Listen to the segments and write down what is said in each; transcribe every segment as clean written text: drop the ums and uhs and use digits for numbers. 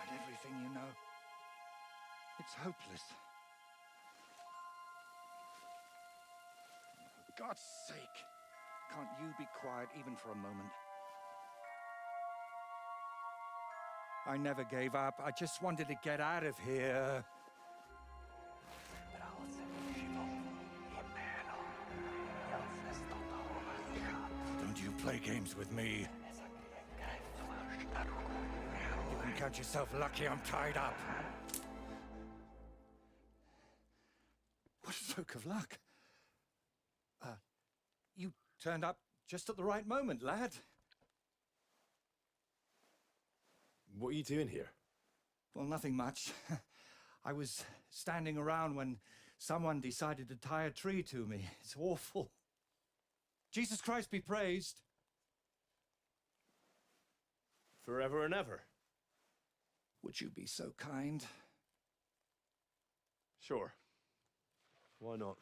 tried everything, you know. It's hopeless. For God's sake, can't you be quiet even for a moment? I never gave up. I just wanted to get out of here. Don't you play games with me. You can count yourself lucky I'm tied up. What a stroke of luck. You turned up just at the right moment, lad. What are you doing here? Well, nothing much. I was standing around when someone decided to tie a tree to me. It's awful. Jesus Christ be praised. Forever and ever? Would you be so kind? Sure. Why not?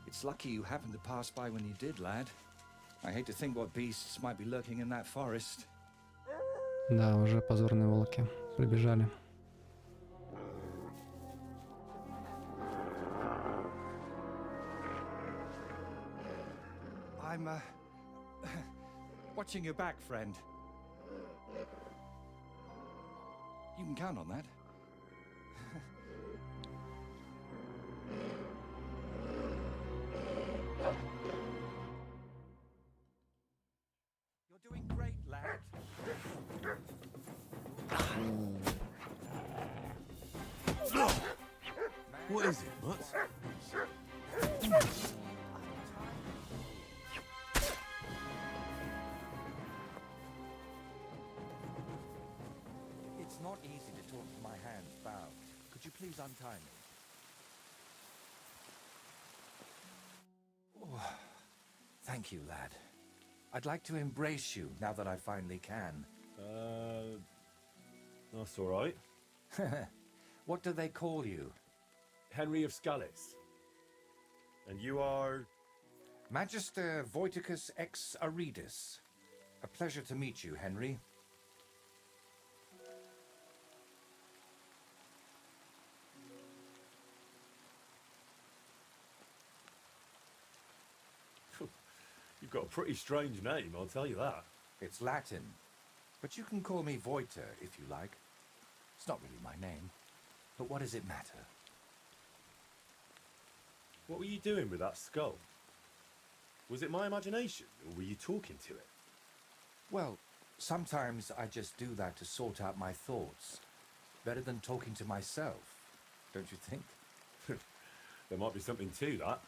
It's lucky you happened to pass by when you did, lad. I hate to think what beasts might be lurking in that forest. Да, уже позорные волки прибежали. I'm, watching your back, friend. You can count on that. You're doing great, lad. What is it, Mutz? It's not easy to talk with my hands bound. Could you please untie me? Oh, thank you, lad. I'd like to embrace you now that I finally can. That's all right. What do they call you? Henry of Scallis. And you are... Magister Voiticus ex Aridus. A pleasure to meet you, Henry. You've got a pretty strange name, I'll tell you that. It's Latin, but you can call me Voiter if you like. It's not really my name, but what does it matter? What were you doing with that skull? Was it my imagination, or were you talking to it? Well, sometimes I just do that to sort out my thoughts. Better than talking to myself, don't you think? There might be something to that.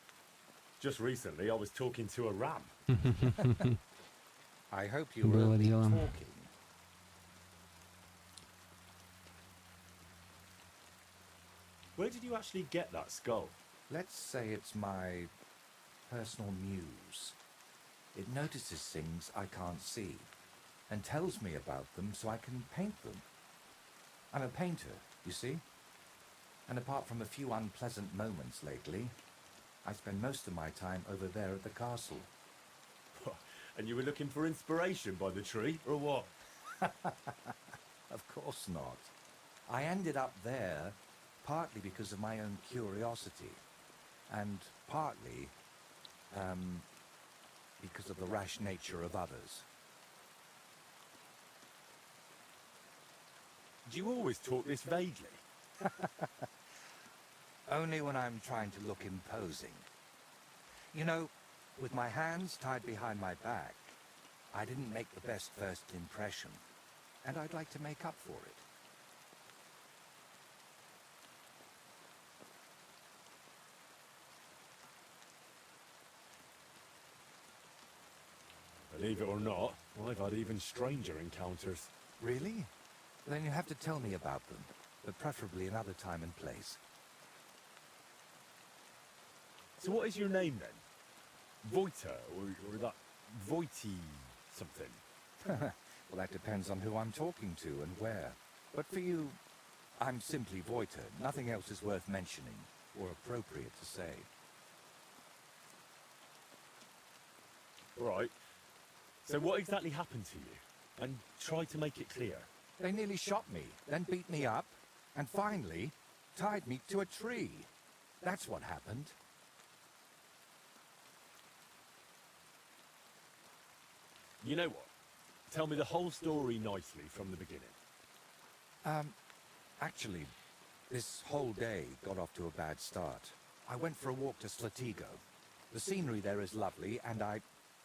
Just recently, I was talking to a ram. I hope you Было were дело. talking. Where did you actually get that skull? Let's say it's my personal muse. It notices things I can't see and tells me about them so I can paint them. I'm a painter, you see? And apart from a few unpleasant moments lately, I spend most of my time over there at the castle. And you were looking for inspiration by the tree, or what? Of course not. I ended up there partly because of my own curiosity, and partly because of the rash nature of others. Do you always talk this vaguely? Only when I'm trying to look imposing. You know, with my hands tied behind my back, I didn't make the best first impression, and I'd like to make up for it. Believe it or not, I've had even stranger encounters. Really? Then you have to tell me about them, but preferably another time and place. So what is your name then? Voiter, or that Voity something? Well, that depends on who I'm talking to and where. But for you, I'm simply Voiter. Nothing else is worth mentioning, or appropriate to say. Right. So what exactly happened to you? and try to make it clear. They nearly shot me, then beat me up, and finally tied me to a tree. That's what happened. You know what? Tell me the whole story nicely from the beginning. Actually, this whole day got off to a bad start. I went for a walk to Stratego. The scenery there is lovely, and I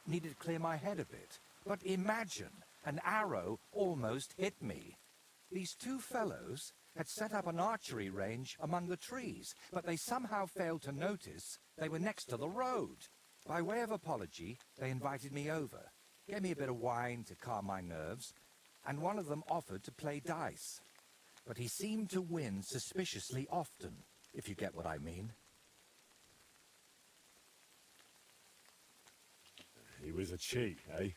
needed to clear my head a bit. But imagine, an arrow almost hit me. These two fellows had set up an archery range among the trees, but they somehow failed to notice they were next to the road. By way of apology, they invited me over, gave me a bit of wine to calm my nerves, and one of them offered to play dice. But he seemed to win suspiciously often, if you get what I mean. He was a cheat, eh?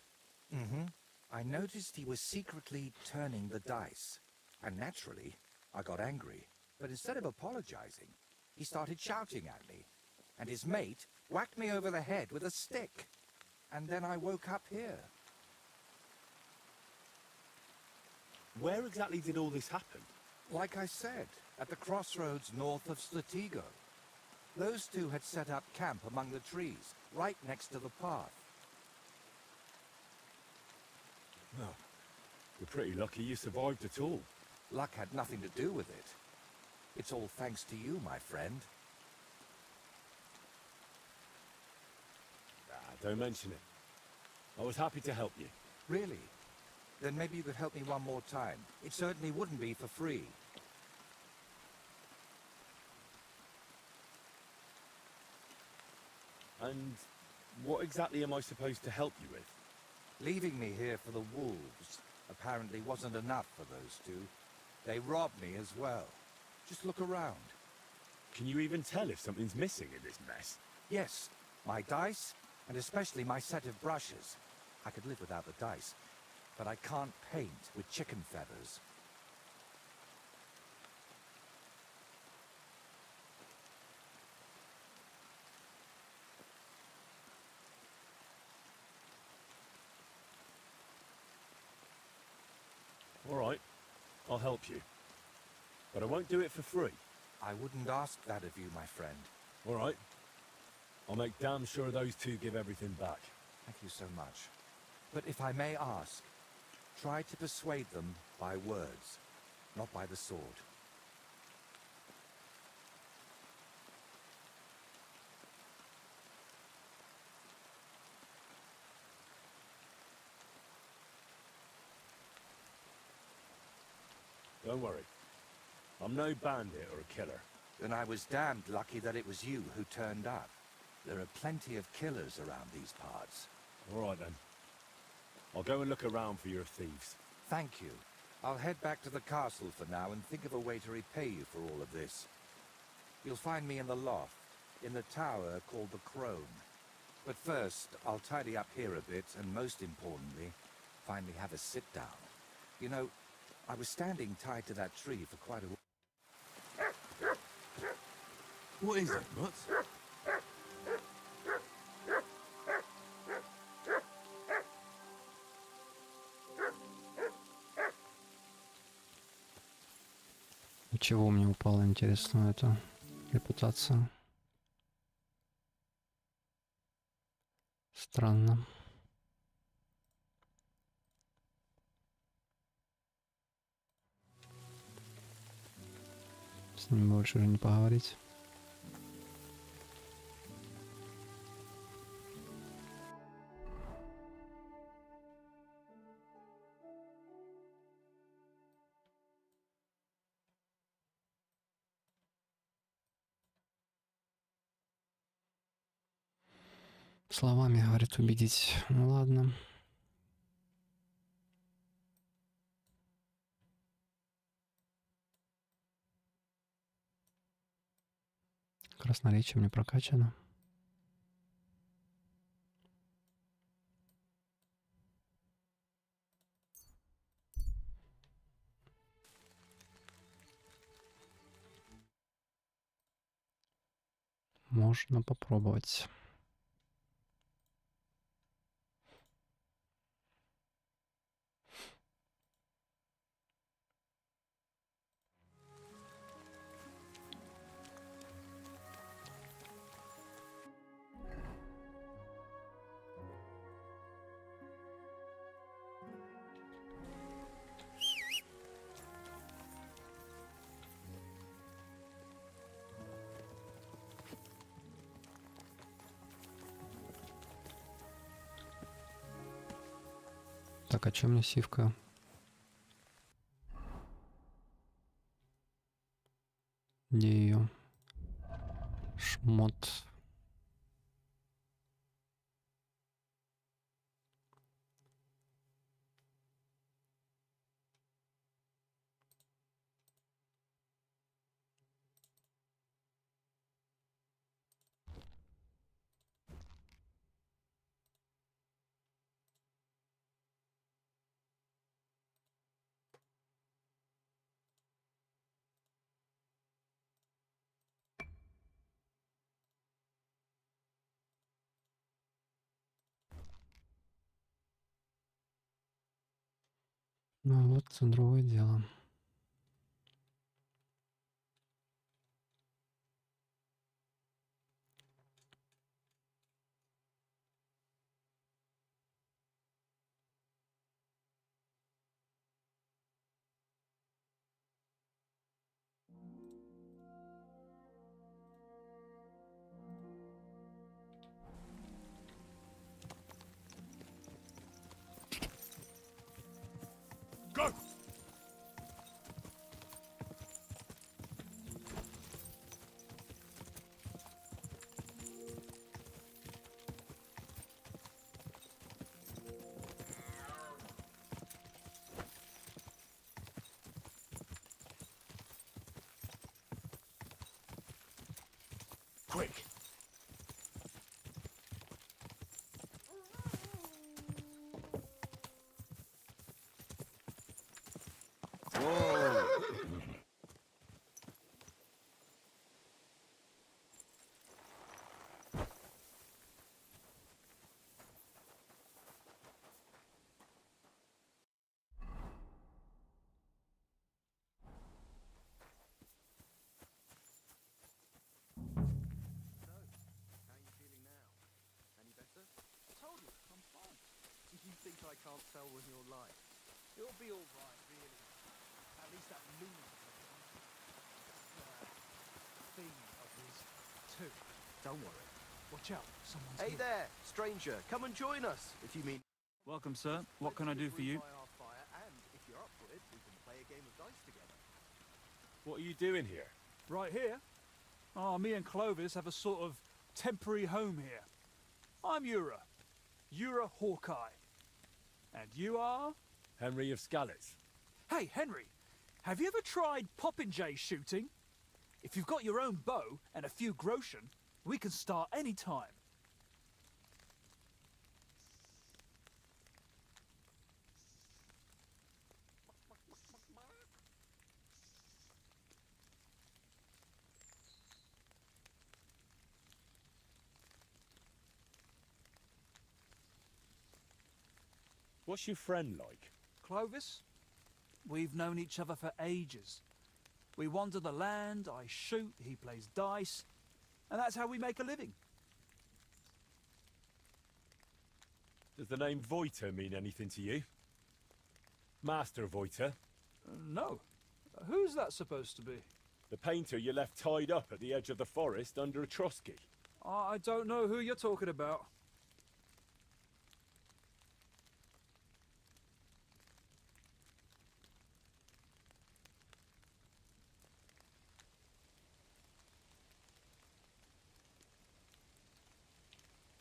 Mm-hmm. I noticed he was secretly turning the dice. And naturally, I got angry. But instead of apologizing, he started shouting at me. And his mate whacked me over the head with a stick. And then I woke up here. Where exactly did all this happen? Like I said, at the crossroads north of Stratego. Those two had set up camp among the trees, right next to the path. Well, you're pretty lucky you survived at all. Luck had nothing to do with it. It's all thanks to you, my friend. Don't mention it. I was happy to help you. Really? Then maybe you could help me one more time. It certainly wouldn't be for free. And what exactly am I supposed to help you with? Leaving me here for the wolves apparently wasn't enough for those two. They robbed me as well. Just look around. Can you even tell if something's missing in this mess? Yes, my dice, and especially my set of brushes. I could live without the dice, but I can't paint with chicken feathers. All right, I'll help you. But I won't do it for free. I wouldn't ask that of you, my friend. All right. I'll make damn sure those two give everything back. Thank you so much. But if I may ask, try to persuade them by words, not by the sword. Don't worry. I'm no bandit or a killer. Then I was damned lucky that it was you who turned up. There are plenty of killers around these parts. All right, then. I'll go and look around for your thieves. Thank you. I'll head back to the castle for now and think of a way to repay you for all of this. You'll find me in the loft, in the tower called the Crone. But first, I'll tidy up here a bit, and most importantly, finally have a sit-down. You know, I was standing tied to that tree for quite a while. What is it, Nuts? Чего мне упало, интересно, эта репутация? Странно. С ним больше уже не поговорить. Словами, говорит, убедить. Ну ладно. Красноречие мне прокачано. Можно попробовать. Так, а чё мне сивка? Где ее? Шмот. Ну вот, другое дело. Go! Quick! Whoa! Told you, I'm fine. You think I can't tell when you're lying? It'll be all right, really. At least that lunatic thing of his too. Don't worry. Watch out, someone's Hey here. there, stranger. Come and join us, if you mean. Welcome, sir. What can I do for you? By our fire, and if you're up for it, we can play a game of dice together. What are you doing here? Right here? Oh, me and Clovis have a sort of temporary home here. I'm Ura. Ura Hawkeye. And you are? Henry of Scalets. Hey, Henry. Have you ever tried popinjay shooting? If you've got your own bow and a few groschen, we can start any time. What's your friend like? Clovis? We've known each other for ages. We wander the land, I shoot, he plays dice, and that's how we make a living. Does the name Voiter mean anything to you? Master Voiter? No. Who's that supposed to be? The painter you left tied up at the edge of the forest under a trosky. I don't know who you're talking about.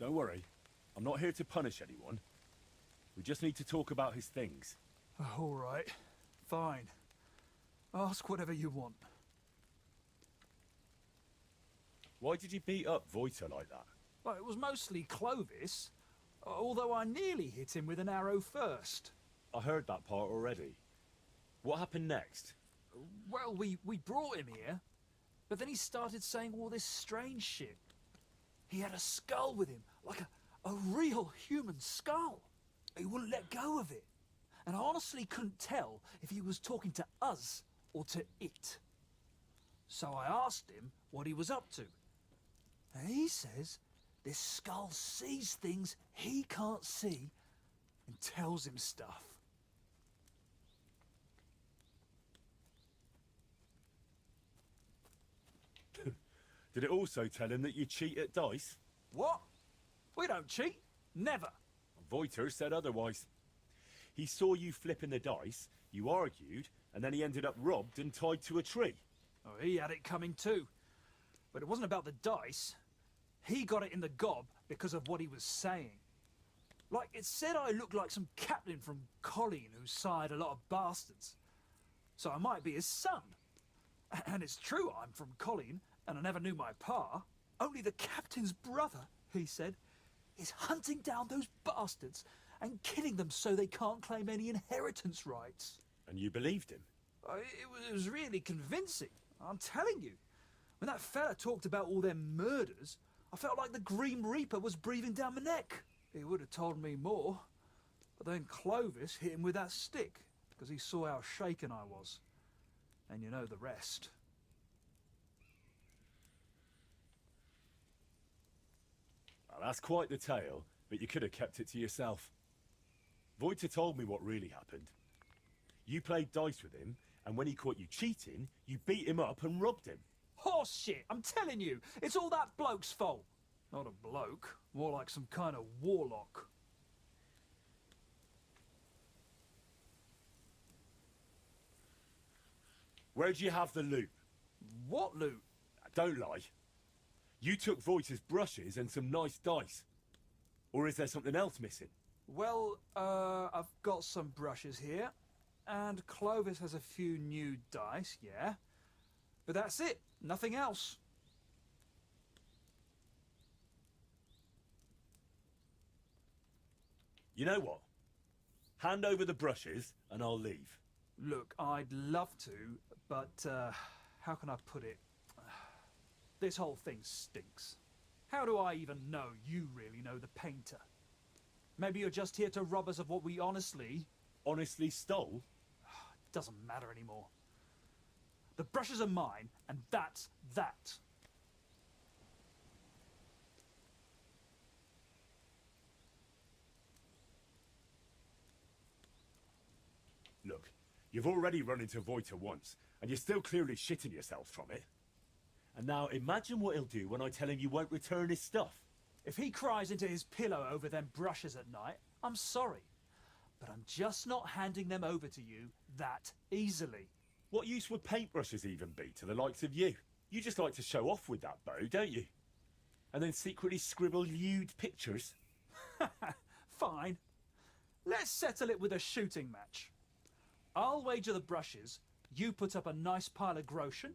Don't worry. I'm not here to punish anyone. We just need to talk about his things. All right. Fine. Ask whatever you want. Why did you beat up Voiter like that? Well, it was mostly Clovis, although I nearly hit him with an arrow first. I heard that part already. What happened next? Well, we brought him here, but then he started saying all this strange shit. He had a skull with him, like a real human skull. He wouldn't let go of it. And I honestly couldn't tell if he was talking to us or to it. So I asked him what he was up to. And he says this skull sees things he can't see and tells him stuff. Did it also tell him that you cheat at dice? What? We don't cheat. Never. Voiter said otherwise. He saw you flipping the dice, you argued, and then he ended up robbed and tied to a tree. Oh, he had it coming too. But it wasn't about the dice. He got it in the gob because of what he was saying. Like, it said I looked like some captain from Colleen who sired a lot of bastards. So I might be his son. And it's true I'm from Colleen, and I never knew my pa. Only the captain's brother, he said, is hunting down those bastards and killing them so they can't claim any inheritance rights. And you believed him? It was really convincing, I'm telling you. When that fella talked about all them murders, I felt like the Grim Reaper was breathing down my neck. He would have told me more. But then Clovis hit him with that stick, because he saw how shaken I was. And you know the rest. Well, that's quite the tale, but you could have kept it to yourself. Voita told me what really happened. You played dice with him, and when he caught you cheating, you beat him up and robbed him. Horse shit, I'm telling you, it's all that bloke's fault. Not a bloke, more like some kind of warlock. Where'd you have the loot? What loot? Don't lie. You took Voita's brushes and some nice dice. Or is there something else missing? Well, I've got some brushes here, and Clovis has a few new dice, yeah. But that's it, nothing else. You know what? Hand over the brushes and I'll leave. Look, I'd love to, but how can I put it? This whole thing stinks. How do I even know you really know the painter? Maybe you're just here to rob us of what we honestly stole? Doesn't matter anymore. The brushes are mine, and that's that. Look, you've already run into Voita once, and you're still clearly shitting yourself from it. And now imagine what he'll do when I tell him you won't return his stuff. If he cries into his pillow over them brushes at night, I'm sorry. But I'm just not handing them over to you that easily. What use would paintbrushes even be to the likes of you? You just like to show off with that bow, don't you? And then secretly scribble lewd pictures. Fine. Let's settle it with a shooting match. I'll wager the brushes, you put up a nice pile of groschen,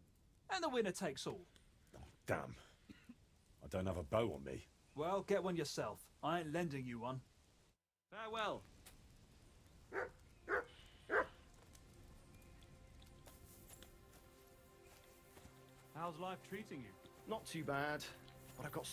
and the winner takes all. Oh, damn. I don't have a bow on me. Well, get one yourself. I ain't lending you one. Farewell. How's life treating you? Not too bad, but I've got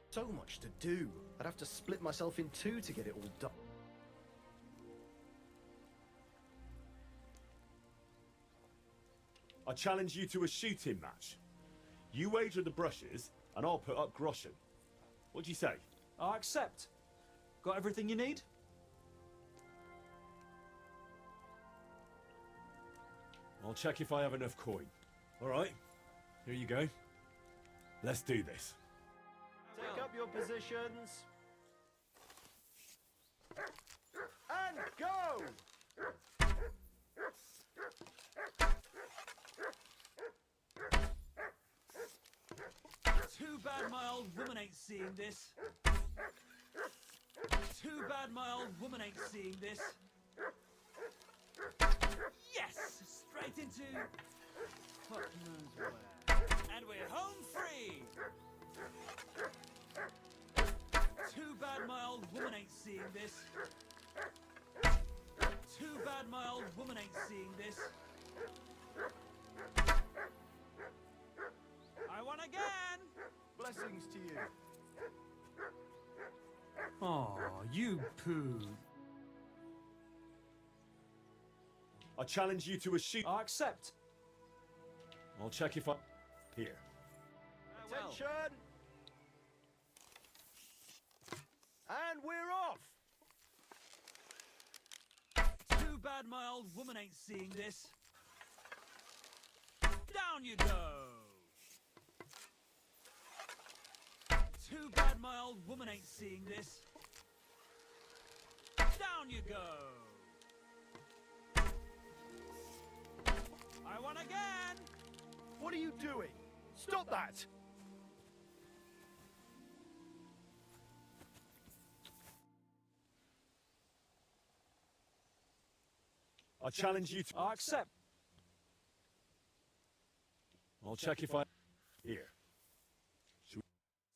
so much to do. I'd have to split myself in two to get it all done. I challenge you to a shooting match. You wager the brushes, and I'll put up groschen. What do you say? I accept. Got everything you need? I'll check if I have enough coin. All right, here you go. Let's do this. Take up your positions. And go! Too bad my old woman ain't seeing this. Too bad my old woman ain't seeing this. Yes! Straight into... fuck knows where. And we're home free! Too bad my old woman ain't seeing this. Too bad my old woman ain't seeing this. I won again! Blessings to you. Oh, you poo. I challenge you to a shoot. I accept. I'll check if I... Here. Attention! And we're off! Too bad my old woman ain't seeing this. Down you go! Too bad my old woman ain't seeing this. Down you go! I won again! What are you doing? Stop that! I challenge you to... I accept. I'll check if I... Here.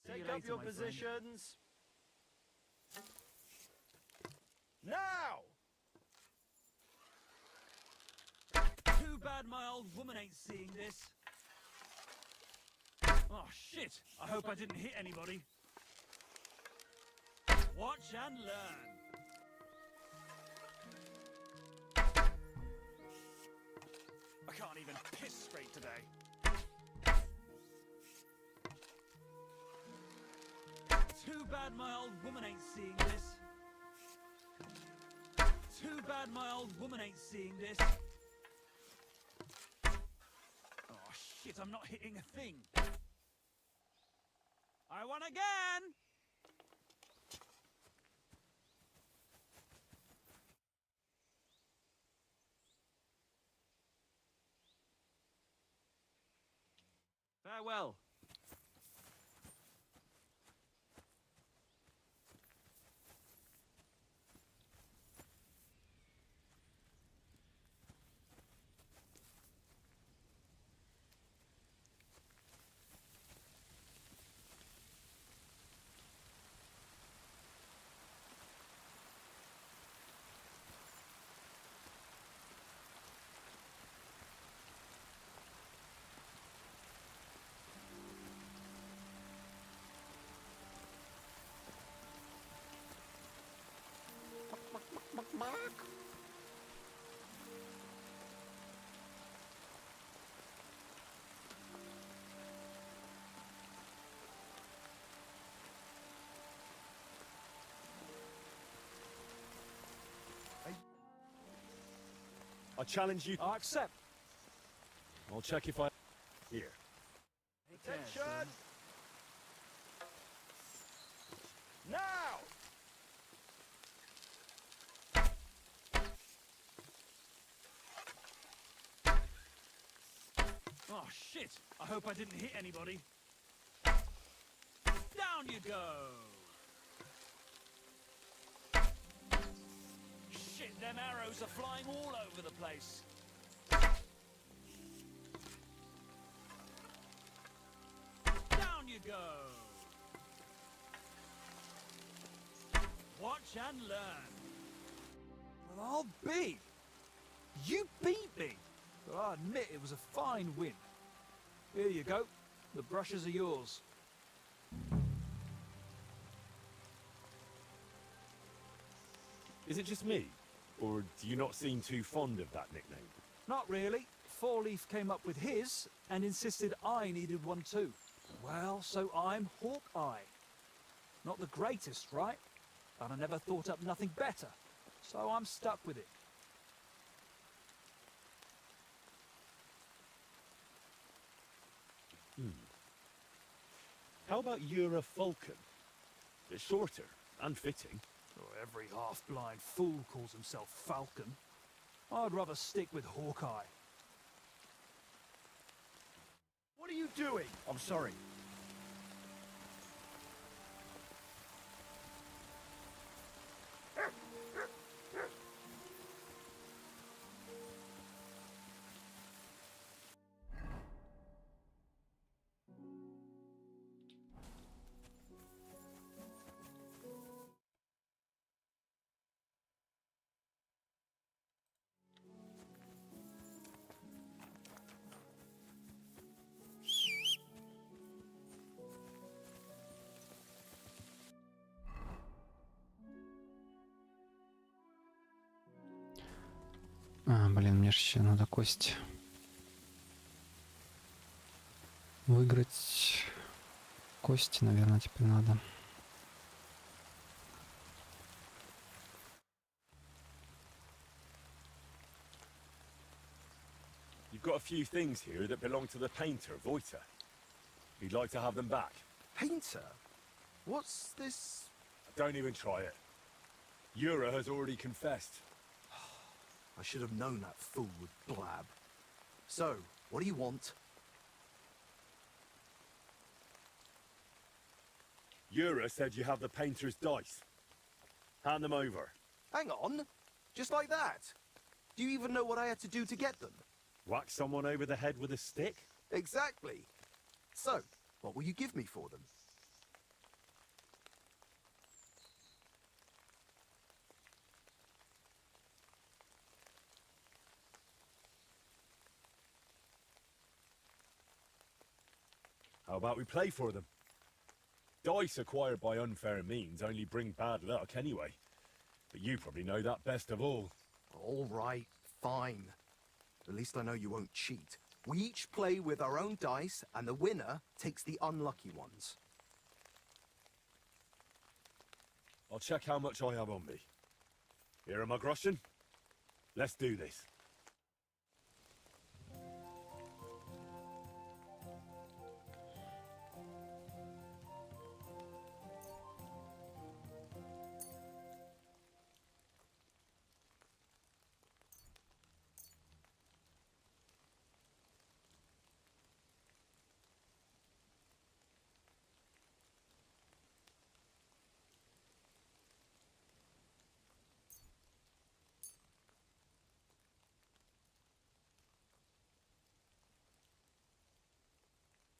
Take you up later, your my friend. positions. Now! Too bad my old woman ain't seeing this. Oh, shit. I hope I didn't hit anybody. Watch and learn. I can't even piss straight today. Too bad my old woman ain't seeing this. Too bad my old woman ain't seeing this. Oh shit, I'm not hitting a thing. I won again! Farewell. I challenge you... I accept. I'll check if I... Here. Attention! Now! Oh shit! I hope I didn't hit anybody. Down you go! Shit, them arrows are flying all over the place. Down you go! Watch and learn. Well, I'll be. You beat me. But I admit it was a fine win. Here you go. The brushes are yours. Is it just me? Or do you not seem too fond of that nickname? Not really. Four Leaf came up with his and insisted I needed one too. Well, so I'm Hawkeye. Not the greatest, right? But I never thought up nothing better. So I'm stuck with it. How about you're a falcon? It's shorter and fitting. Oh, every half-blind fool calls himself Falcon. I'd rather stick with Hawkeye. What are you doing? I'm sorry. А, блин, мне же еще надо кость выиграть. Кости, наверное, теперь надо. You've got a few things here that belong to the painter, Voita. You'd like to have them back? Painter? What's this? Don't even try it. Yura has already confessed. I should have known that fool would blab. So, what do you want? Yura said you have the painter's dice. Hand them over. Hang on. Just like that? Do you even know what I had to do to get them? Whack someone over the head with a stick? Exactly. So, what will you give me for them? How about we play for them? Dice acquired by unfair means only bring bad luck anyway. But you probably know that best of all. All right, fine. At least I know you won't cheat. We each play with our own dice, and the winner takes the unlucky ones. I'll check how much I have on me. Here am I, Groschen. Let's do this.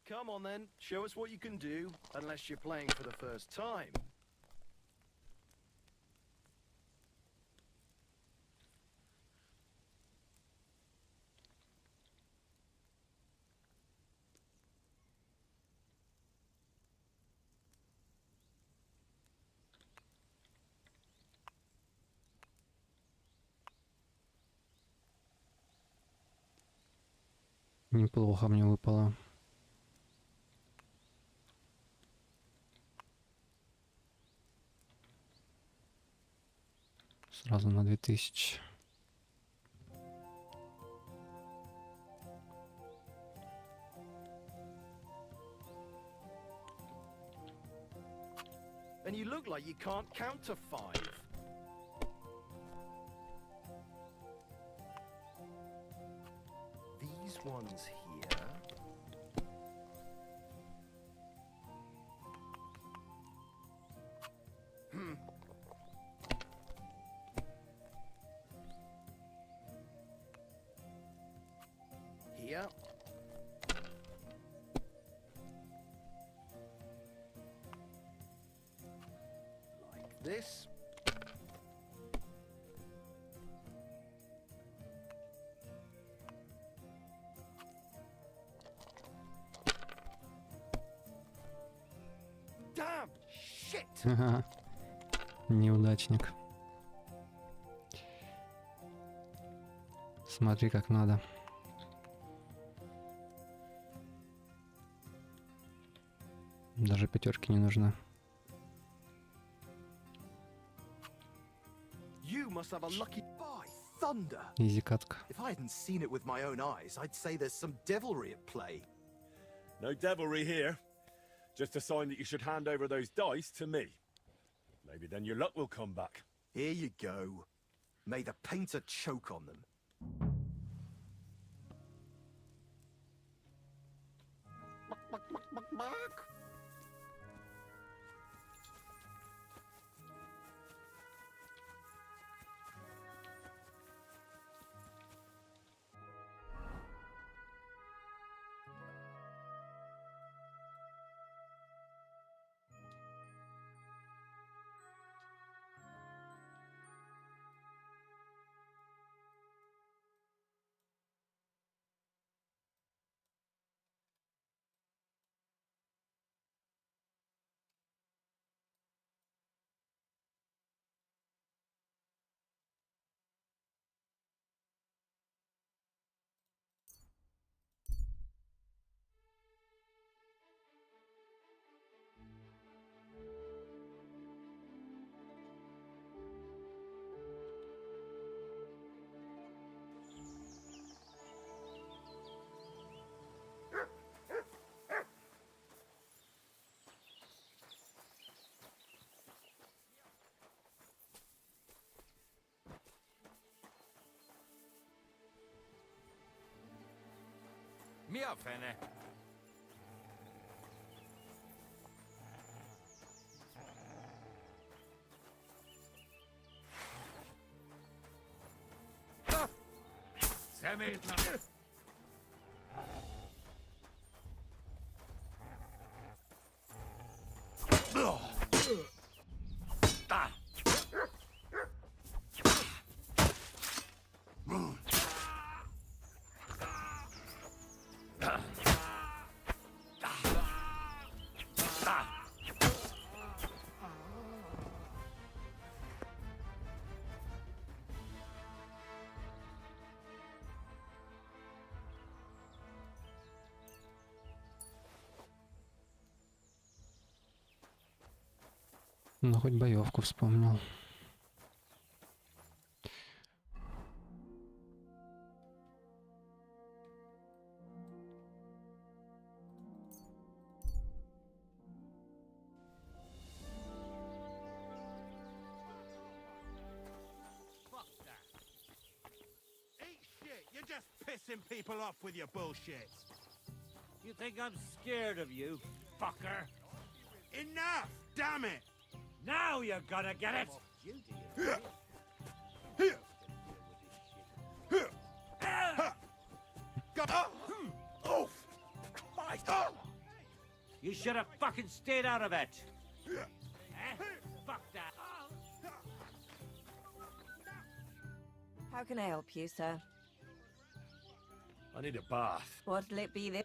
Come on then, show us what you can do, unless you're playing for the first time. Неплохо мне выпало. Сразу на 2000. And you look like you can't count to 5. These ones here. Here. Like this. Damn! Shit! Ага. Неудачник. Смотри, как надо. Даже пятерки не нужно. You must have a lucky by thunder. Изи катка. If I hadn't seen it with my own eyes, I'd say there's some devilry at play. No devilry here. Just a sign that you should hand over those dice to me. Maybe then your luck will come back. Here you go. May the painter choke on them. Mia fene. Заметно. Ну, хоть боевку вспомнил. Eat shit! You're just pissing people off with your bullshit! You think I'm scared of you, fucker? Enough! Damn it! Now you're gonna get it! You should have fucking stayed out of it! Eh? Fuck that! How can I help you, sir? I need a bath. What'll it be this?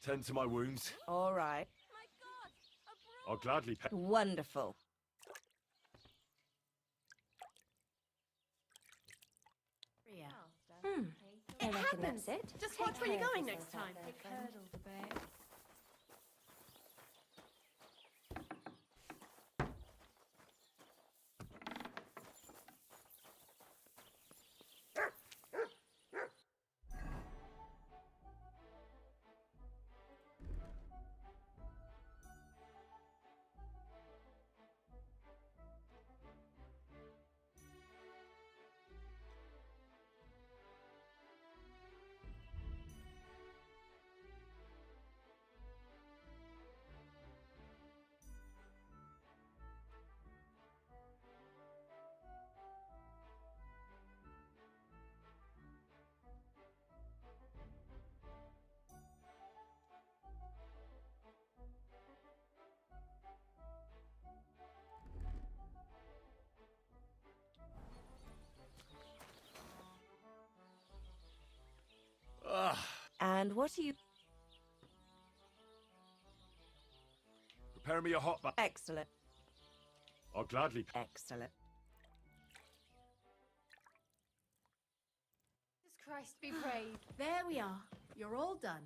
Tend to my wounds. All right. I'll gladly pay. Wonderful. I reckon that's it. Just watch where you're going next time. And what are you... Prepare me a hot bath. Excellent. I'll gladly pay. Excellent. Jesus Christ be praised. There we are. You're all done.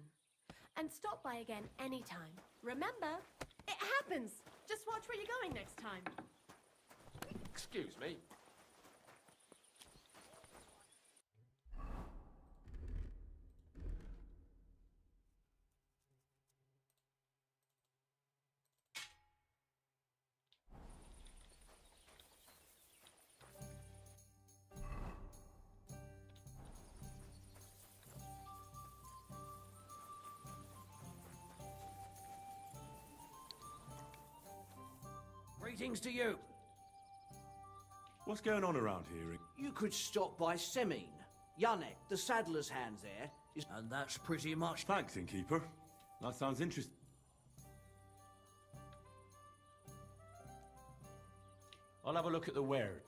And stop by again anytime. Remember, it happens. Just watch where you're going next time. Excuse me. Greetings to you. What's going on around here? You could stop by Semin. Yannick, the saddler's hands there, is... And that's pretty much... Thanks, innkeeper. That sounds interesting. I'll have a look at the ware.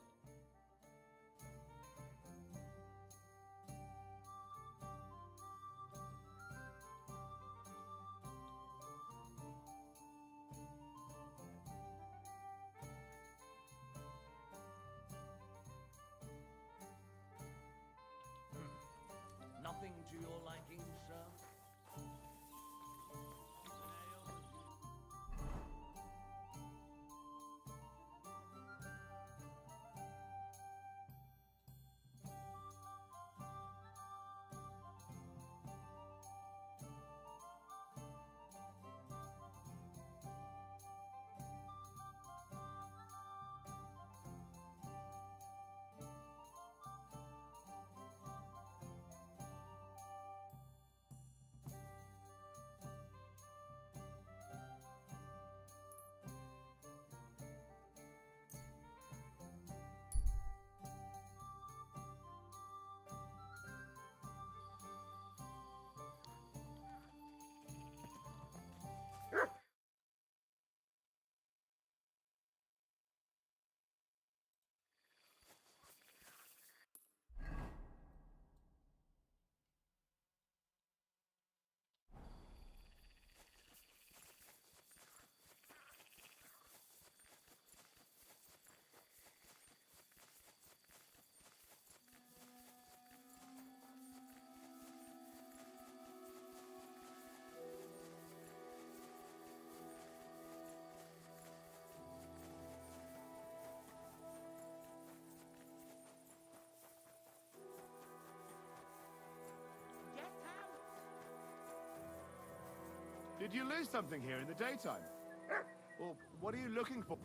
Nothing to your liking, sir? Did you lose something here in the daytime? Or what are you looking for?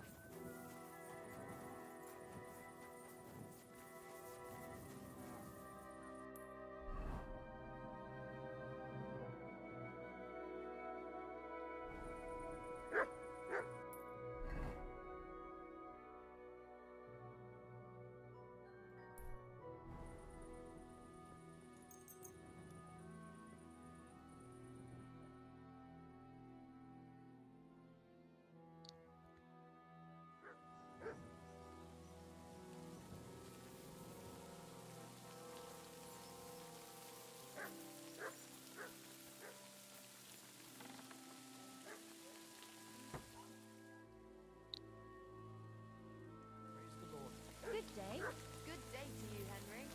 Good day. Good day to you, Henry.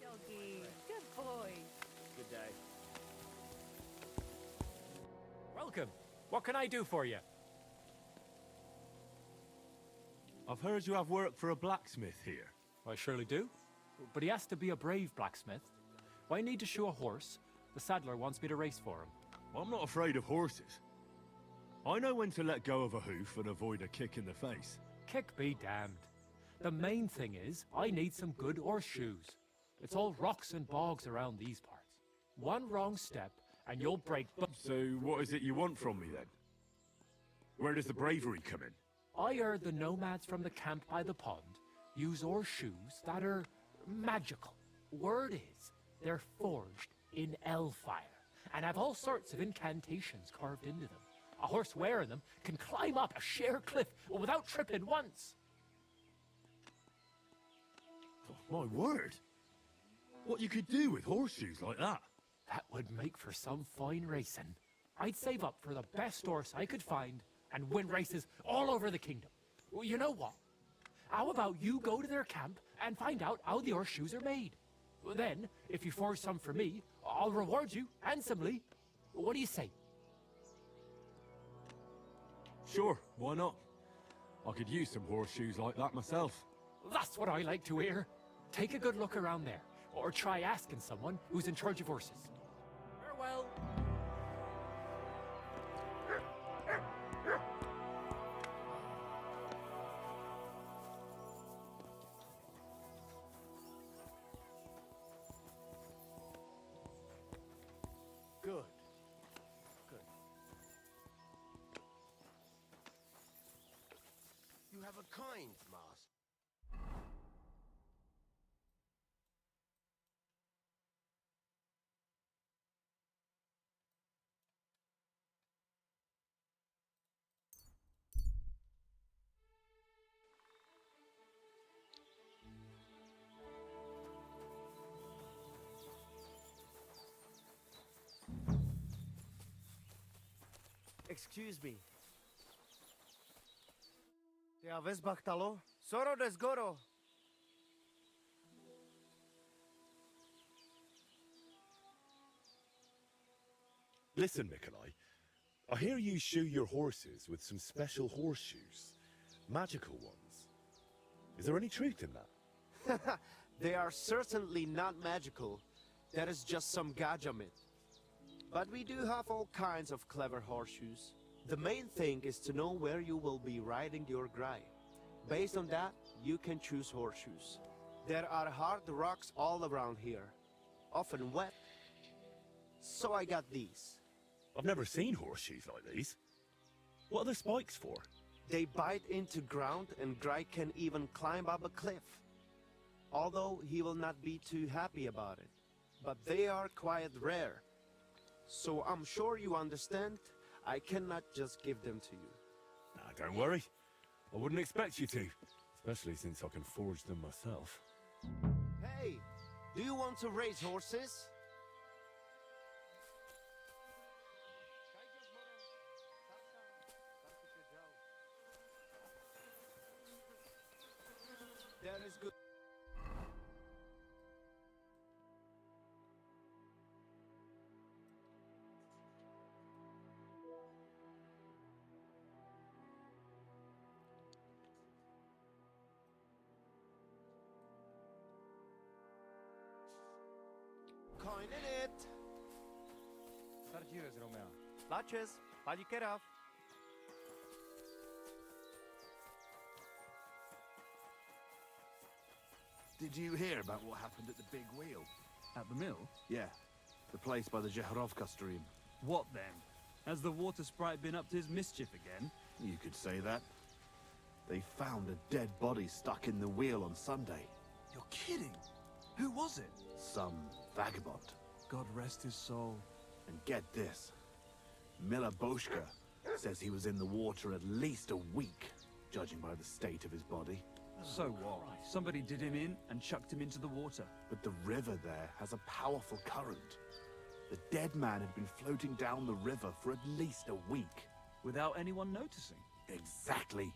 Doggy. Good boy. Good day. Welcome. What can I do for you? I've heard you have work for a blacksmith here. I surely do. But he has to be a brave blacksmith. I need to shoe a horse. The saddler wants me to race for him. I'm not afraid of horses. I know when to let go of a hoof and avoid a kick in the face. Kick be damned. The main thing is, I need some good horseshoes. It's all rocks and bogs around these parts. One wrong step, and you'll break. So what is it you want from me then? Where does the bravery come in? I heard the nomads from the camp by the pond use horseshoes that are magical. Word is, they're forged in hellfire and have all sorts of incantations carved into them. A horse wearing them can climb up a sheer cliff without tripping once. Oh, my word! What you could do with horseshoes like that? That would make for some fine racing. I'd save up for the best horse I could find and win races all over the kingdom. Well, you know what? How about you go to their camp and find out how the horseshoes are made? Then, if you forge some for me, I'll reward you handsomely. What do you say? Sure, why not? I could use some horseshoes like that myself. That's what I like to hear. Take a good look around there, or try asking someone who's in charge of horses. Farewell. Good. Good. You have a kind master. Excuse me. Te aveți bactalo? Soro desgoro. Listen, Nikolai. I hear you shoe your horses with some special horseshoes. Magical ones. Is there any truth in that? They are certainly not magical. That is just some gaja myth. But we do have all kinds of clever horseshoes. The main thing is to know where you will be riding your grai. Based on that, you can choose horseshoes. There are hard rocks all around here, often wet. So I got these. I've never seen horseshoes like these. What are the spikes for? They bite into ground and Grai can even climb up a cliff. Although he will not be too happy about it. But they are quite rare. So I'm sure you understand, I cannot just give them to you. Nah, don't worry. I wouldn't expect you to. Especially since I can forge them myself. Hey, do you want to race horses? That is good. Cheers, Romeo. Laches, Padikerav. Did you hear about what happened at the big wheel? At the mill? Yeah, the place by the Zhehorovka stream. What then? Has the water sprite been up to his mischief again? You could say that. They found a dead body stuck in the wheel on Sunday. You're kidding! Who was it? Some vagabond. God rest his soul. And get this. Miller Boschka says he was in the water at least a week, judging by the state of his body. So what? Somebody did him in and chucked him into the water. But the river there has a powerful current. The dead man had been floating down the river for at least a week. Without anyone noticing? Exactly.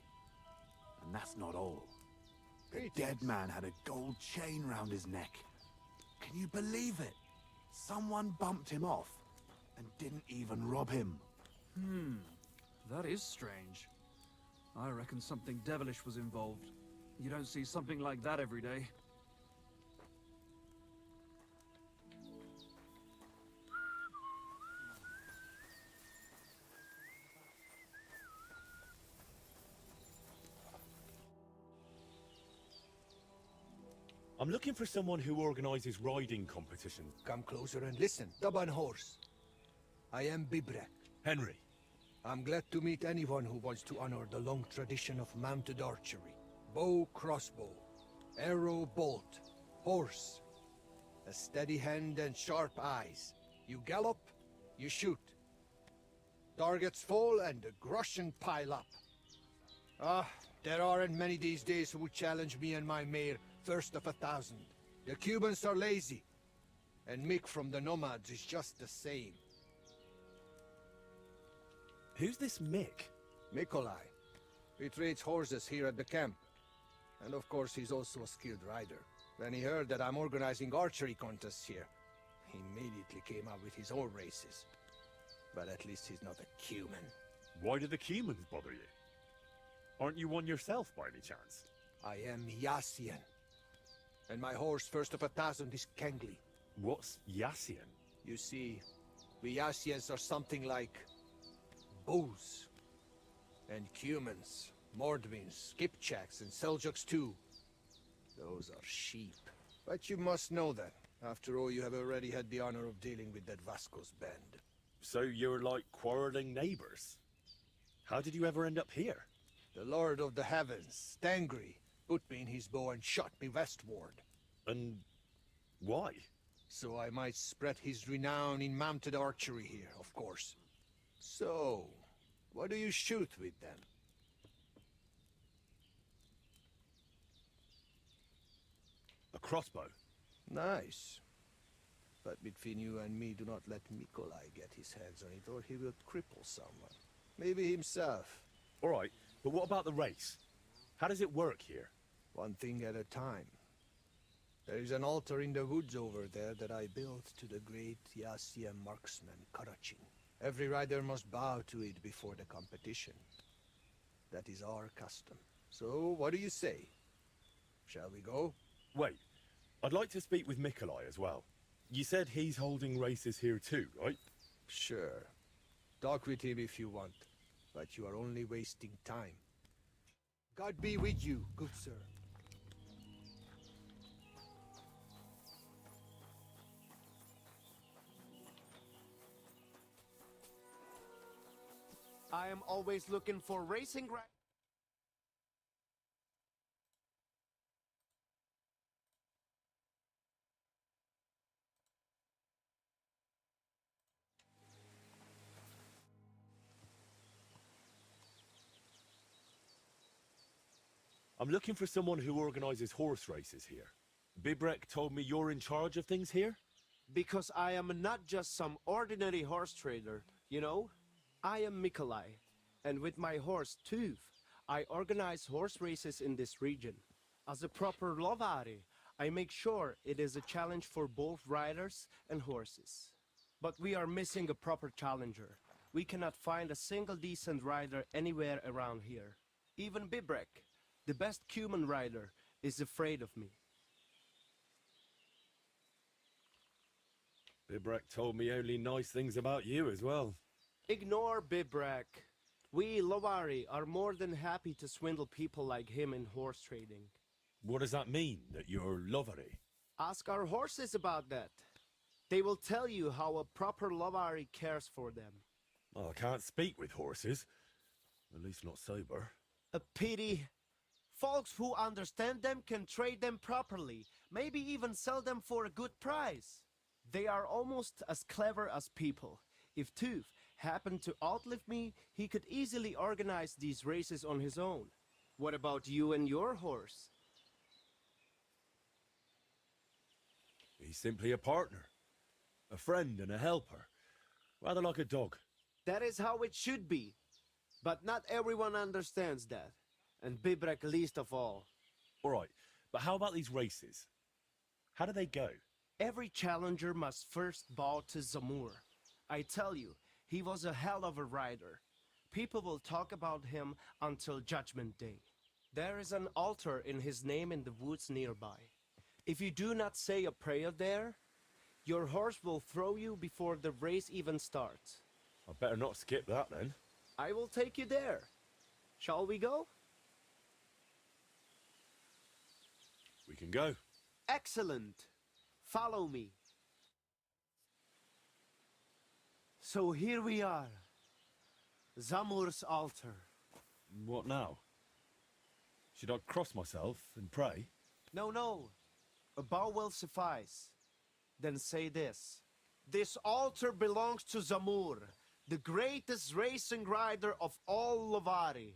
And that's not all. The dead man had a gold chain round his neck. Can you believe it? Someone bumped him off and didn't even rob him. That is strange. I reckon something devilish was involved. You don't see something like that every day. I'm looking for someone who organizes riding competitions. Come closer and listen. Daban horse. I am Bibrek. Henry. I'm glad to meet anyone who wants to honor the long tradition of mounted archery. Bow, crossbow, arrow, bolt, horse. A steady hand and sharp eyes. You gallop, you shoot. Targets fall and the groschen pile up. There aren't many these days who would challenge me and my mare first of 1,000. The Cubans are lazy, and Mick from the Nomads is just the same. Who's this Mick? Mikolai. He trades horses here at the camp. And of course he's also a skilled rider. When he heard that I'm organizing archery contests here, he immediately came up with his own races. But at least he's not a Cuman. Why do the Cumans bother you? Aren't you one yourself by any chance? I am Yassian. And my horse first of 1,000 is Kengli. What's Yassian? You see, we Yassians are something like bulls. And Cumans, Mordvins, Skipchaks, and Seljuks too. Those are sheep. But you must know that. After all, you have already had the honor of dealing with that Vasco's band. So you're like quarreling neighbors. How did you ever end up here? The Lord of the Heavens, Stangri, put me in his bow and shot me westward. And why? So I might spread his renown in mounted archery here, of course. So, what do you shoot with then? A crossbow. Nice. But between you and me, do not let Mikolai get his hands on it, or he will cripple someone. Maybe himself. All right, but what about the race? How does it work here? One thing at a time. There is an altar in the woods over there that I built to the great Yassian marksman Karachin. Every rider must bow to it before the competition. That is our custom. So, what do you say? Shall we go? Wait, I'd like to speak with Mikolai as well. You said he's holding races here too, right? Sure. Talk with him if you want, but you are only wasting time. God be with you, good sir. I am always looking for racing I'm looking for someone who organizes horse races here. Bibrek told me you're in charge of things here? Because I am not just some ordinary horse trader, you know? I am Mikolai, and with my horse Tuv, I organize horse races in this region. As a proper lovari, I make sure it is a challenge for both riders and horses. But we are missing a proper challenger. We cannot find a single decent rider anywhere around here. Even Bibrek, the best Cuman rider, is afraid of me. Bibrek told me only nice things about you as well. Ignore Bibrek. We Lovari are more than happy to swindle people like him in horse trading. What does that mean, that you're lovery? Ask our horses about that. They will tell you how a proper Lovari cares for them. Well, I can't speak with horses. At least not sober. A pity. Folks who understand them can trade them properly, maybe even sell them for a good price. They are almost as clever as people. If Tooth happened to outlive me, he could easily organize these races on his own. What about you and your horse? He's simply a partner. A friend and a helper. Rather like a dog. That is how it should be. But not everyone understands that. And Bibrek least of all. Alright, but how about these races? How do they go? Every challenger must first bow to Zamur. I tell you, he was a hell of a rider. People will talk about him until Judgment Day. There is an altar in his name in the woods nearby. If you do not say a prayer there, your horse will throw you before the race even starts. I better not skip that then. I will take you there. Shall we go? We can go. Excellent. Follow me. So here we are. Zamur's altar. What now? Should I cross myself and pray? No. A bow will suffice. Then say this. This altar belongs to Zamur, the greatest racing rider of all Lovari.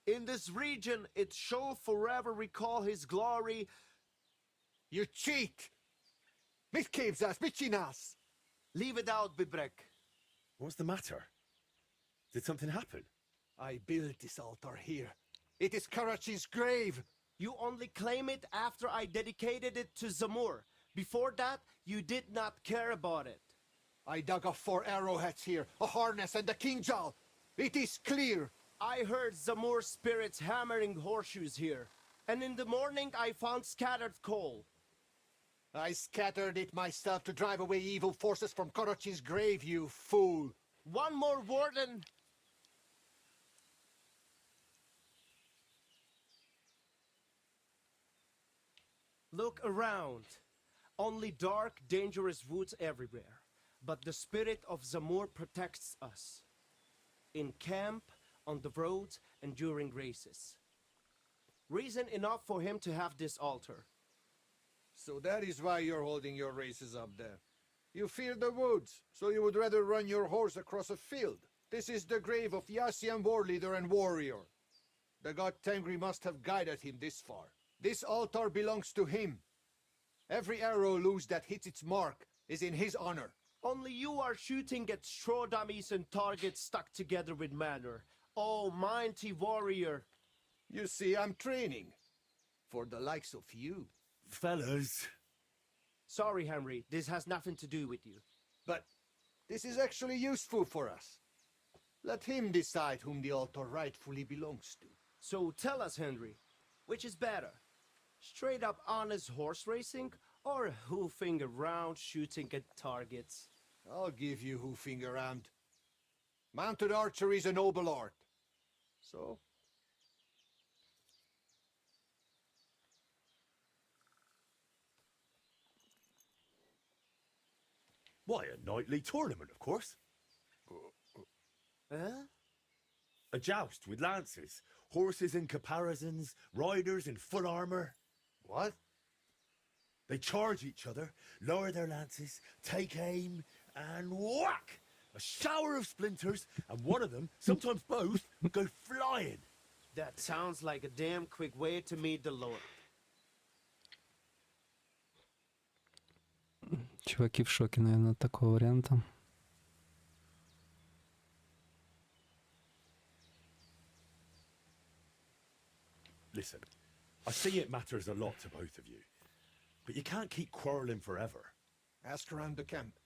In this region, it shall forever recall his glory. You cheat! Mitkebzas, Michinas! Leave it out, Bibrek. What's the matter? Did something happen? I built this altar here. It is Karachi's grave. You only claim it after I dedicated it to Zamur. Before that, you did not care about it. I dug up 4 arrowheads here, a harness and a kinjal. It is clear. I heard Zamur's spirits hammering horseshoes here. And in the morning, I found scattered coal. I scattered it myself to drive away evil forces from Karachi's grave, you fool. One more word and... Look around. Only dark, dangerous woods everywhere. But the spirit of Zamur protects us. In camp, on the roads, and during races. Reason enough for him to have this altar. So that is why you're holding your races up there. You fear the woods, so you would rather run your horse across a field. This is the grave of Yassian war leader and warrior. The god Tengri must have guided him this far. This altar belongs to him. Every arrow loose that hits its mark is in his honor. Only you are shooting at straw dummies and targets stuck together with manner. Oh, mighty warrior. You see, I'm training. For the likes of you. Fellas. Sorry, Henry. This has nothing to do with you. But this is actually useful for us. Let him decide whom the altar rightfully belongs to. So tell us, Henry, which is better? Straight up honest horse racing or hoofing around shooting at targets? I'll give you hoofing around. Mounted archery is a noble art. So? Why, a nightly tournament, of course. Huh? A joust with lances, horses in caparisons, riders in full armor. What? They charge each other, lower their lances, take aim, and whack! A shower of splinters, and one of them, sometimes both, go flying. That sounds like a damn quick way to meet the Lord. Чуваки в шоке, наверное, от такого варианта. Listen, I see it matters a lot to both of you, but you can't keep quarreling forever. Ask around the camp.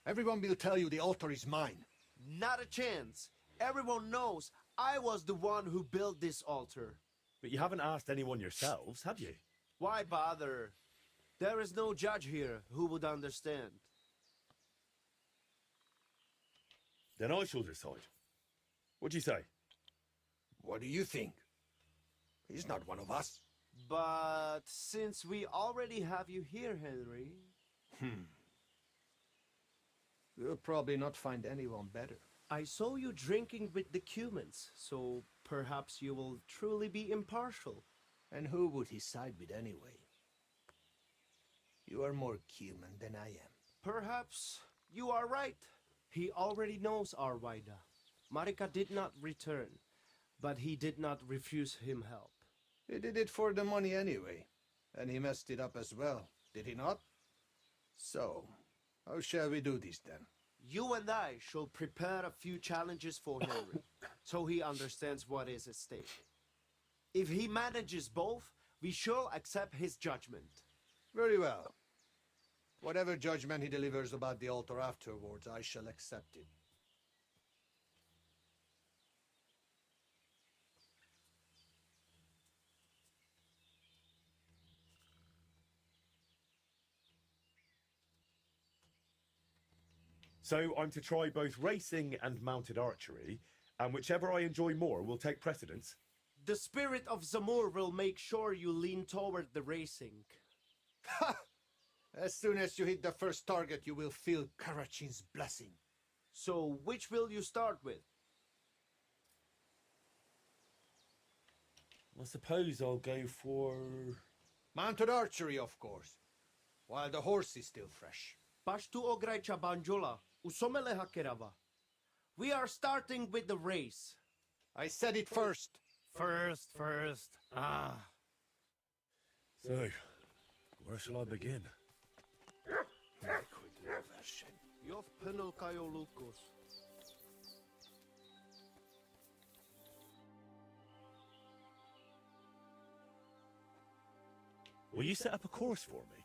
Everyone will tell you the altar is mine. Not a chance. Everyone knows I was the one who built this altar. But you haven't asked anyone yourselves, have you? Why bother? There is no judge here who would understand. Then I shall decide. What do you say? What do you think? He's not one of us. But since we already have you here, Henry... We'll probably not find anyone better. I saw you drinking with the Cumans, so perhaps you will truly be impartial. And who would he side with anyway? You are more Cuman than I am. Perhaps you are right. He already knows our Waida. Marika did not return, but he did not refuse him help. He did it for the money anyway, and he messed it up as well, did he not? So, how shall we do this then? You and I shall prepare a few challenges for Henry, so he understands what is at stake. If he manages both, we shall accept his judgment. Very well. Whatever judgment he delivers about the altar afterwards, I shall accept it. So I'm to try both racing and mounted archery, and whichever I enjoy more will take precedence. The spirit of Zamur will make sure you lean toward the racing. Ha! As soon as you hit the first target, you will feel Karachin's blessing. So, which will you start with? I suppose I'll go for... Mounted archery, of course, while the horse is still fresh. Pashtu ograjcha banjola, usomele hakerava. We are starting with the race. I said it first. First. Ah. So, where shall I begin? Yof penel kayo lukos. Will you set up a course for me?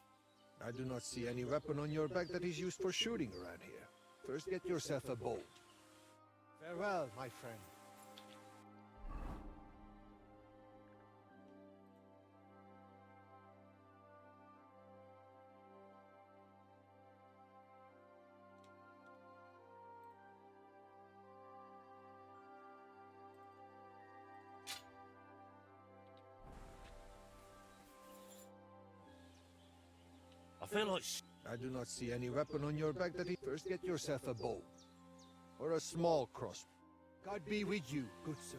I do not see any weapon on your back that is used for shooting around here. First get yourself a bow. Farewell, my friend. I feel like I do not see any weapon on your back that is... First get yourself a bow. Or a small crossbow. God be with you, good sir.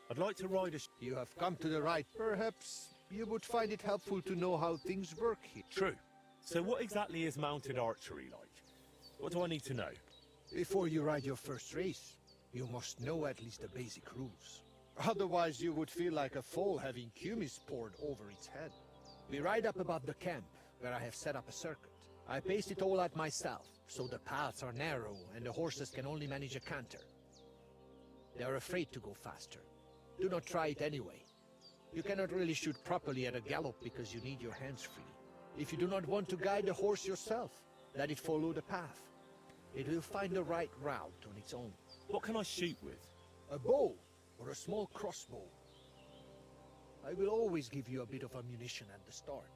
I'd like to ride a... You have come to the right. Perhaps you would find it helpful to know how things work here. True. So what exactly is mounted archery like? What do I need to know? Before you ride your first race, you must know at least the basic rules. Otherwise you would feel like a foal having kumis poured over its head. We ride up above the camp, where I have set up a circuit. I paced it all out myself, so the paths are narrow and the horses can only manage a canter. They are afraid to go faster. Do not try it anyway. You cannot really shoot properly at a gallop because you need your hands free. If you do not want to guide the horse yourself, let it follow the path. It will find the right route on its own. What can I shoot with? A bow or a small crossbow. I will always give you a bit of ammunition at the start.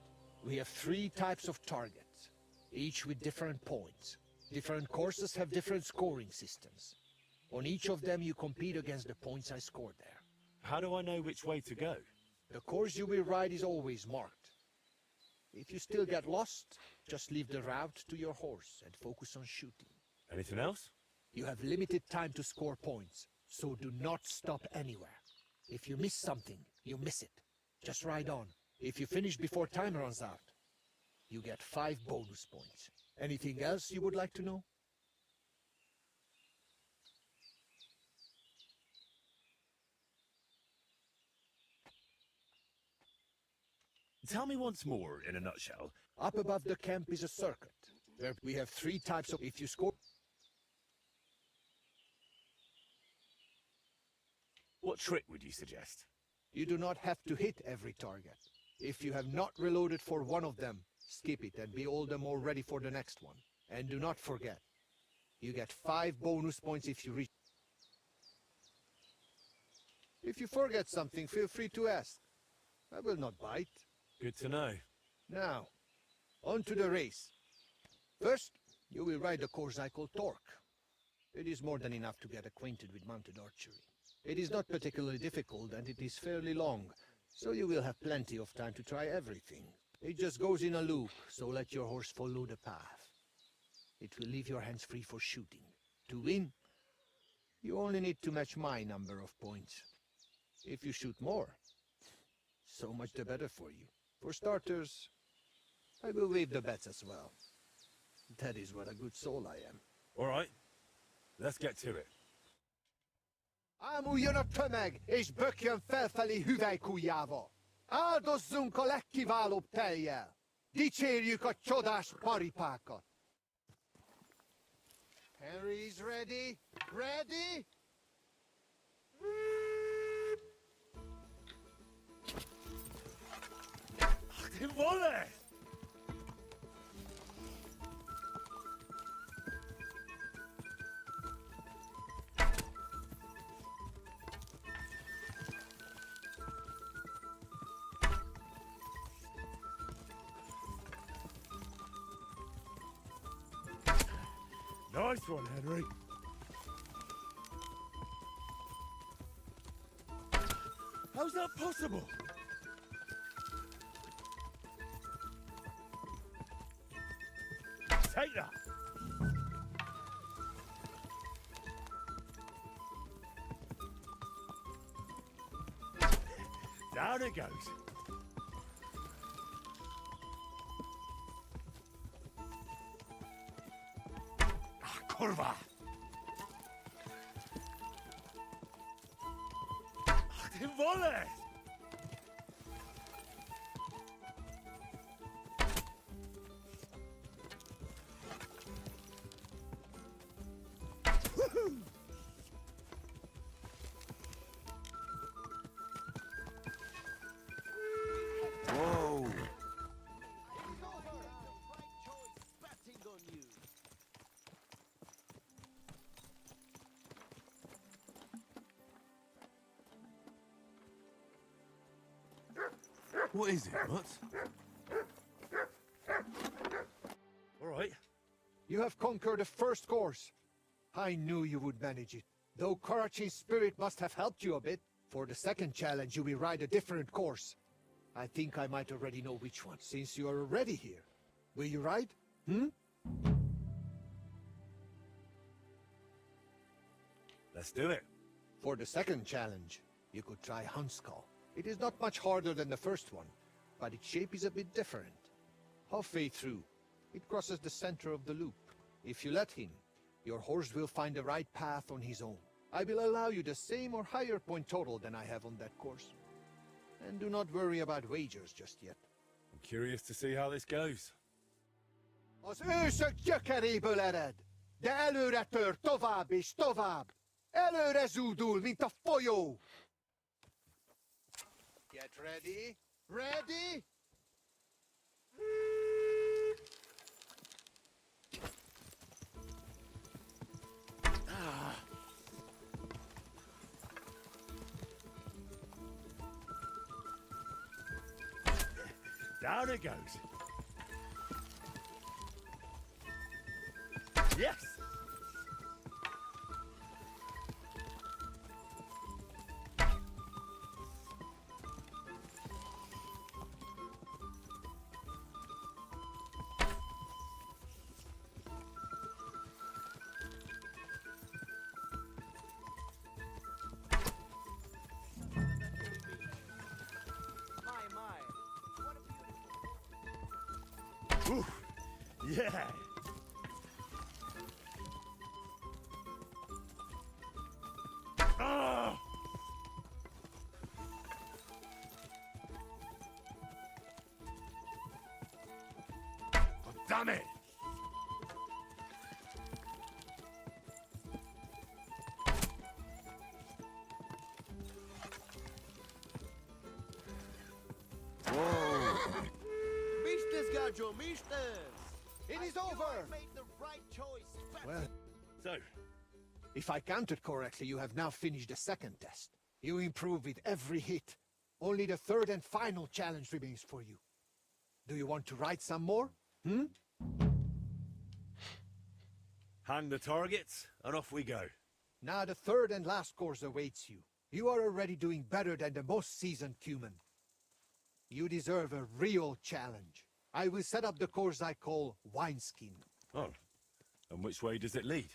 We have 3 types of targets, each with different points. Different courses have different scoring systems. On each of them you compete against the points I scored there. How do I know which way to go? The course you will ride is always marked. If you still get lost, just leave the route to your horse and focus on shooting. Anything else? You have limited time to score points, so do not stop anywhere. If you miss something, you miss it. Just ride on. If you finish before time runs out, you get 5 bonus points. Anything else you would like to know? Tell me once more, in a nutshell. Up above the camp is a circuit, where we have 3 types of... If you score... What trick would you suggest? You do not have to hit every target. If you have not reloaded for one of them, skip it and be all the more ready for the next one. And do not forget, you get 5 bonus points if you reach. If you forget something, feel free to ask. I will not bite. Good to know. Now, on to the race. First, you will ride a course I call Torque. It is more than enough to get acquainted with mounted archery. It is not particularly difficult and it is fairly long, so you will have plenty of time to try everything. It just goes in a loop, so let your horse follow the path. It will leave your hands free for shooting. To win, you only need to match my number of points. If you shoot more, so much the better for you. For starters, I will waive the bets as well. That is what a good soul I am. All right, let's get to it. Ámuljon a tömeg, és bökjön felfelé hüvelykujjával. Áldozzunk a legkiválóbb tejjel. Dicsérjük a csodás paripákat. Henry's ready? Ready? Volley! Nice one, Henry. How's that possible? Take that! Down it goes. Kurwa! Den Wolle! Whoa! What is it, Mutt? All right. You have conquered the first course. I knew you would manage it. Though Karachi's spirit must have helped you a bit. For the second challenge, you will ride a different course. I think I might already know which one, since you are already here. Will you ride? Let's do it. For the second challenge, you could try Huntskull. It is not much harder than the first one, but its shape is a bit different. Halfway through, it crosses the center of the loop. If you let him, your horse will find the right path on his own. I will allow you the same or higher point total than I have on that course. And do not worry about wagers just yet. I'm curious to see how this goes. Az ősök gyökeréből ered, de előre tör tovább és tovább. Előre zúdul, mint a folyó. Get ready? Ready? Down it goes. Yes! Ooh, yeah! Ah! Oh, damn it! Mistes, Gajo, mistes! It is over! Made the right choice. Well, So, if I counted correctly, you have now finished the second test. You improve with every hit. Only the third and final challenge remains for you. Do you want to write some more? hang the targets, and off we go. Now the third and last course awaits you. You are already doing better than the most seasoned human. You deserve a real challenge. I will set up the course I call Wineskin. Oh, and which way does it lead?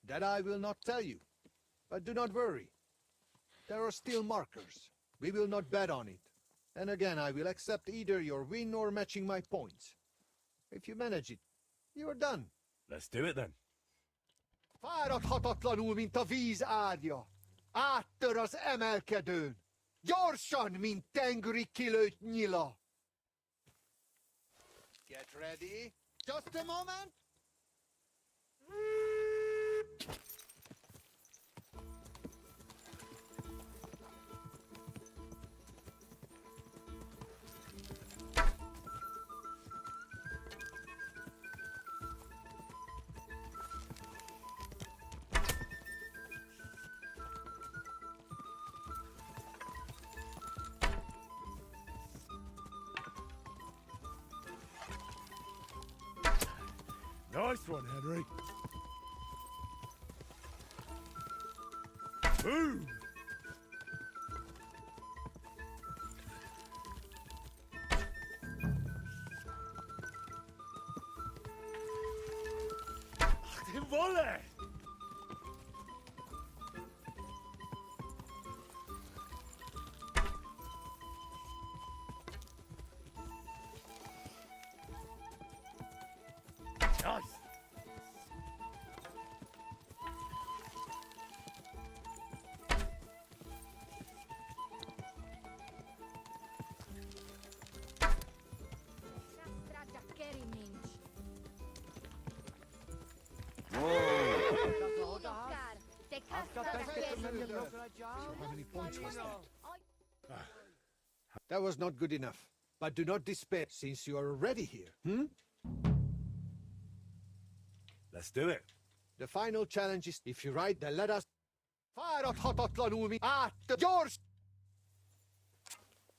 That I will not tell you. But do not worry. There are still markers. We will not bet on it. And again, I will accept either your win or matching my points. If you manage it, you are done. Let's do it then. Fáradhatatlanul, mint a víz ágya. Áttör az emelkedőn. Gyorsan, mint tengeri kilőtt nyila. Get ready. Just a moment. Nice one, Henry. Boom! Den Wolle! Nice! How many points was that? That was not good enough. But do not despair, since you are already here. Let's do it. The final challenge is, if you write, then let us... Fáradhatatlanul, mint áttör... Gyors!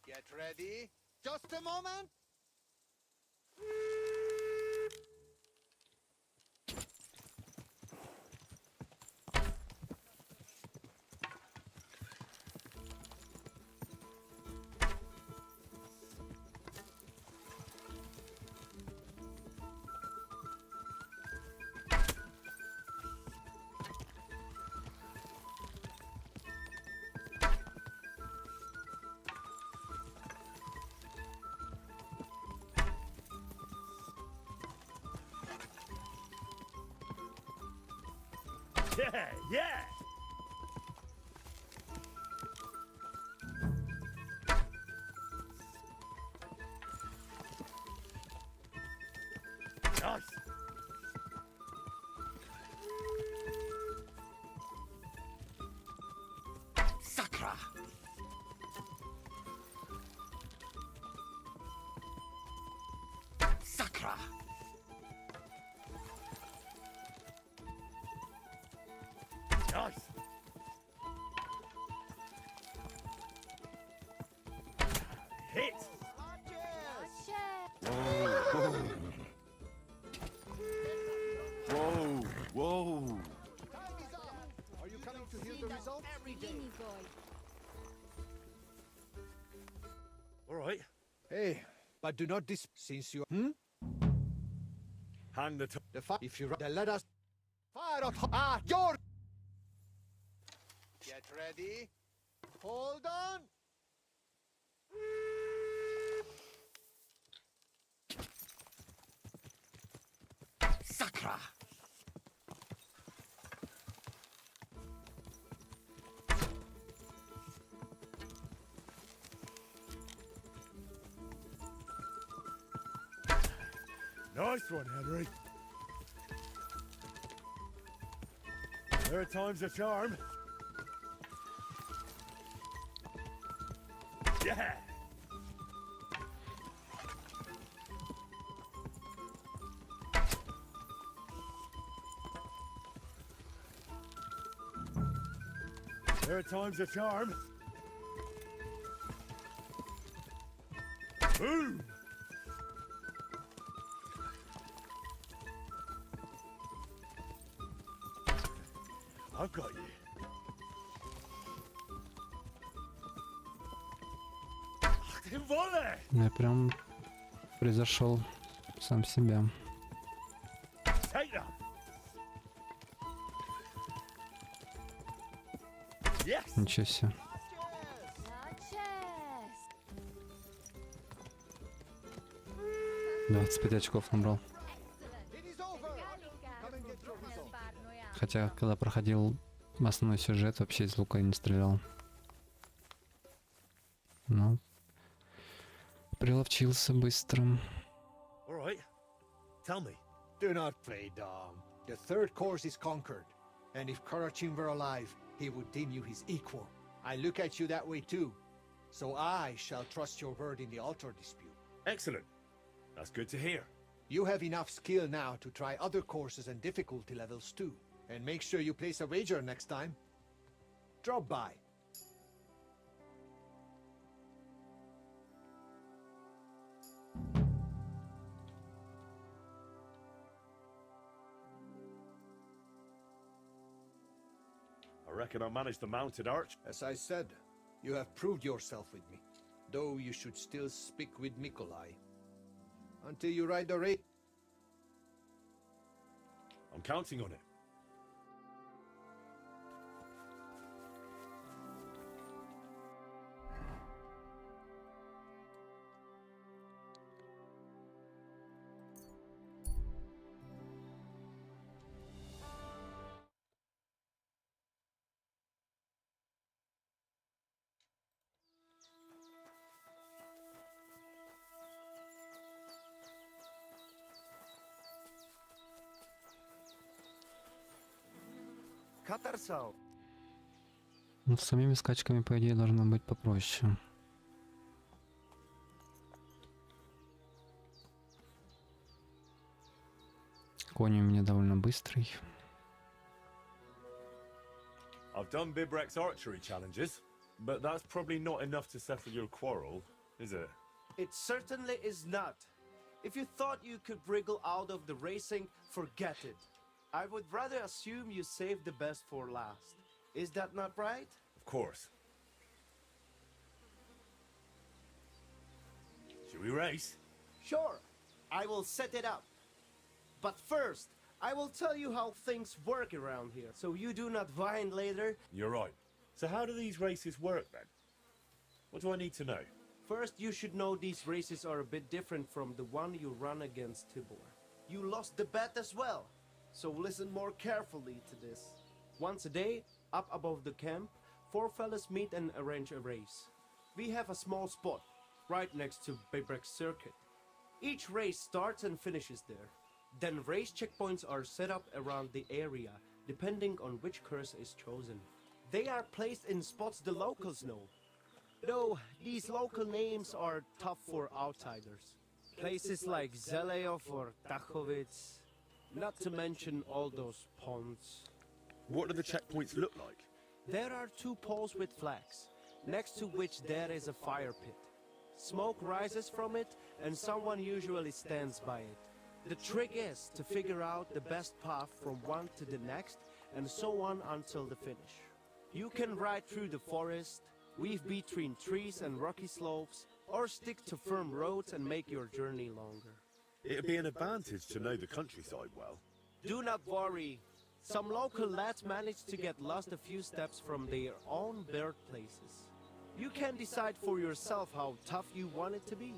Get ready. Just a moment. Yeah, yeah! Nice! Sakra! Sakra! Nice! Hit! Whoa! Whoa! Are you coming to hear the results? All right. Hey, but do not since you... Hang the... If you... Then let us... Fire your... Get ready. Hold on. Sakra! Nice one, Henry. Third time's a charm. Yeah! Third time's a charm. Boom! I've got you. Volley! Я прям превзошел сам себя. Take that. Yes. Ничего себе. 25 очков набрал. Хотя, когда проходил основной сюжет, вообще из лука не стрелял. Но приловчился быстро. All right. Tell me. Do not play dumb. The third course is conquered, and if Karachin were alive, he would deem you his equal. I look at you that way too, so I shall trust your word in the altar dispute. Excellent. That's good to hear. You have enough skill now to try other courses and difficulty levels too, and make sure you place a wager next time. Drop by. I reckon I managed the mounted arch. As I said, you have proved yourself with me, though you should still speak with Mikolai. Until you ride the race. I'm counting on it. Ну, с самими скачками, по идее, должно быть попроще. Конь у меня довольно быстрый. I've done Bibrek's archery challenges, but that's probably not enough to settle your quarrel, is it? It certainly is not. If you thought you could wriggle out of the racing, forget it. I would rather assume you saved the best for last. Is that not right? Of course. Should we race? Sure, I will set it up. But first, I will tell you how things work around here, so you do not whine later. You're right. So how do these races work then? What do I need to know? First, you should know these races are a bit different from the one you run against Tibor. You lost the bet as well, so listen more carefully to this. Once a day, up above the camp, 4 fellas meet and arrange a race. We have a small spot, right next to Bibrek's circuit. Each race starts and finishes there. Then race checkpoints are set up around the area, depending on which course is chosen. They are placed in spots the locals know. Though these local names are tough for outsiders. Places like Zeleov or Tachovitz, not to mention all those ponds. What do the checkpoints look like? There are 2 poles with flags, next to which there is a fire pit. Smoke rises from it, and someone usually stands by it. The trick is to figure out the best path from one to the next, and so on until the finish. You can ride through the forest, weave between trees and rocky slopes, or stick to firm roads and make your journey longer. It'd be an advantage to know the countryside well. Do not worry. Some local lads managed to get lost a few steps from their own birthplaces. You can decide for yourself how tough you want it to be.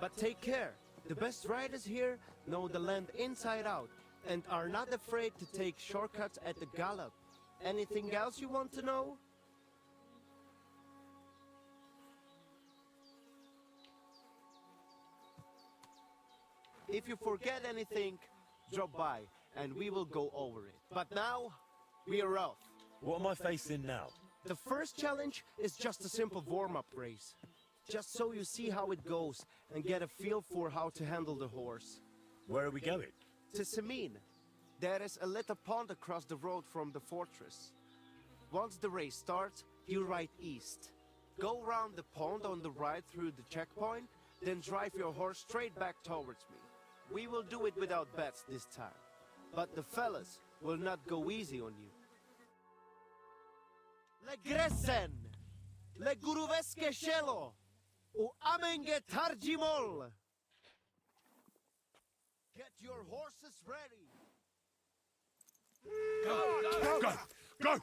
But take care. The best riders here know the land inside out and are not afraid to take shortcuts at the gallop. Anything else you want to know? If you forget anything, drop by and we will go over it. But now, we are off. What am I facing now? The first challenge is just a simple warm-up race. Just so you see how it goes and get a feel for how to handle the horse. Where are we going? To Semin. There is a little pond across the road from the fortress. Once the race starts, you ride east. Go round the pond on the right through the checkpoint, then drive your horse straight back towards me. We will do it without bets this time. But the fellas will not go easy on you. Legresen! Leguruveske shelo! U amenge tarjimol! Get your horses ready! Go! Go! Go!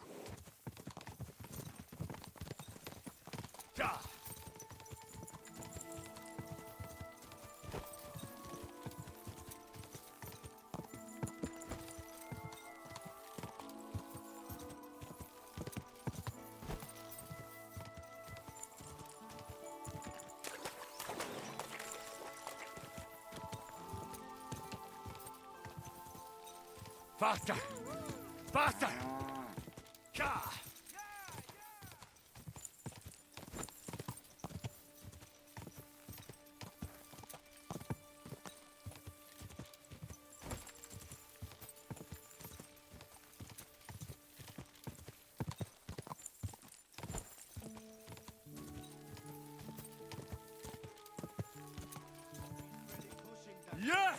Ja! Faster! Faster! Ja! Yeah!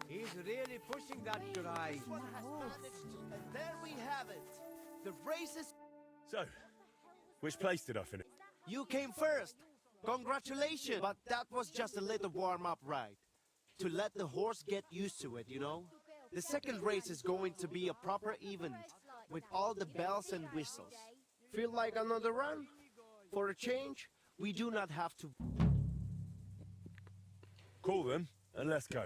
He's really pushing that drive. This one has managed, and there we have it. The race is... So, which place did I finish? You came first. Congratulations. But that was just a little warm-up ride. To let the horse get used to it, you know? The second race is going to be a proper event, with all the bells and whistles. Feel like another run? For a change, we do not have to... Call them, and let's go.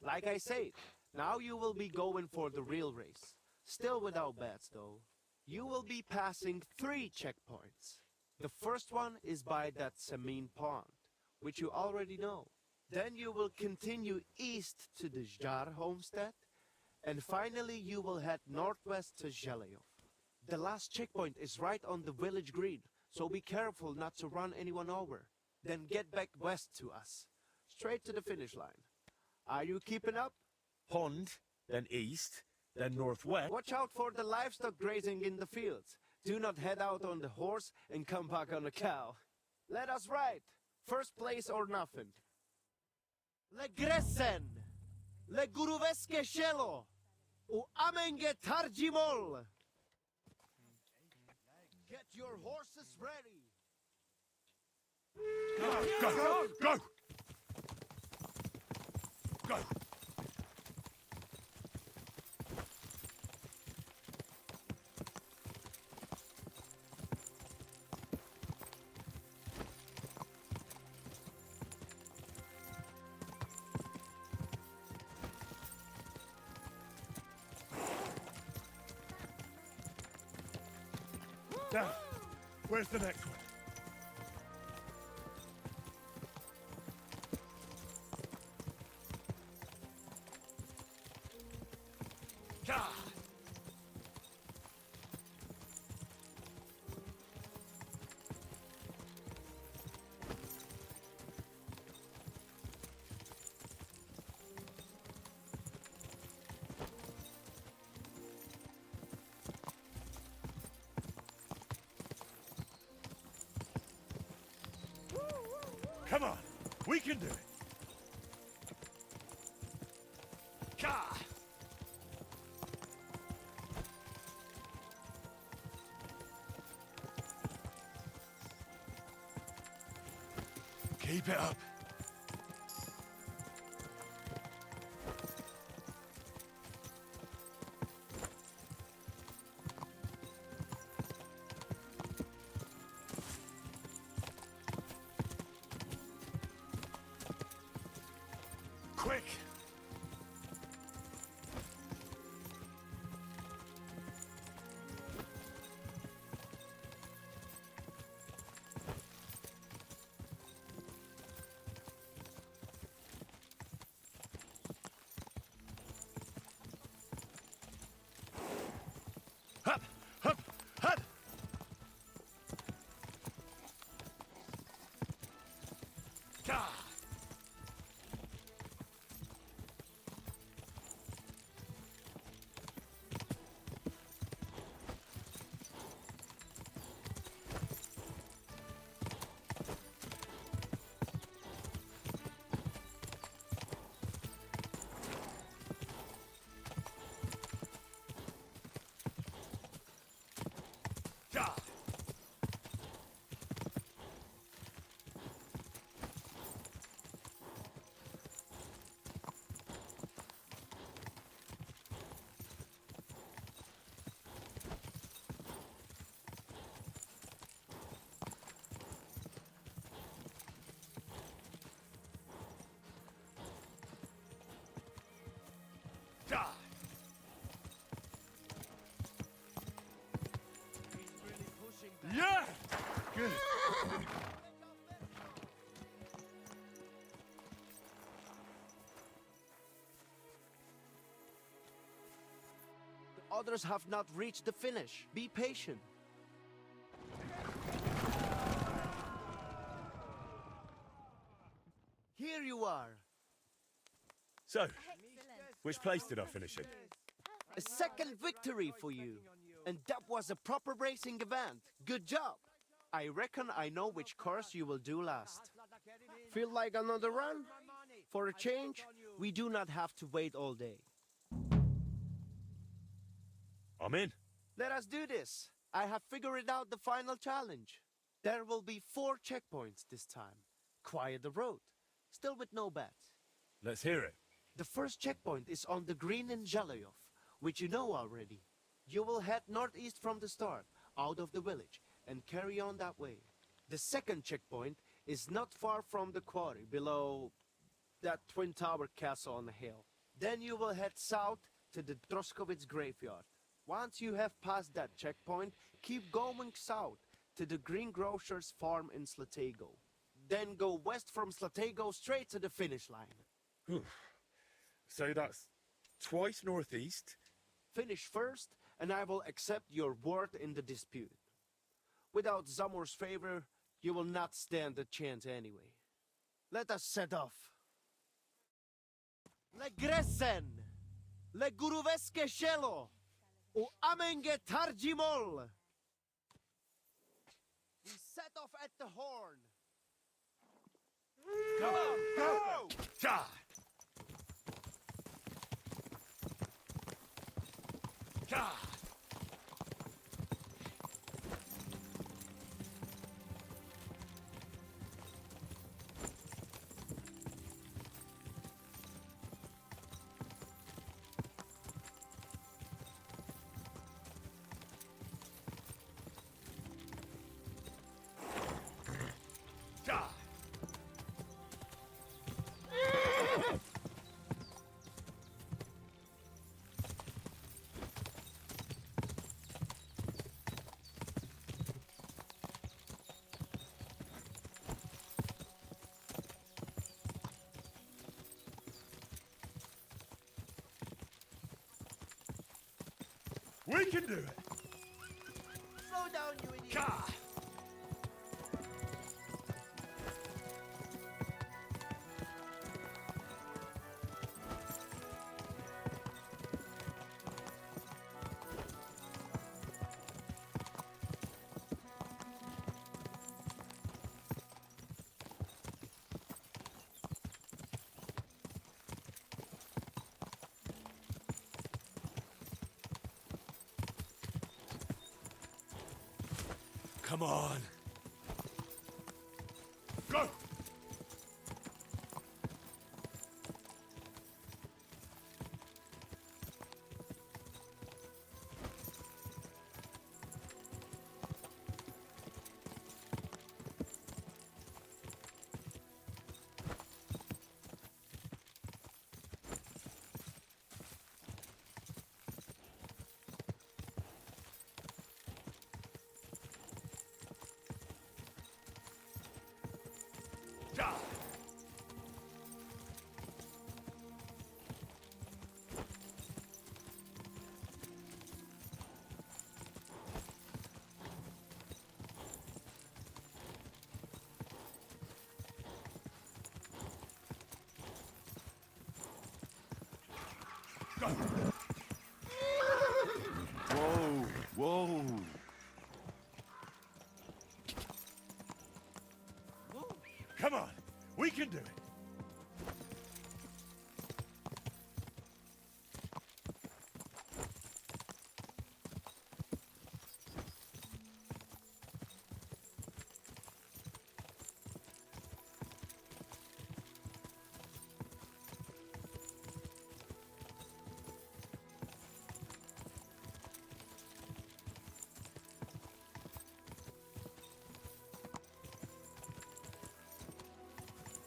Like I said, now you will be going for the real race. Still without bets, though. You will be passing 3 checkpoints. The first one is by that Samin pond, which you already know. Then you will continue east to the Jar homestead, and finally you will head northwest to Zheleov. The last checkpoint is right on the village green, so be careful not to run anyone over. Then get back west to us, straight to the finish line. Are you keeping up? Pond, then east, then northwest. Watch out for the livestock grazing in the fields. Do not head out on the horse and come back on a cow. Let us ride. First place or nothing. Legresen! Leguruveske shelo! U amenge tarjimol! Get your horses ready! Go! Go! Go! Go! Now, where's the next one? Gah! Come on, we can do it. Gah! Keep it up. Quick! Hup! Hup! Hup! Yeah! Good. The others have not reached the finish. Be patient. Here you are. So, which place did I finish in? A second victory for you. And that was a proper racing event. Good job. I reckon I know which course you will do last. Feel like another run? For a change, we do not have to wait all day. I'm in. Let us do this. I have figured out the final challenge. There will be 4 checkpoints this time. Quiet the road. Still with no bets. Let's hear it. The first checkpoint is on the green in Jalayof, which you know already. You will head northeast from the start, out of the village, and carry on that way. The second checkpoint is not far from the quarry, below that twin tower castle on the hill. Then you will head south to the Droskowitz graveyard. Once you have passed that checkpoint, keep going south to the greengrocer's farm in Slatego. Then go west from Slatego straight to the finish line. So that's twice northeast. Finish first, and I will accept your word in the dispute. Without Zamor's favor, you will not stand a chance anyway. Let us set off. Le Gresen, le Guruveske Shelo, u Amenge Tarjimol. We set off at the horn. Come on, go! Ja! Ja! We can do it! Slow down, you idiot! Ka! Come on. Go! Whoa, whoa. Come on, we can do it.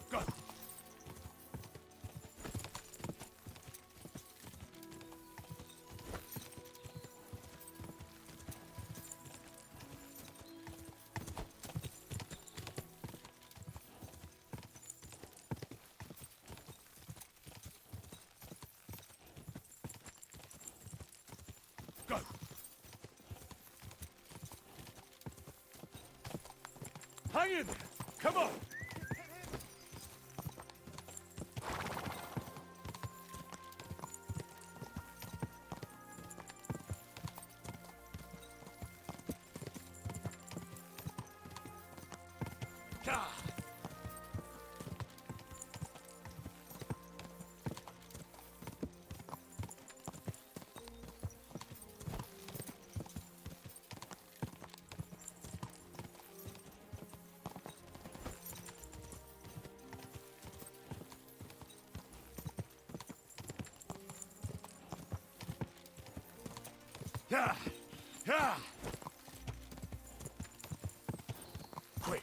Go. Go. Hang in there. Come on. Yeah, yeah. Quick.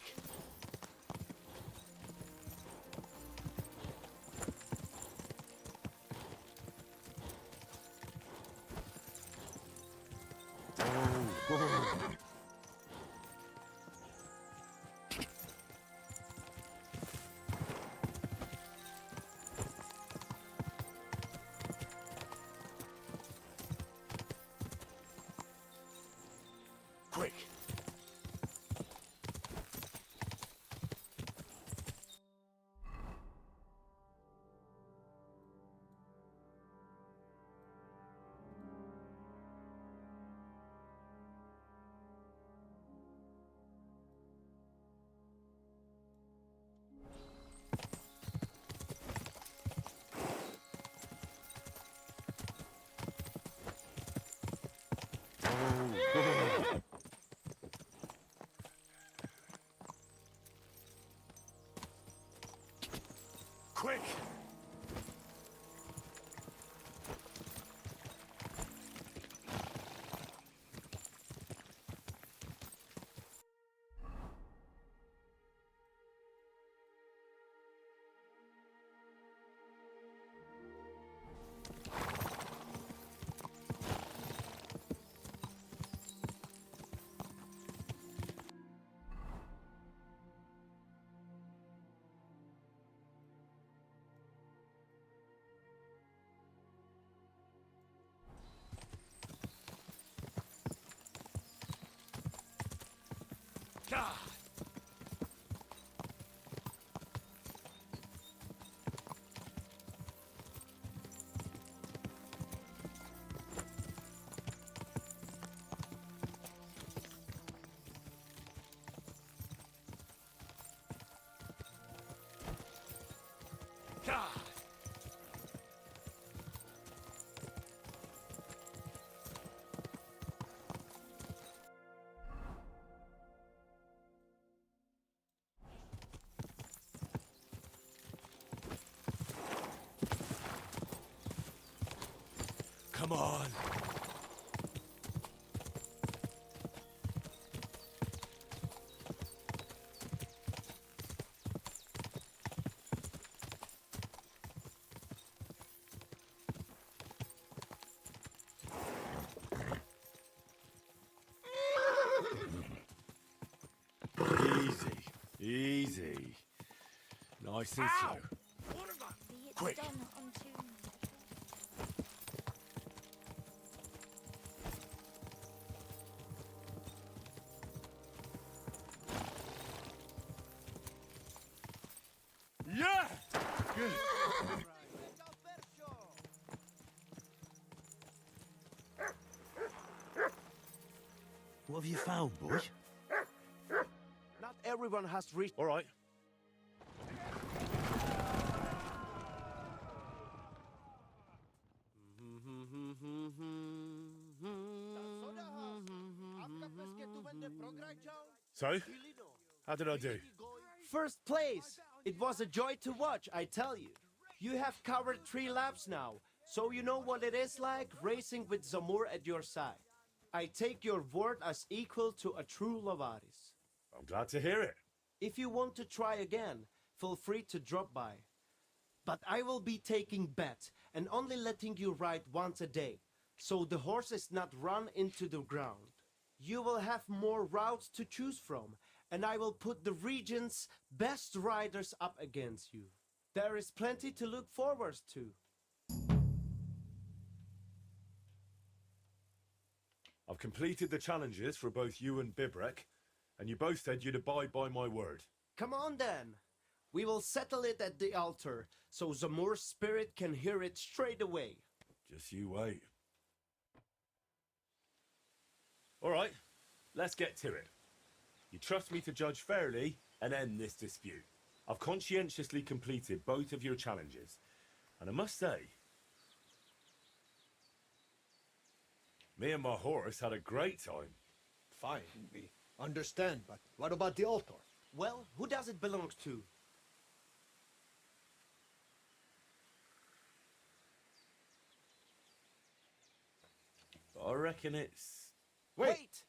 Quick. Quick! God! God! Come on. Easy, easy. Nice and slow. Quick. Yeah! Good. What have you found, boy? Not everyone has reached. All right. So, how did I do? First place! It was a joy to watch, I tell you. You have covered 3 laps now, so you know what it is like racing with Zamur at your side. I take your word as equal to a true Lovaris. I'm glad to hear it. If you want to try again, feel free to drop by. But I will be taking bets and only letting you ride once a day, so the horse is not run into the ground. You will have more routes to choose from, and I will put the region's best riders up against you. There is plenty to look forward to. I've completed the challenges for both you and Bibrek, and you both said you'd abide by my word. Come on then. We will settle it at the altar, so Zamur's spirit can hear it straight away. Just you wait. All right, let's get to it. You trust me to judge fairly and end this dispute. I've conscientiously completed both of your challenges, and I must say, me and my horse had a great time. Fine, we understand, but what about the altar? Well, who does it belong to? I reckon it's... Wait!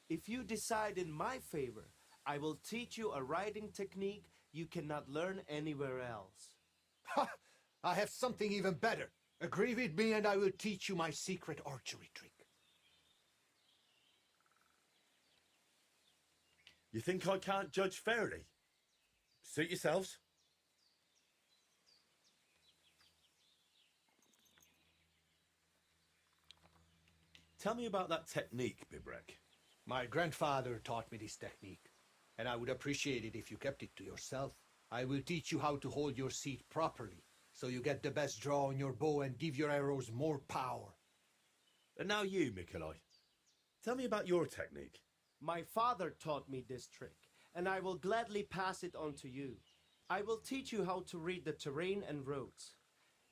If you decide in my favor, I will teach you a riding technique you cannot learn anywhere else. Ha! I have something even better. Agree with me and I will teach you my secret archery trick. You think I can't judge fairly? Suit yourselves. Tell me about that technique, Bibrek. My grandfather taught me this technique, and I would appreciate it if you kept it to yourself. I will teach you how to hold your seat properly, so you get the best draw on your bow and give your arrows more power. And now you, Mikolai. Tell me about your technique. My father taught me this trick, and I will gladly pass it on to you. I will teach you how to read the terrain and roads.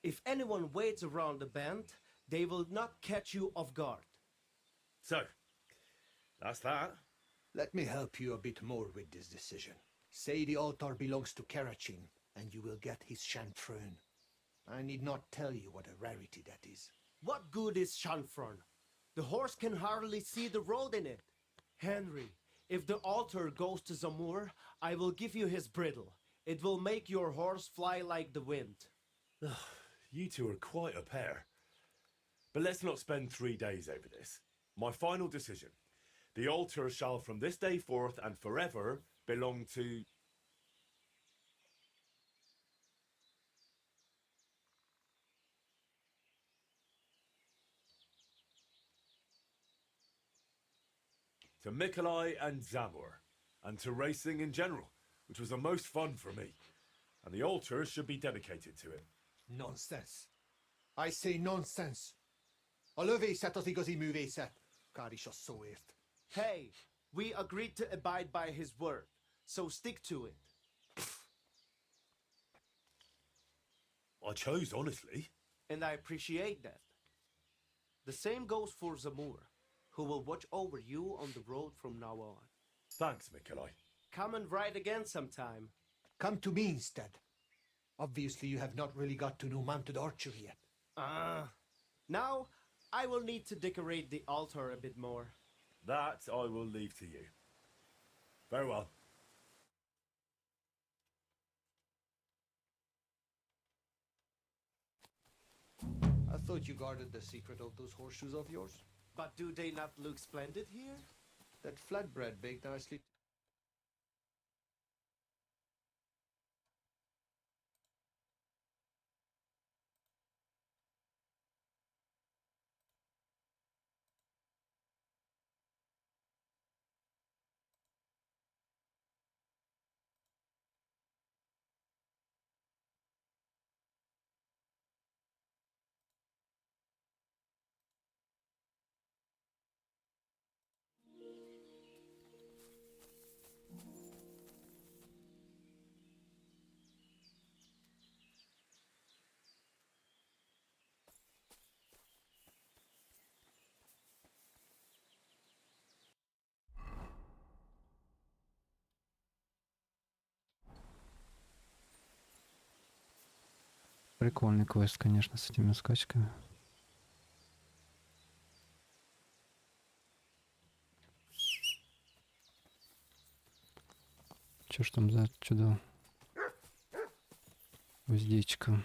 If anyone waits around the bend, they will not catch you off guard. So, that's that. Let me help you a bit more with this decision. Say the altar belongs to Karachin, and you will get his chanfron. I need not tell you what a rarity that is. What good is chanfron? The horse can hardly see the road in it. Henry, if the altar goes to Zamur, I will give you his bridle. It will make your horse fly like the wind. You two are quite a pair. But let's not spend 3 days over this. My final decision. The altar shall from this day forth and forever belong to... to Mikolai and Zamur, and to racing in general, which was the most fun for me. And the altar should be dedicated to it. Nonsense. I say nonsense. Olövészet az igazi művészet. Kár is a szóért. Hey, we agreed to abide by his word, so stick to it. I chose honestly. And I appreciate that. The same goes for Zamur, who will watch over you on the road from now on. Thanks, Mikolai. Come and ride again sometime. Come to me instead. Obviously, you have not really got to know mounted archery yet. Now, I will need to decorate the altar a bit more. That I will leave to you. Very well. I thought you guarded the secret of those horseshoes of yours. But do they not look splendid here? That flatbread baked nicely. Прикольный квест, конечно, с этими скачками. Чё ж там за чудо? Уздечка.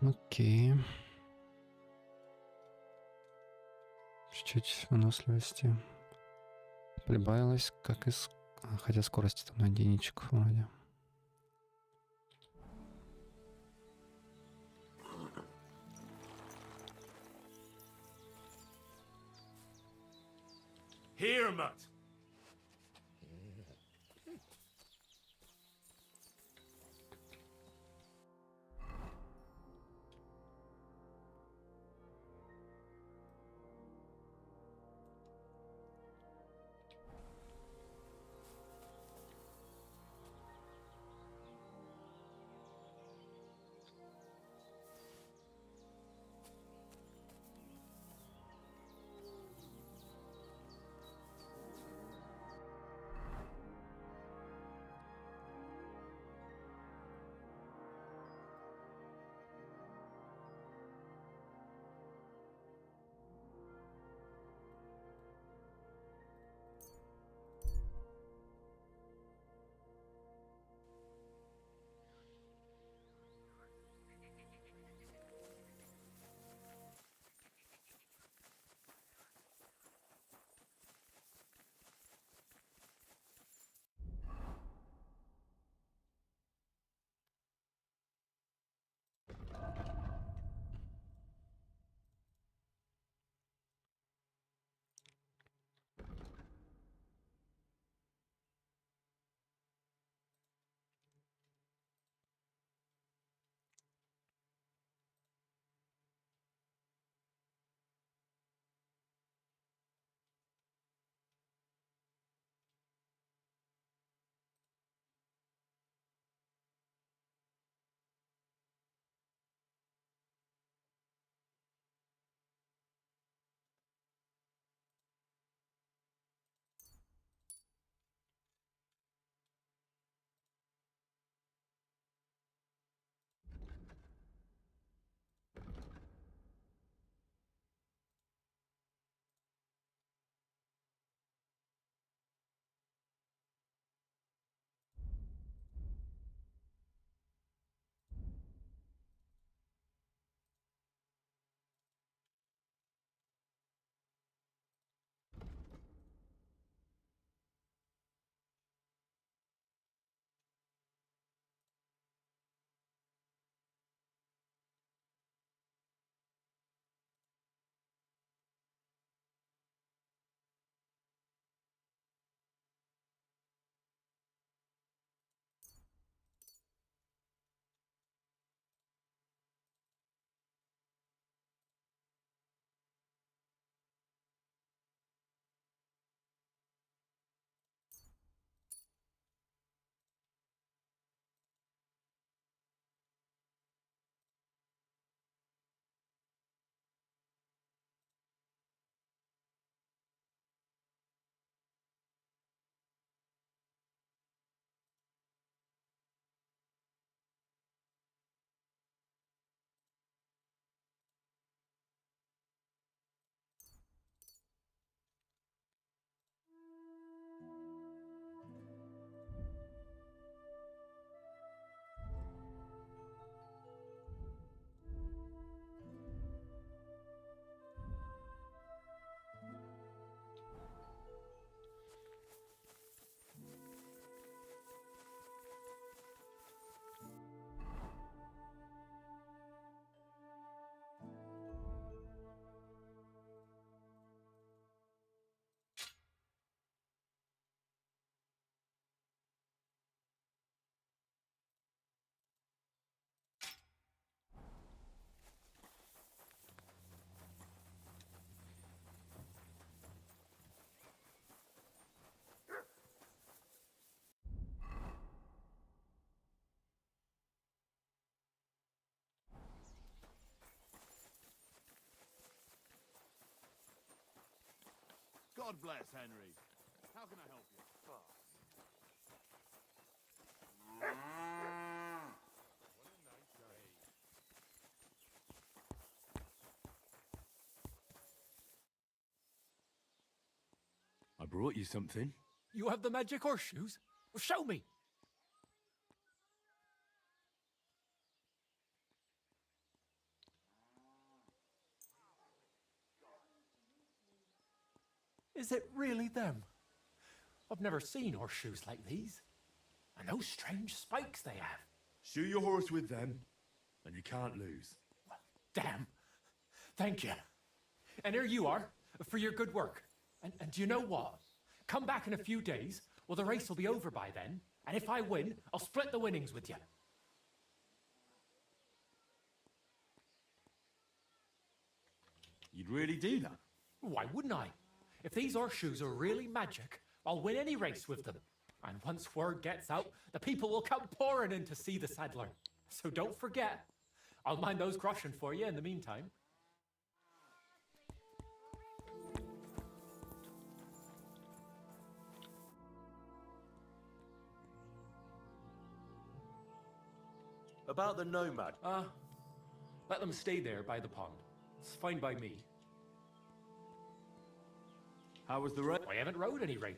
Окей. Чуть-чуть выносливости прибавилось, как из... хотя скорости там на единичку вроде. Here, Mutt. God bless, Henry. How can I help you? I brought you something. You have the magic horseshoes? Well, show me. Is it really them? I've never seen horseshoes like these. And those strange spikes they have. Shoe your horse with them, and you can't lose. Damn. Thank you. And here you are, for your good work. And do you know what? Come back in a few days. Well, the race will be over by then. And if I win, I'll split the winnings with you. You'd really do that? Why wouldn't I? If these horseshoes are really magic, I'll win any race with them. And once word gets out, the people will come pouring in to see the saddler. So don't forget. I'll mind those groschen for you in the meantime. About the nomad. Let them stay there by the pond. It's fine by me. How was the race? I haven't rode any race.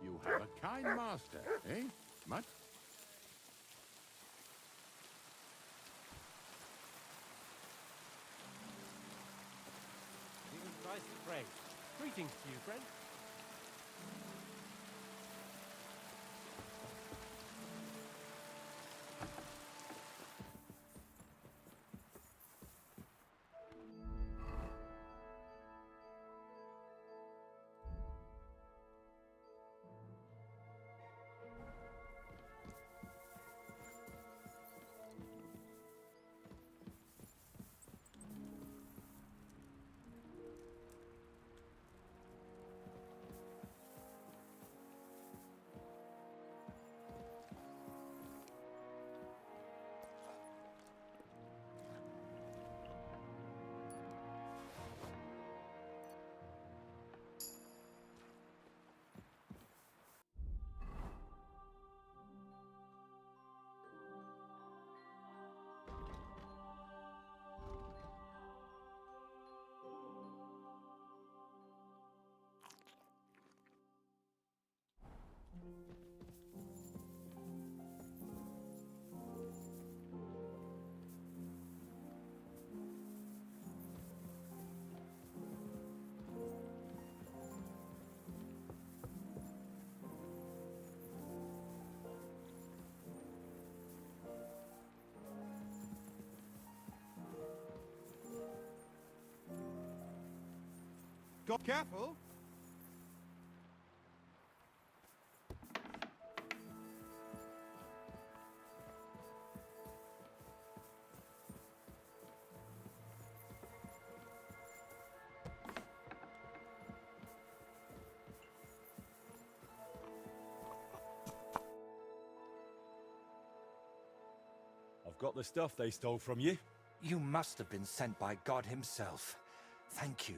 You have a kind master, eh? Much? Nice to pray. Greetings to you, friend. Go careful. I've got the stuff they stole from you. You must have been sent by God himself. Thank you.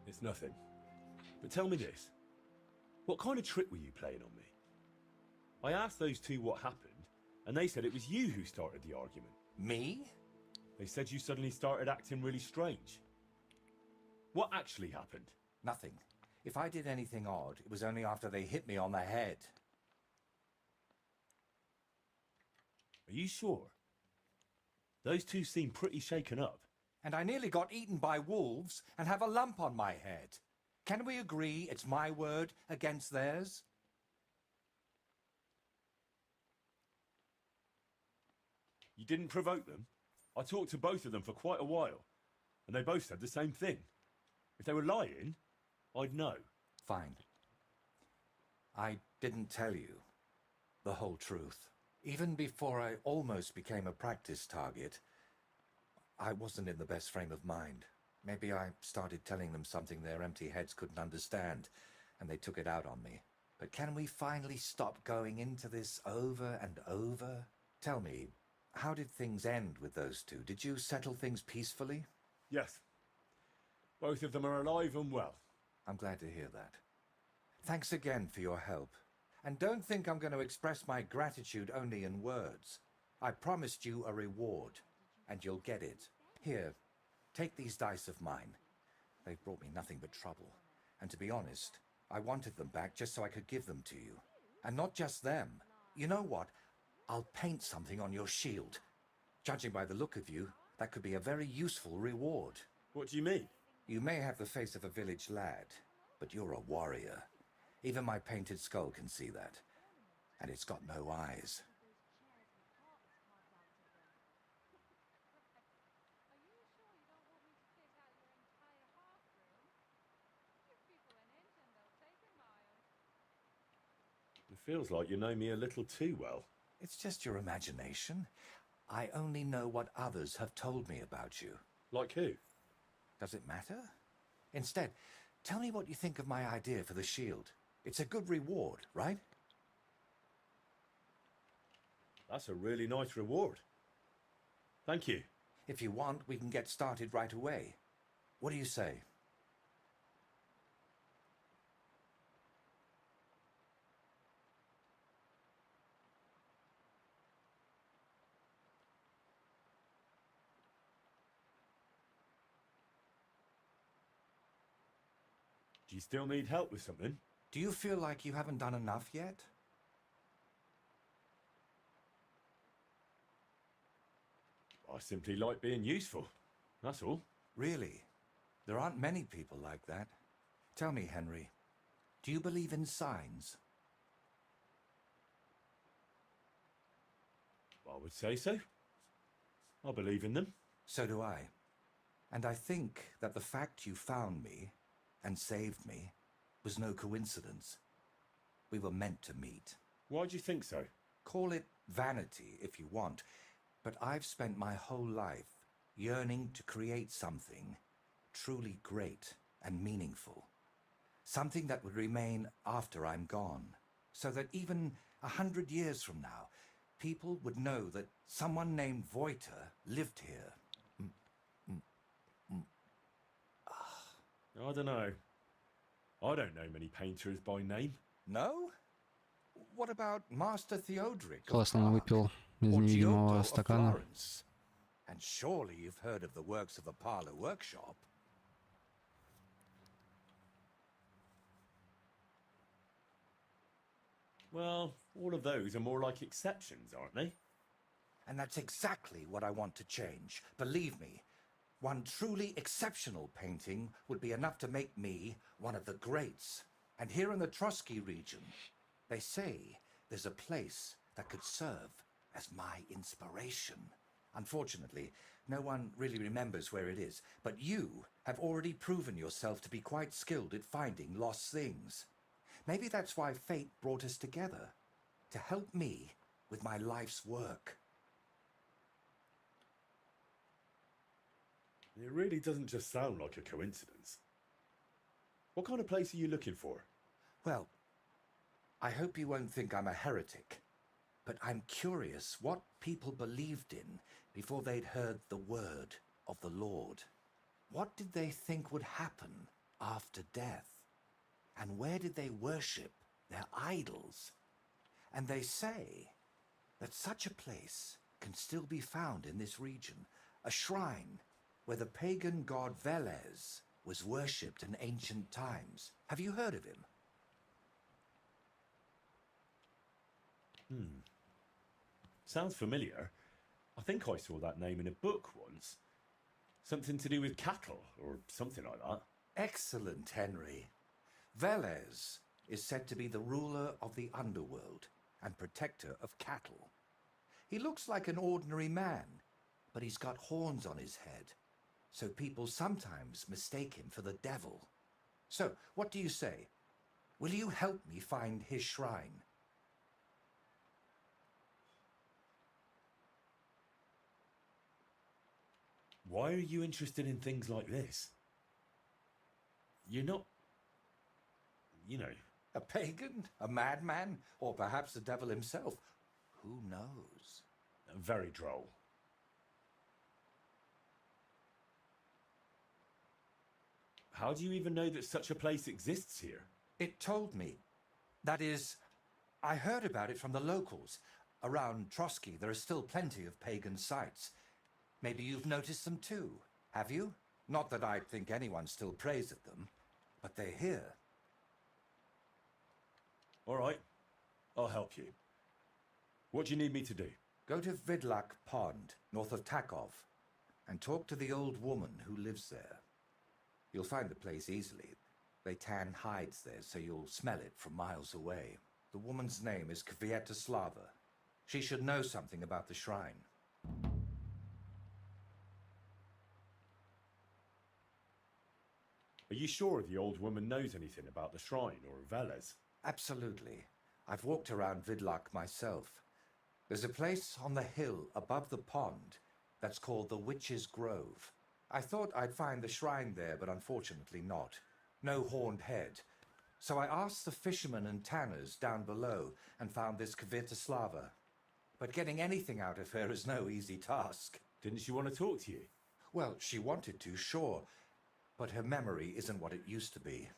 It's nothing. But tell me this. What kind of trick were you playing on me? I asked those two what happened, and they said it was you who started the argument. Me? They said you suddenly started acting really strange. What actually happened? Nothing. If I did anything odd, it was only after they hit me on the head. Are you sure? Those two seem pretty shaken up. And I nearly got eaten by wolves and have a lump on my head. Can we agree it's my word against theirs? You didn't provoke them? I talked to both of them for quite a while, and they both said the same thing. If they were lying, I'd know. Fine. I didn't tell you the whole truth. Even before I almost became a practice target, I wasn't in the best frame of mind. Maybe I started telling them something their empty heads couldn't understand, and they took it out on me. But can we finally stop going into this over and over? Tell me, how did things end with those two? Did you settle things peacefully? Yes. Both of them are alive and well. I'm glad to hear that. Thanks again for your help. And don't think I'm going to express my gratitude only in words. I promised you a reward, and you'll get it. Here, take these dice of mine. They've brought me nothing but trouble. And to be honest, I wanted them back just so I could give them to you. And not just them. You know what? I'll paint something on your shield. Judging by the look of you, that could be a very useful reward. What do you mean? You may have the face of a village lad, but you're a warrior. Even my painted skull can see that. And it's got no eyes. It feels like you know me a little too well. It's just your imagination. I only know what others have told me about you. Like who? Does it matter? Instead, tell me what you think of my idea for the shield. It's a good reward, right? That's a really nice reward. Thank you. If you want, we can get started right away. What do you say? Do you still need help with something? Do you feel like you haven't done enough yet? I simply like being useful. That's all. Really? There aren't many people like that. Tell me, Henry, do you believe in signs? I would say so. I believe in them. So do I. And I think that the fact you found me and saved me was no coincidence. We were meant to meet. Why do you think so? Call it vanity if you want, but I've spent my whole life yearning to create something truly great and meaningful. Something that would remain after I'm gone, so that even 100 years from now, people would know that someone named Voiter lived here. I don't know. I don't know many painters by name. No? What about Master Theodoric? Классно он выпил из Or невидимого Giotto of стакана. Florence? And surely you've heard of the works of the Parlour Workshop. Well, all of those are more like exceptions, aren't they? And that's exactly what I want to change. Believe me, one truly exceptional painting would be enough to make me one of the greats. And here in the Trotsky region, they say there's a place that could serve as my inspiration. Unfortunately, no one really remembers where it is, but you have already proven yourself to be quite skilled at finding lost things. Maybe that's why fate brought us together, to help me with my life's work. It really doesn't just sound like a coincidence. What kind of place are you looking for? Well, I hope you won't think I'm a heretic, but I'm curious what people believed in before they'd heard the word of the Lord. What did they think would happen after death? And where did they worship their idols? And they say that such a place can still be found in this region, a shrine where the pagan god Velez was worshipped in ancient times. Have you heard of him? Sounds familiar. I think I saw that name in a book once. Something to do with cattle, or something like that. Excellent, Henry. Velez is said to be the ruler of the underworld and protector of cattle. He looks like an ordinary man, but he's got horns on his head, so people sometimes mistake him for the devil. So, what do you say? Will you help me find his shrine? Why are you interested in things like this? You're not... you know... A pagan? A madman? Or perhaps the devil himself? Who knows? Very droll. How do you even know that such a place exists here? It told me. That is, I heard about it from the locals. Around Trotsky, there are still plenty of pagan sites. Maybe you've noticed them too, have you? Not that I think anyone still prays at them, but they're here. All right, I'll help you. What do you need me to do? Go to Vidlak Pond, north of Takov, and talk to the old woman who lives there. You'll find the place easily. They tan hides there, so you'll smell it from miles away. The woman's name is Kvietoslava. She should know something about the shrine. Are you sure the old woman knows anything about the shrine or Velez? Absolutely. I've walked around Vidlak myself. There's a place on the hill above the pond that's called the Witch's Grove. I thought I'd find the shrine there, but unfortunately not. No horned head. So I asked the fishermen and tanners down below and found this Kvietoslava. But getting anything out of her is no easy task. Didn't she want to talk to you? Well, she wanted to, sure. But her memory isn't what it used to be.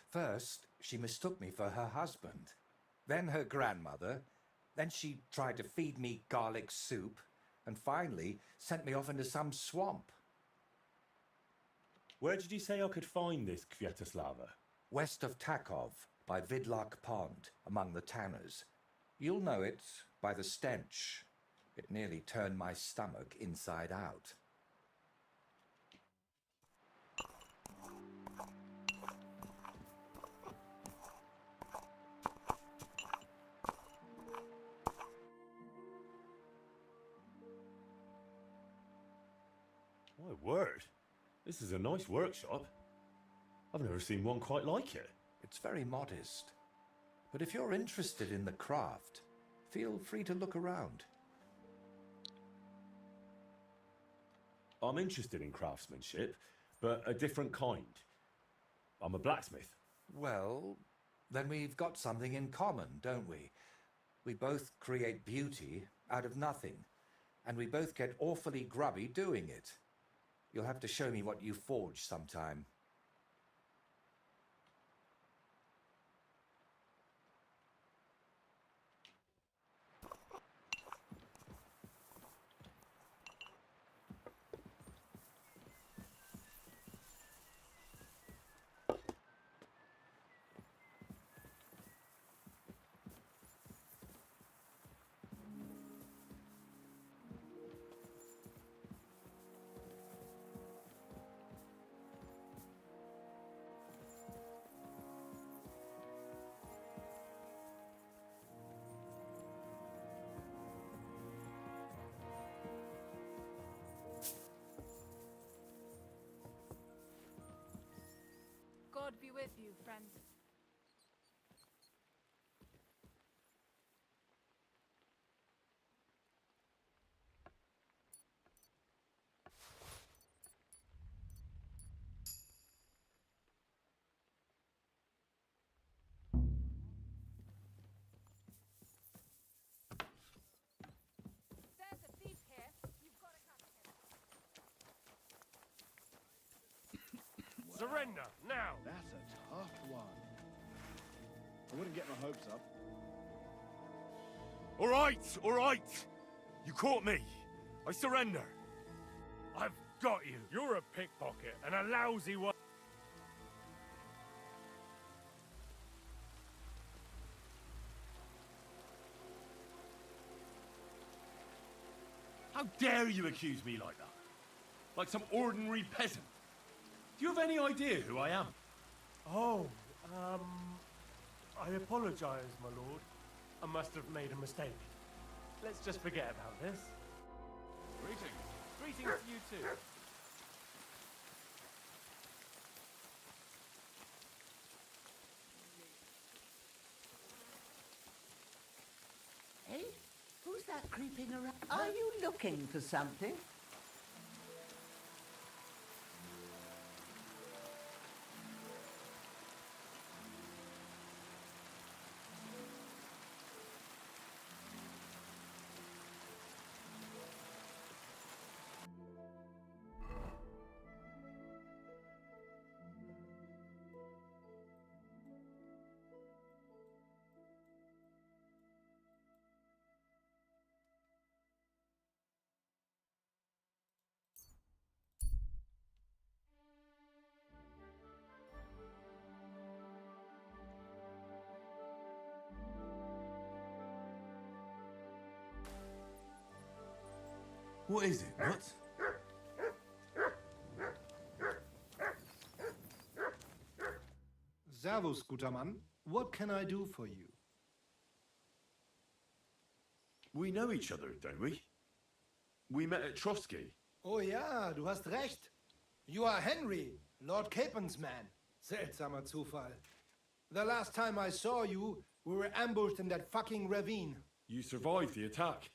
First, she mistook me for her husband. Then her grandmother. Then she tried to feed me garlic soup. And finally, sent me off into some swamp. Where did you say I could find this Kvietoslava? West of Takov, by Vidlak Pond, among the tanners. You'll know it by the stench. It nearly turned my stomach inside out. My word, this is a nice workshop. I've never seen one quite like it. It's very modest. But if you're interested in the craft, feel free to look around. I'm interested in craftsmanship, but a different kind. I'm a blacksmith. Well, then we've got something in common, don't we? We both create beauty out of nothing, and we both get awfully grubby doing it. You'll have to show me what you forge sometime. God be with you, friend. Surrender, now! That's a tough one. I wouldn't get my hopes up. All right. You caught me. I surrender. I've got you. You're a pickpocket and a lousy one. How dare you accuse me like that? Like some ordinary peasant. Do you have any idea who I am? Oh, I apologize, my lord. I must have made a mistake. Let's just forget about this. Greetings. Greetings to you too. Hey, who's that creeping around? Are you looking for something? What is it, what? Servus, guter Mann. What can I do for you? We know each other, don't we? We met at Trotsky. Oh ja, du hast recht. You are Henry, Lord Capen's man. Seltsamer Zufall. The last time I saw you, we were ambushed in that fucking ravine. You survived the attack.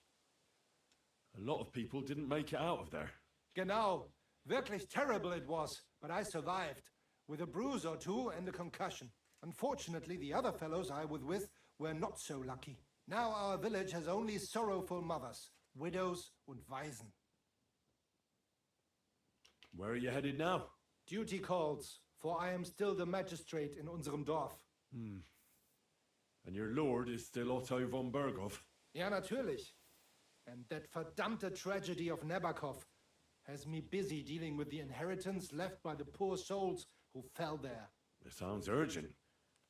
A lot of people didn't make it out of there. Genau. Wirklich terrible it was, but I survived. With a bruise or two and a concussion. Unfortunately, the other fellows I was with were not so lucky. Now our village has only sorrowful mothers, widows und Waisen. Where are you headed now? Duty calls, for I am still the magistrate in unserem Dorf. And your lord is still Otto von Berghoff? Ja, natürlich. And that verdammte tragedy of Nabokov has me busy dealing with the inheritance left by the poor souls who fell there. It sounds urgent.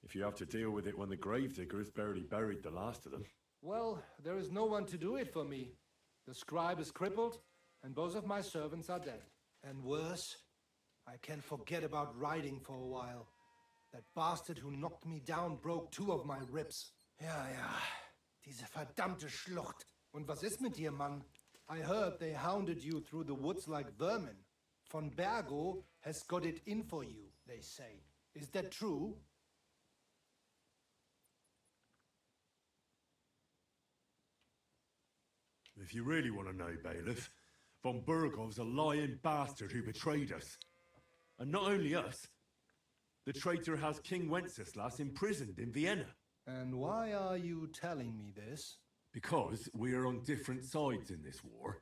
If you have to deal with it when the gravediggers barely buried the last of them. Well, there is no one to do it for me. The scribe is crippled, and both of my servants are dead. And worse, I can forget about riding for a while. That bastard who knocked me down broke 2 of my ribs. Ja, diese verdammte Schlucht. Und was ist mit dir, Mann? I heard they hounded you through the woods like vermin. Von Bergo has got it in for you, they say. Is that true? If you really want to know, Bailiff, von Bergov's a lying bastard who betrayed us. And not only us, the traitor has King Wenceslas imprisoned in Vienna. And why are you telling me this? Because we are on different sides in this war,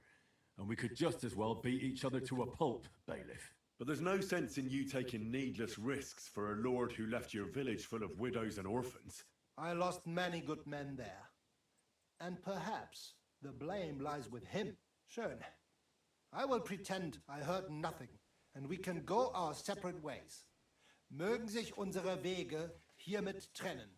and we could just as well beat each other to a pulp, Bailiff. But there's no sense in you taking needless risks for a lord who left your village full of widows and orphans. I lost many good men there. And perhaps the blame lies with him. Schön. I will pretend I heard nothing, and we can go our separate ways. Mögen sich unsere Wege hiermit trennen.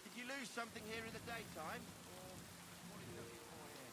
Did you lose something here in the daytime? Or what are you looking for here?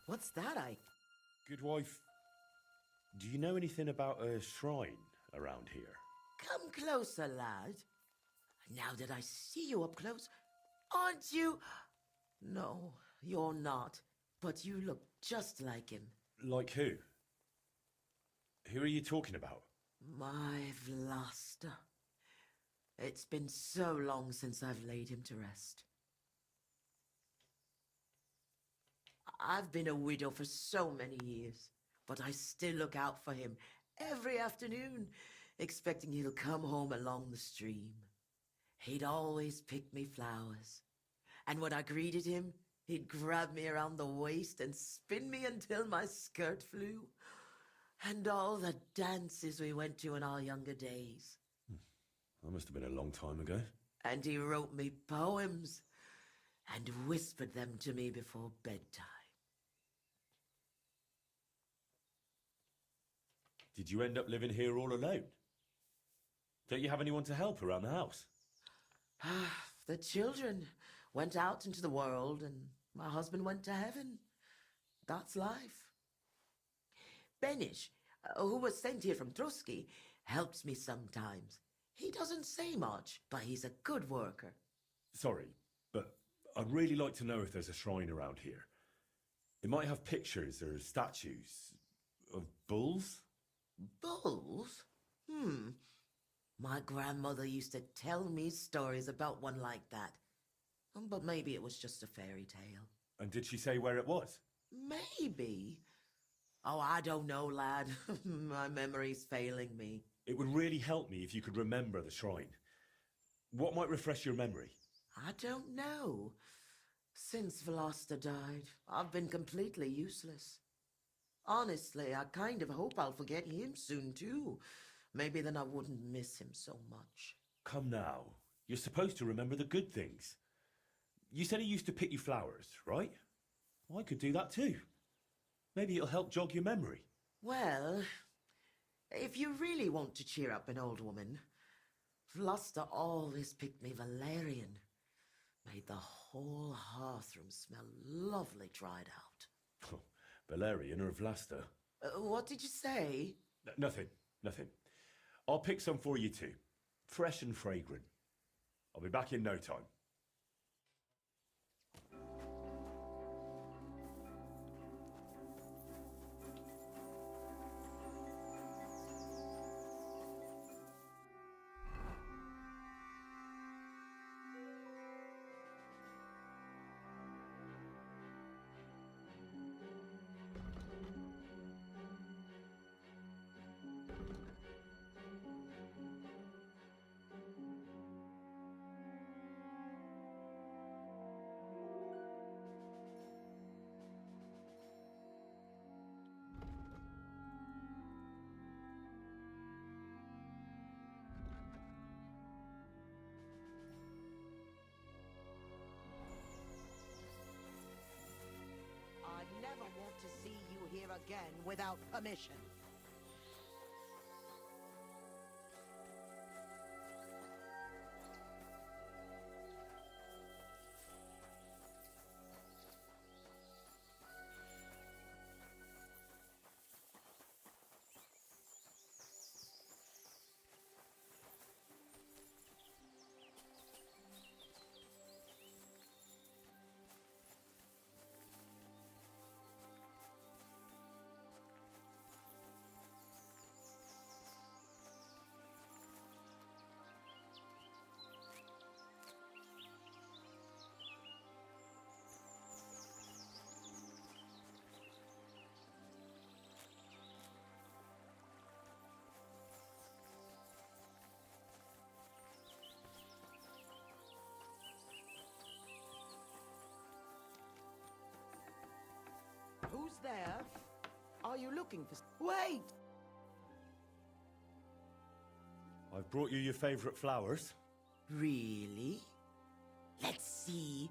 What's that, I... Good wife, do you know anything about a shrine around here? Come closer, lad. Now that I see you up close, aren't you... No, you're not. But you look just like him. Like who? Who are you talking about? My Vlasta. It's been so long since I've laid him to rest. I've been a widow for so many years, but I still look out for him every afternoon, expecting he'll come home along the stream. He'd always pick me flowers, and when I greeted him, he'd grab me around the waist and spin me until my skirt flew. And all the dances we went to in our younger days. That must have been a long time ago. And he wrote me poems and whispered them to me before bedtime. Did you end up living here all alone? Don't you have anyone to help around the house? The children went out into the world and my husband went to heaven. That's life. Benish, who was sent here from Trusky, helps me sometimes. He doesn't say much, but he's a good worker. Sorry, but I'd really like to know if there's a shrine around here. It might have pictures or statues of bulls. Bulls? My grandmother used to tell me stories about one like that. But maybe it was just a fairy tale. And did she say where it was? Maybe. Oh, I don't know, lad. My memory's failing me. It would really help me if you could remember the shrine. What might refresh your memory? I don't know. Since Vlasta died, I've been completely useless. Honestly, I kind of hope I'll forget him soon, too. Maybe then I wouldn't miss him so much. Come now. You're supposed to remember the good things. You said he used to pick you flowers, right? Well, I could do that too. Maybe it'll help jog your memory. Well, if you really want to cheer up an old woman, Vlasta always picked me valerian. Made the whole hearthroom smell lovely dried out. Valerian or Vlasta? What did you say? Nothing. I'll pick some for you too. Fresh and fragrant. I'll be back in no time. I never want to see you here again without permission. Who's there? Are you looking for... Wait! I've brought you your favourite flowers. Really? Let's see.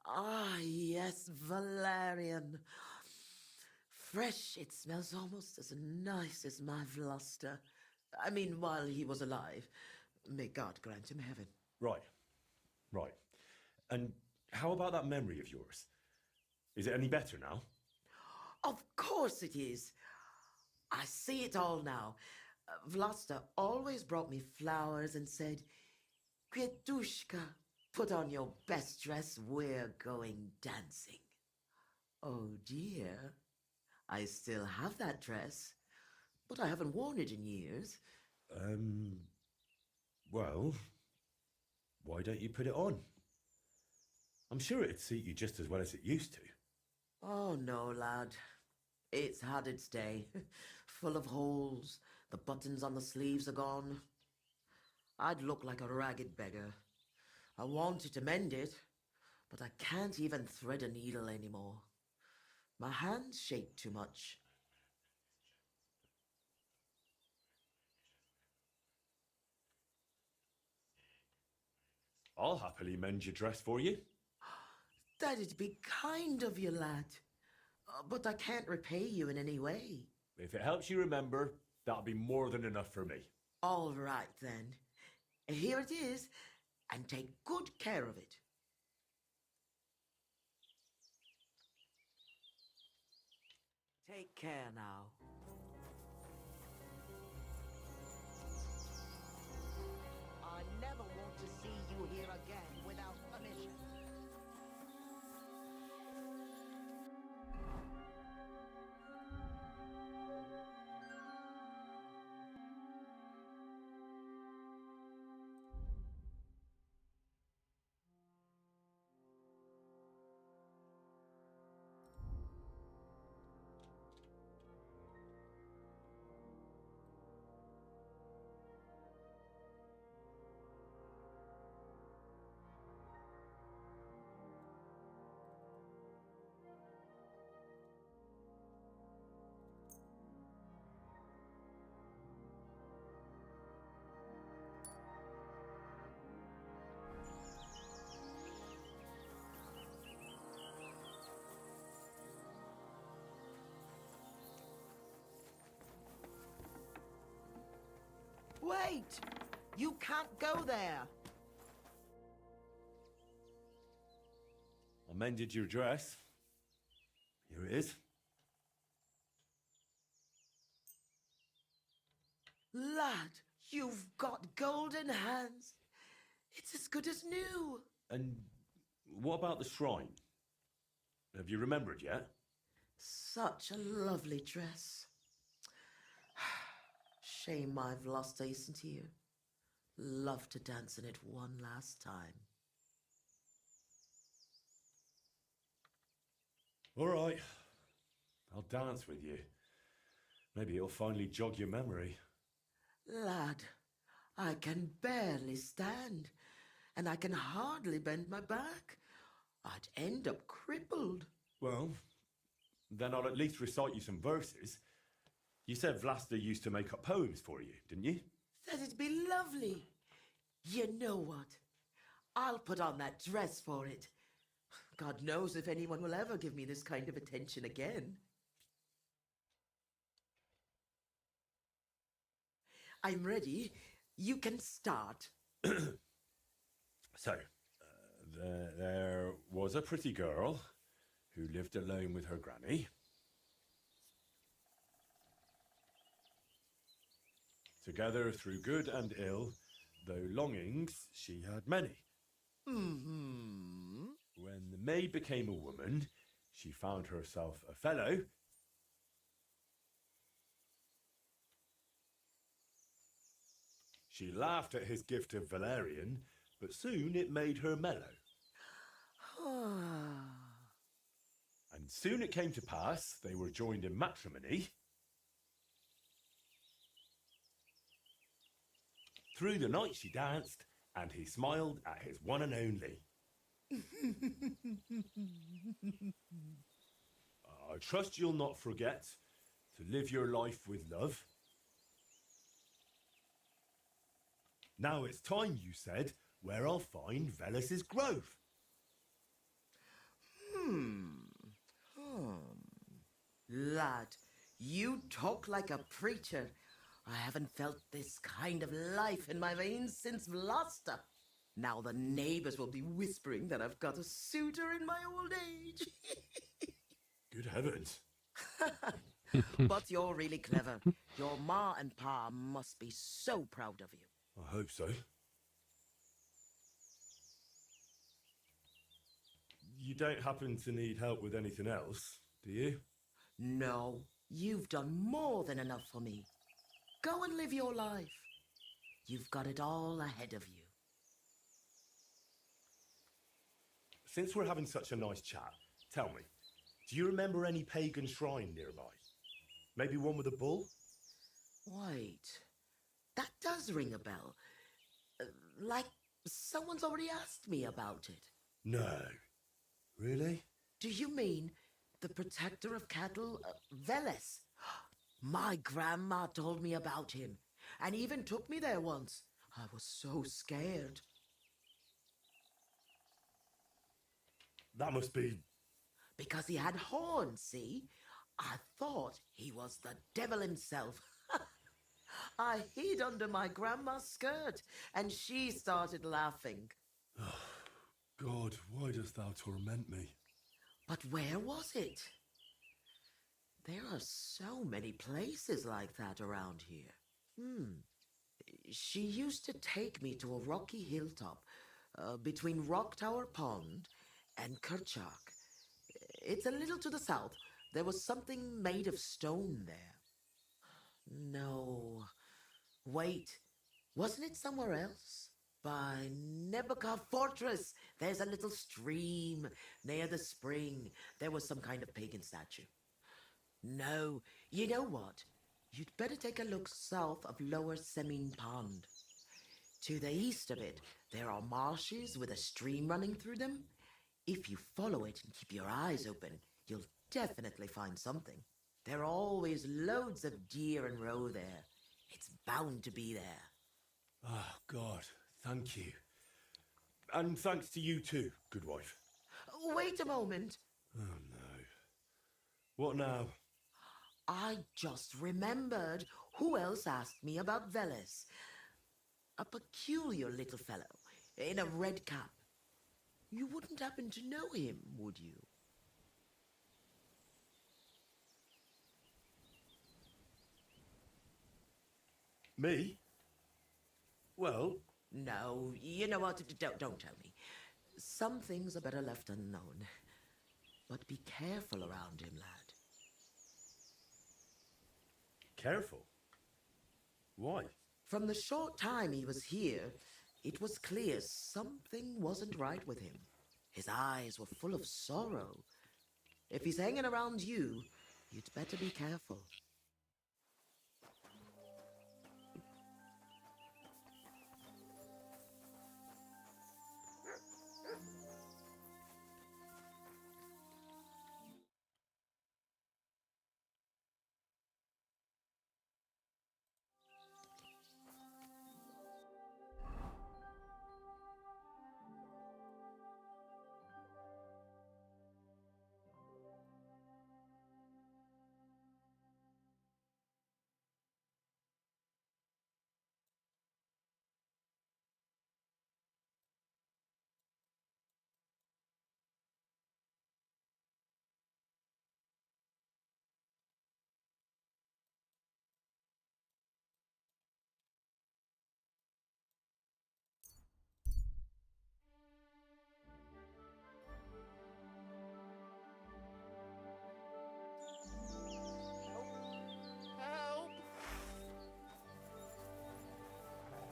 Ah, yes, valerian. Fresh, it smells almost as nice as my Vlasta. I mean, while he was alive. May God grant him heaven. Right. Right. And how about that memory of yours? Is it any better now? Of course it is. I see it all now. Vlasta always brought me flowers and said, Kvetushka, put on your best dress, we're going dancing. Oh dear, I still have that dress, but I haven't worn it in years. Well, why don't you put it on? I'm sure it'd suit you just as well as it used to. Oh no, lad. It's had its day. Full of holes. The buttons on the sleeves are gone. I'd look like a ragged beggar. I wanted to mend it, but I can't even thread a needle anymore. My hands shake too much. I'll happily mend your dress for you. That'd be kind of you, lad. But I can't repay you in any way. If it helps you remember, that'll be more than enough for me. All right, then. Here it is, and take good care of it. Take care now. I never want to see you here again without permission. Wait! You can't go there! I mended your dress. Here it is. Lad, you've got golden hands. It's as good as new. And what about the shrine? Have you remembered yet? Such a lovely dress. Shame I've lost isn't here. Love to dance in it one last time. All right. I'll dance with you. Maybe it'll finally jog your memory. Lad, I can barely stand, and I can hardly bend my back. I'd end up crippled. Well, then I'll at least recite you some verses. You said Vlasta used to make up poems for you, didn't you? That'd be lovely. You know what? I'll put on that dress for it. God knows if anyone will ever give me this kind of attention again. I'm ready. You can start. So, there was a pretty girl who lived alone with her granny. Together through good and ill, though longings she had many. Mm-hmm. When the maid became a woman, she found herself a fellow. She laughed at his gift of valerian, but soon it made her mellow. And soon it came to pass they were joined in matrimony. Through the night she danced, and he smiled at his one and only. I trust you'll not forget to live your life with love. Now it's time, you said, where I'll find Velus's grove. Lad, you talk like a preacher. I haven't felt this kind of life in my veins since Vlasta. Now the neighbors will be whispering that I've got a suitor in my old age. Good heavens. But you're really clever. Your ma and pa must be so proud of you. I hope so. You don't happen to need help with anything else, do you? No, you've done more than enough for me. Go and live your life. You've got it all ahead of you. Since we're having such a nice chat, tell me, do you remember any pagan shrine nearby? Maybe one with a bull? Wait, that does ring a bell. Like someone's already asked me about it. No. Really? Do you mean the protector of cattle, Veles? My grandma told me about him and even took me there once. I was so scared. That must be... Because he had horns, see? I thought he was the devil himself. I hid under my grandma's skirt and she started laughing. God, why dost thou torment me? But where was it? There are so many places like that around here. She used to take me to a rocky hilltop between Rock Tower Pond and Kerchak. It's a little to the south. There was something made of stone there. No. Wait. Wasn't it somewhere else? By Nebuchadnezzar Fortress. There's a little stream near the spring. There was some kind of pagan statue. No. You know what? You'd better take a look south of Lower Semin Pond. To the east of it, there are marshes with a stream running through them. If you follow it and keep your eyes open, you'll definitely find something. There are always loads of deer and roe there. It's bound to be there. Oh, God, thank you. And thanks to you too, good wife. Wait a moment. Oh, no. What now? I just remembered who else asked me about Veles. A peculiar little fellow in a red cap. You wouldn't happen to know him, would you? Me? Well... No, you know what? Don't tell me. Some things are better left unknown. But be careful around him, lad. Careful? Why? From the short time he was here, it was clear something wasn't right with him. His eyes were full of sorrow. If he's hanging around you, you'd better be careful.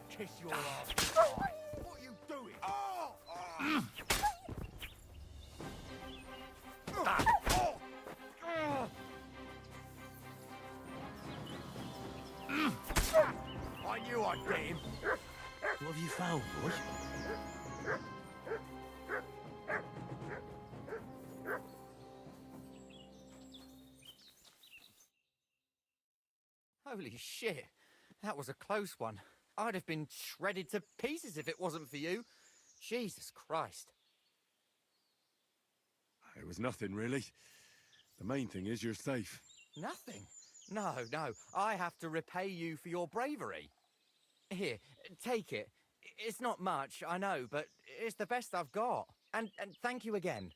Kiss your ass. What are you doing? I knew I'd get him. What have you found, boy? Holy shit. That was a close one. I'd have been shredded to pieces if it wasn't for you. Jesus Christ. It was nothing, really. The main thing is you're safe. Nothing? No. I have to repay you for your bravery. Here, take it. It's not much, I know, but it's the best I've got. And thank you again.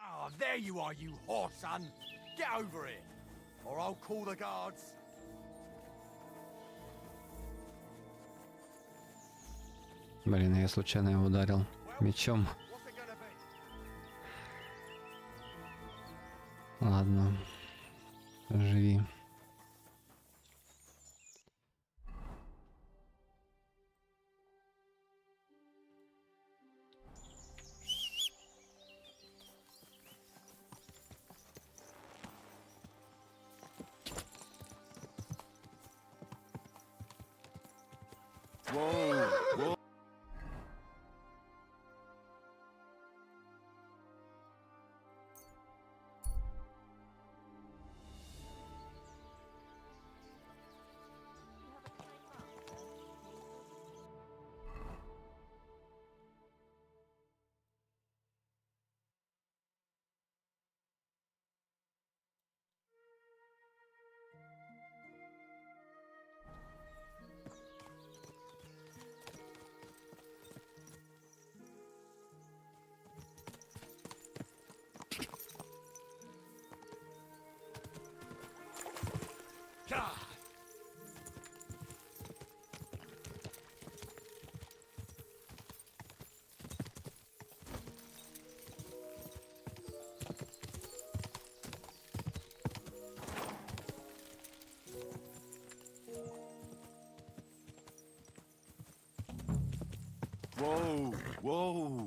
Oh, there you are, you whore, son. Get over it, or I'll call the guards. Блин, я случайно его ударил мечом. Ладно, живи. Whoa, whoa. Whoa, whoa.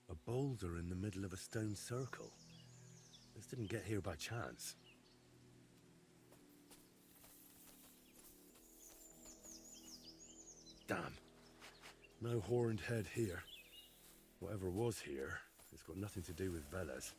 A boulder in the middle of a stone circle. This didn't get here by chance. Damn. No horned head here. Whatever was here, it's got nothing to do with Velez.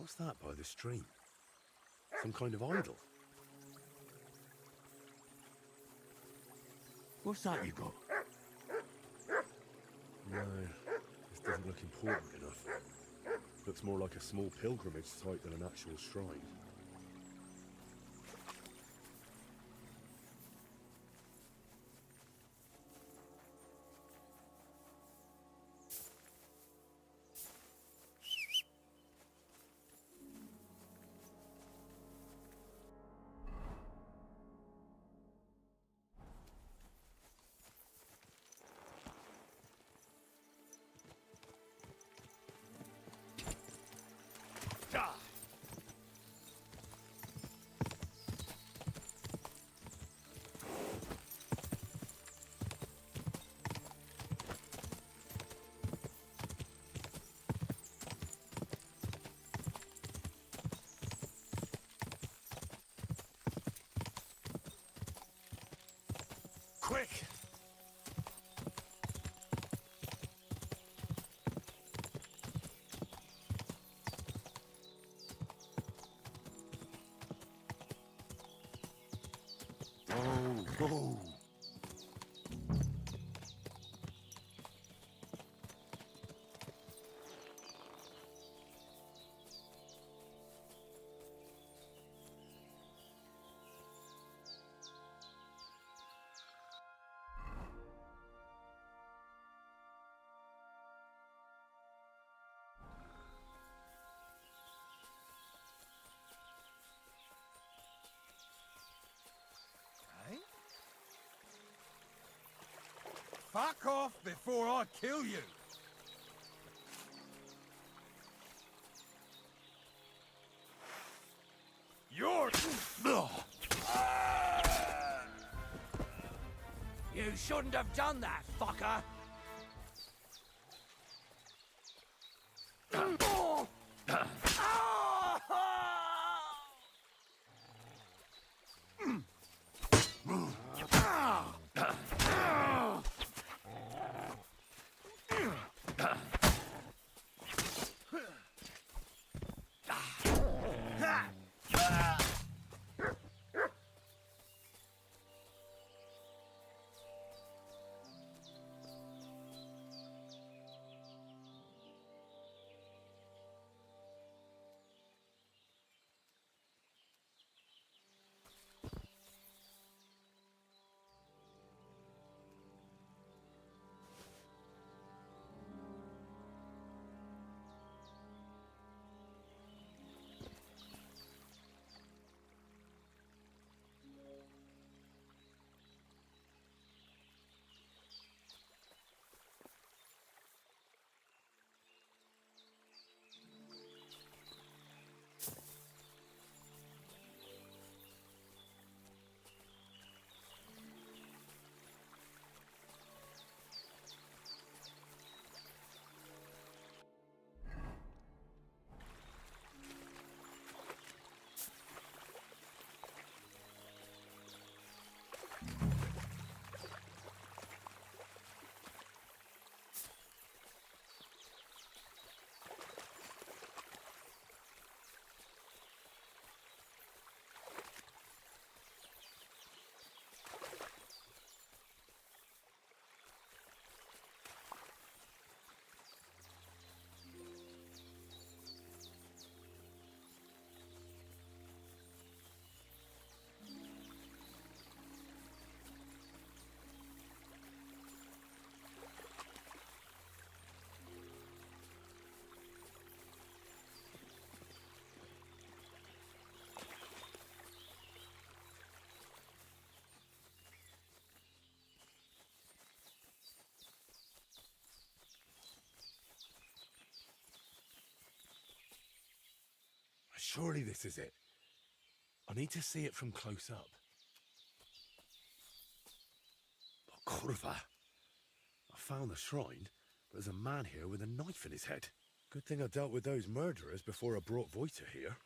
What's that by the stream? Some kind of idol? What's that you got? No, this doesn't look important enough. Looks more like a small pilgrimage site than an actual shrine. Quick! Go! Fuck off before I kill you! You're... You shouldn't have done that, fucker! Surely this is it. I need to see it from close up. Oh, kurva. I found the shrine, but there's a man here with a knife in his head. Good thing I dealt with those murderers before I brought Voita here.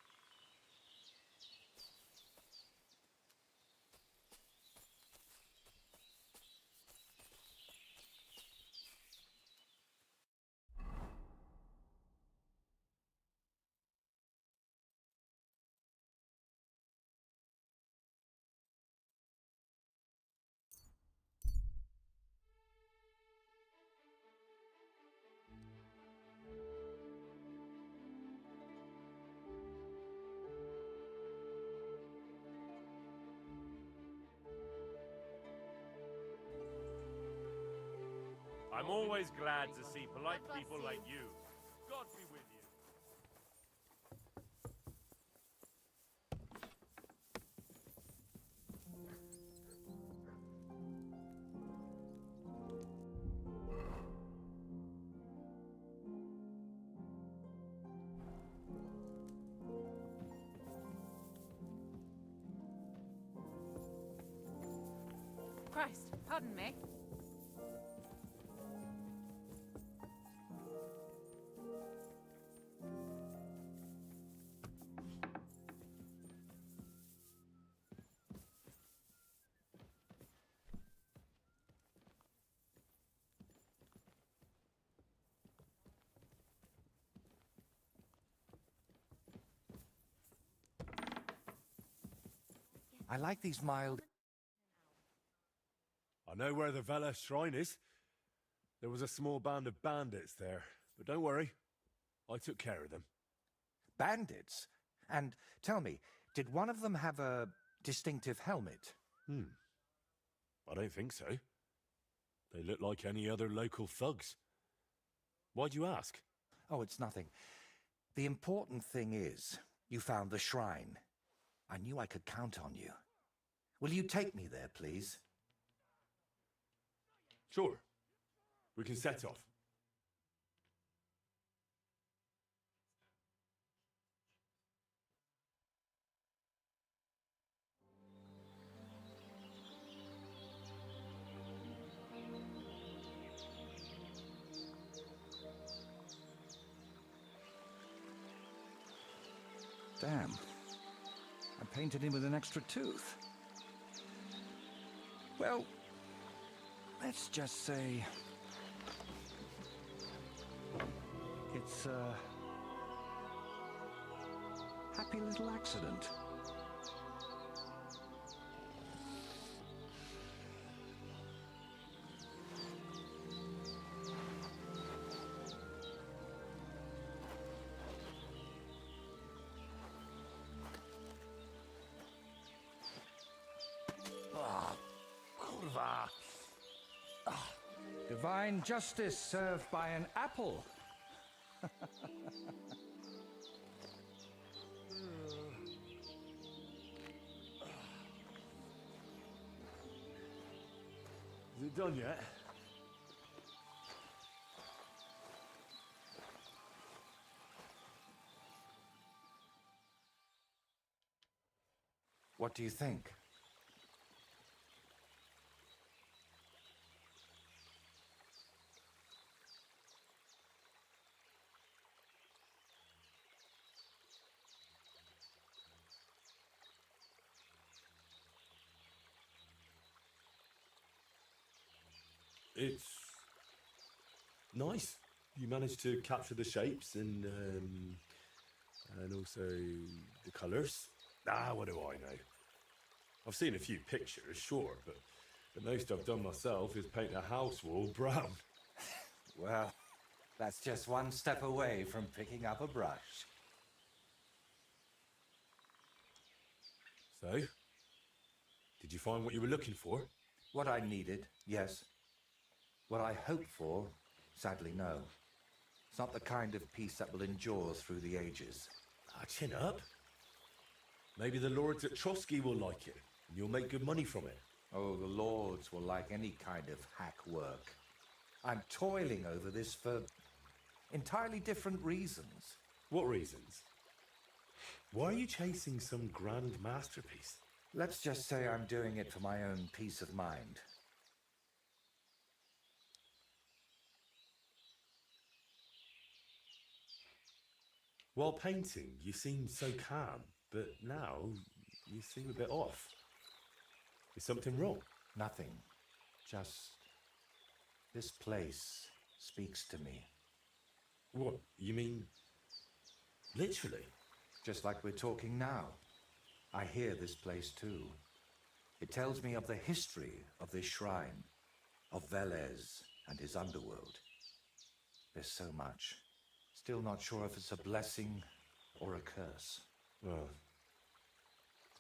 I'm always glad to see polite people like you. God be with you. Christ, pardon me. I like these mild... I know where the Vela shrine is. There was a small band of bandits there, but don't worry. I took care of them. Bandits? And tell me, did one of them have a distinctive helmet? I don't think so. They look like any other local thugs. Why'd you ask? Oh, it's nothing. The important thing is, you found the shrine. I knew I could count on you. Will you take me there, please? Sure. We can set off. Damn. I painted him with an extra tooth. Well, let's just say... it's a... happy little accident. Divine justice served by an apple. Is it done yet? What do you think? It's nice. You managed to capture the shapes and also the colours. What do I know? I've seen a few pictures, sure, but the most I've done myself is paint a house wall brown. Well, that's just one step away from picking up a brush. So, did you find what you were looking for? What I needed, yes. What I hoped for, sadly, no. It's not the kind of piece that will endure through the ages. Chin up. Maybe the lords at Trotsky will like it, and you'll make good money from it. Oh, the lords will like any kind of hack work. I'm toiling over this for entirely different reasons. What reasons? Why are you chasing some grand masterpiece? Let's just say I'm doing it for my own peace of mind. While painting, you seemed so calm, but now you seem a bit off. Is something wrong? Nothing. Just... this place speaks to me. What? You mean... literally? Just like we're talking now. I hear this place too. It tells me of the history of this shrine, of Velez and his underworld. There's so much. Still not sure if it's a blessing or a curse. Well,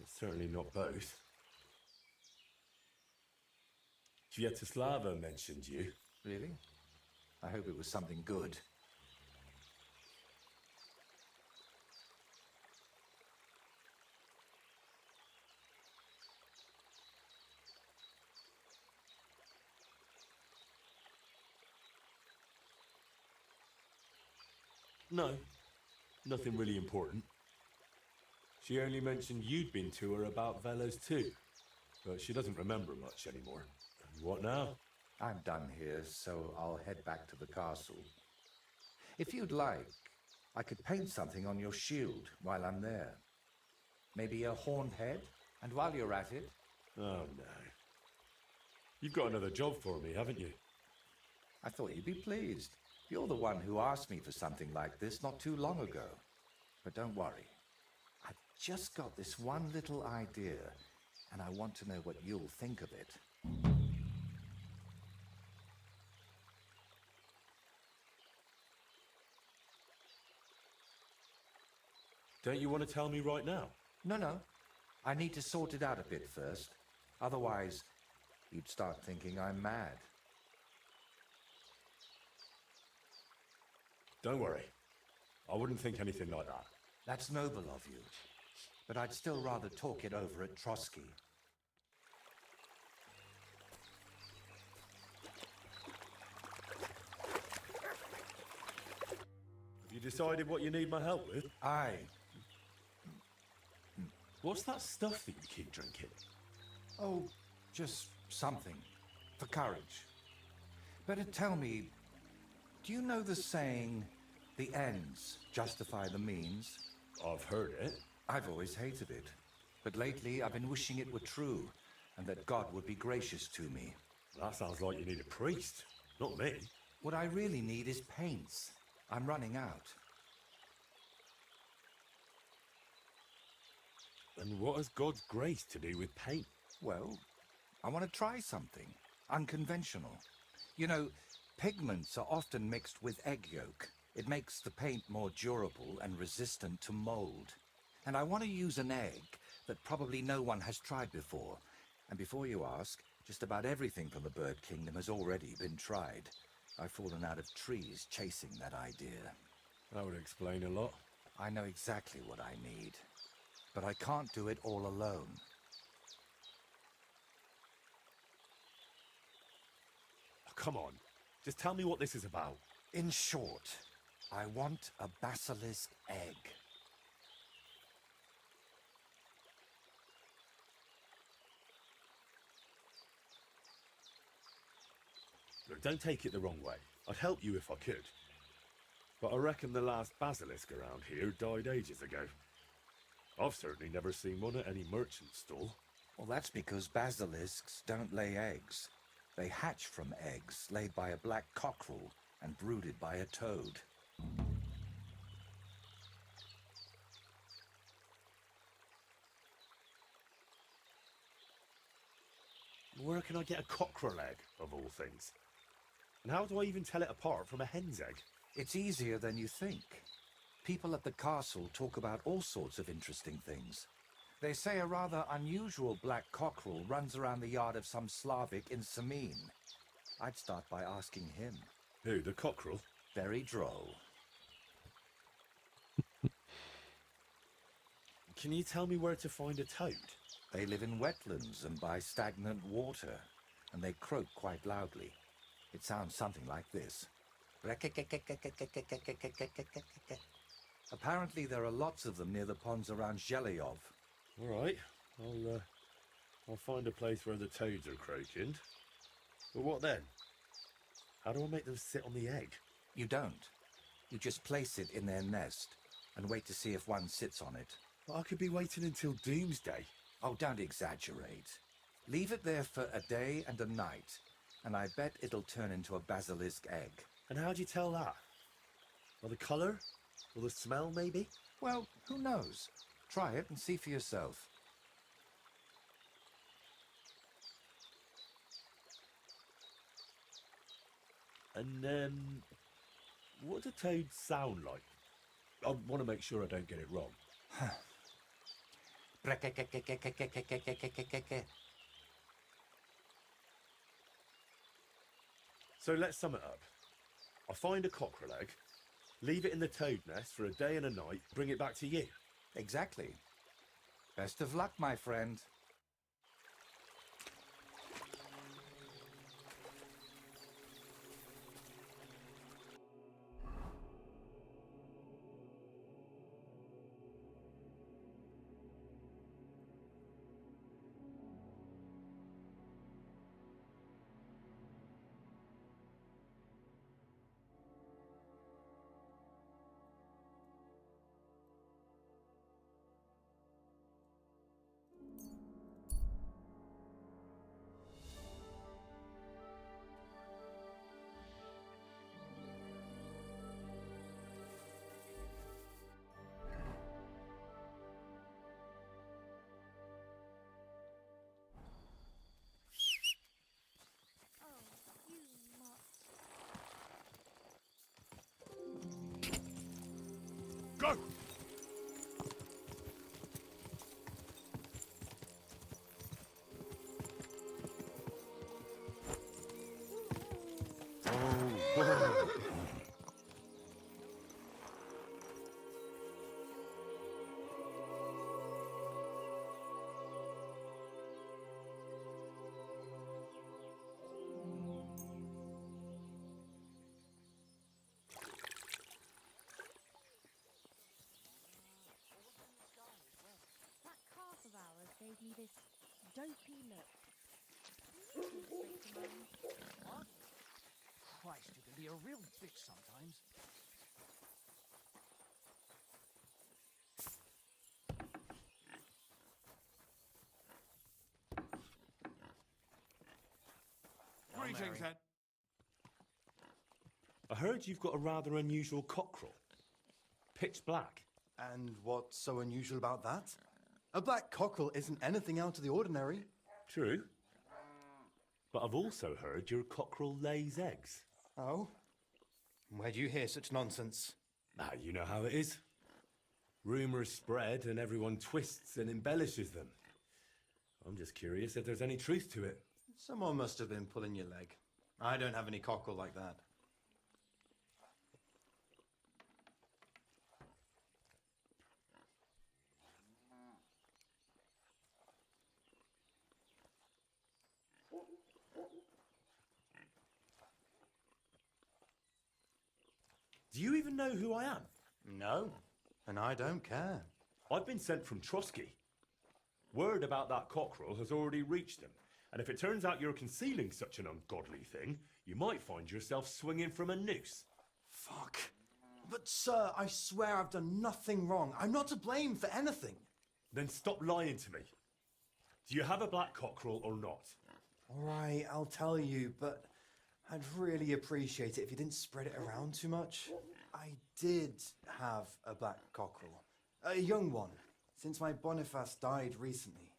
it's certainly not both. Sviatoslava mentioned you. Really? I hope it was something good. No, nothing really important. She only mentioned you'd been to her about Velos too, but she doesn't remember much anymore. And what now? I'm done here, so I'll head back to the castle. If you'd like, I could paint something on your shield while I'm there. Maybe a horned head? And while you're at it... Oh no. You've got another job for me, haven't you? I thought you'd be pleased. You're the one who asked me for something like this not too long ago. But don't worry. I've just got this one little idea, and I want to know what you'll think of it. Don't you want to tell me right now? No. I need to sort it out a bit first. Otherwise, you'd start thinking I'm mad. Don't worry. I wouldn't think anything like that. That's noble of you. But I'd still rather talk it over at Trotsky. Have you decided what you need my help with? Aye. What's that stuff that you keep drinking? Oh, just something. For courage. Better tell me, do you know the saying, the ends justify the means? I've heard it. I've always hated it. But lately I've been wishing it were true, and that God would be gracious to me. That sounds like you need a priest, not me. What I really need is paints. I'm running out. And what has God's grace to do with paint? Well, I want to try something unconventional. You know, pigments are often mixed with egg yolk. It makes the paint more durable and resistant to mold. And I want to use an egg that probably no one has tried before. And before you ask, just about everything from the bird kingdom has already been tried. I've fallen out of trees chasing that idea. That would explain a lot. I know exactly what I need. But I can't do it all alone. Oh, come on. Just tell me what this is about. In short, I want a basilisk egg. Look, don't take it the wrong way. I'd help you if I could. But I reckon the last basilisk around here died ages ago. I've certainly never seen one at any merchant stall. Well, that's because basilisks don't lay eggs. They hatch from eggs laid by a black cockerel and brooded by a toad. Where can I get a cockerel egg, of all things? And how do I even tell it apart from a hen's egg? It's easier than you think. People at the castle talk about all sorts of interesting things. They say a rather unusual black cockerel runs around the yard of some Slavic in Samin. I'd start by asking him. Who, the cockerel? Very droll. Can you tell me where to find a toad? They live in wetlands and by stagnant water, and they croak quite loudly. It sounds something like this. Apparently there are lots of them near the ponds around Zhelyov. All right, I'll find a place where the toads are croaking. But what then? How do I make them sit on the egg? You don't. You just place it in their nest and wait to see if one sits on it. But I could be waiting until doomsday. Oh, don't exaggerate. Leave it there for a day and a night, and I bet it'll turn into a basilisk egg. And how do you tell that? By the colour? Or the smell, maybe? Well, who knows? Try it and see for yourself. And, what do toads sound like? I want to make sure I don't get it wrong. So let's sum it up. I find a cockerel egg, leave it in the toad nest for a day and a night, bring it back to you. Exactly. Best of luck, my friend. Go! That calf of ours gave me this dopey look. What? Christ, you can be a real bitch sometimes. Greetings, then. I heard you've got a rather unusual cockerel. Pitch black. And what's so unusual about that? A black cockerel isn't anything out of the ordinary. True. But I've also heard your cockerel lays eggs. Oh? Where do you hear such nonsense? Ah, you know how it is. Rumours spread and everyone twists and embellishes them. I'm just curious if there's any truth to it. Someone must have been pulling your leg. I don't have any cockerel like that. Do you even know who I am? No, and I don't care. I've been sent from Trotsky. Word about that cockerel has already reached them, and if it turns out you're concealing such an ungodly thing, you might find yourself swinging from a noose. Fuck. But sir, I swear I've done nothing wrong. I'm not to blame for anything. Then stop lying to me. Do you have a black cockerel or not? All right, I'll tell you, but I'd really appreciate it if you didn't spread it around too much. I did have a black cockerel. A young one, since my Boniface died recently.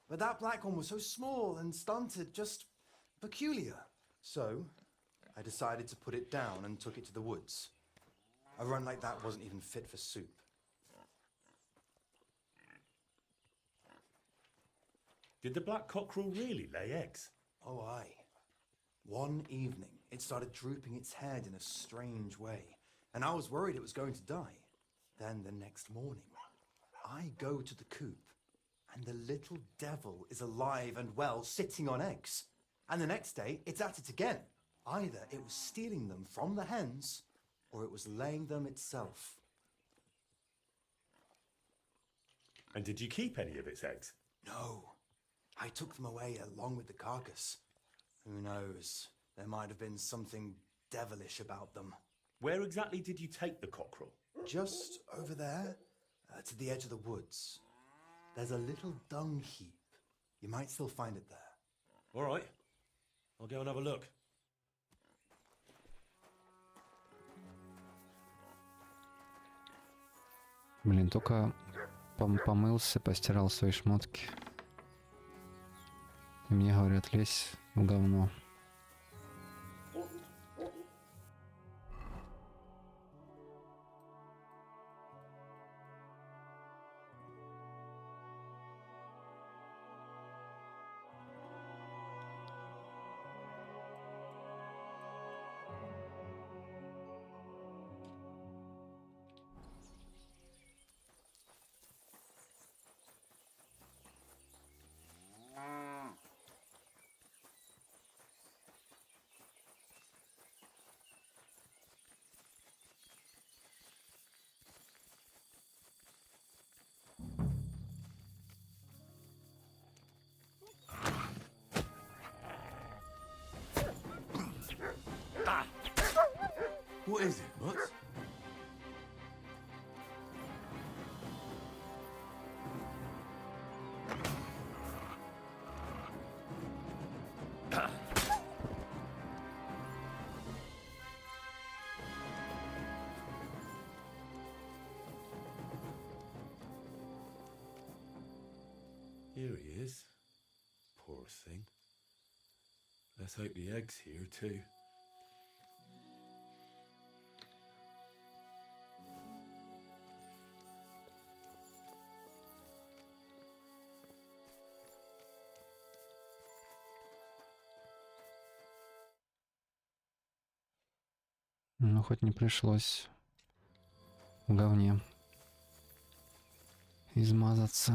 But that black one was so small and stunted, just peculiar. So, I decided to put it down and took it to the woods. A run like that wasn't even fit for soup. Did the black cockerel really lay eggs? Oh, aye. One evening, it started drooping its head in a strange way, and I was worried it was going to die. Then the next morning, I go to the coop, and the little devil is alive and well, sitting on eggs. And the next day, it's at it again. Either it was stealing them from the hens, or it was laying them itself. And did you keep any of its eggs? No. I took them away along with the carcass. Who knows? There might have been something devilish about them. Where exactly did you take the cockerel? Just over there, to the edge of the woods. There's a little dung heap. You might still find it there. All right. I'll go and have a look. Блин, только помылся, постирал свои шмотки. И мне говорят, лезь в говно. What is it, Mutt? Here he is. Poor thing. Let's hope the egg's here too. Ну, хоть не пришлось в говне измазаться.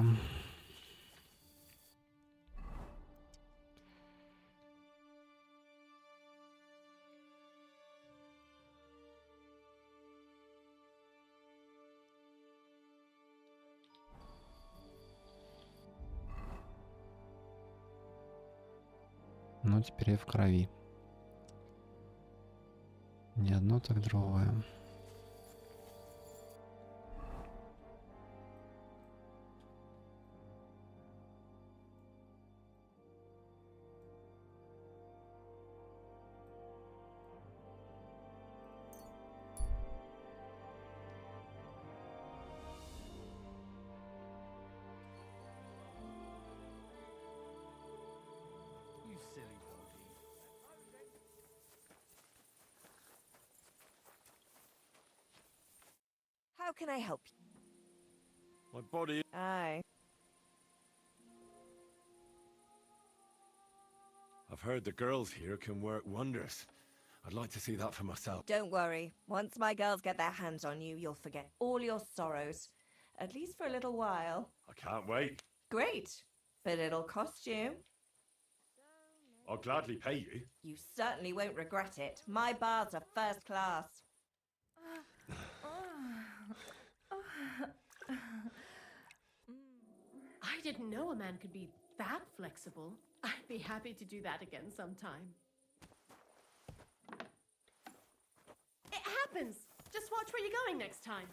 Ну, теперь я в крови. Не одно, так другое. You silly donkey. How can I help you? My body. Aye. I've heard the girls here can work wonders. I'd like to see that for myself. Don't worry. Once my girls get their hands on you, you'll forget all your sorrows. At least for a little while. I can't wait. Great. But it'll cost you. I'll gladly pay you. You certainly won't regret it. My bars are first class. I didn't know a man could be that flexible. I'd be happy to do that again sometime. It happens! Just watch where you're going next time.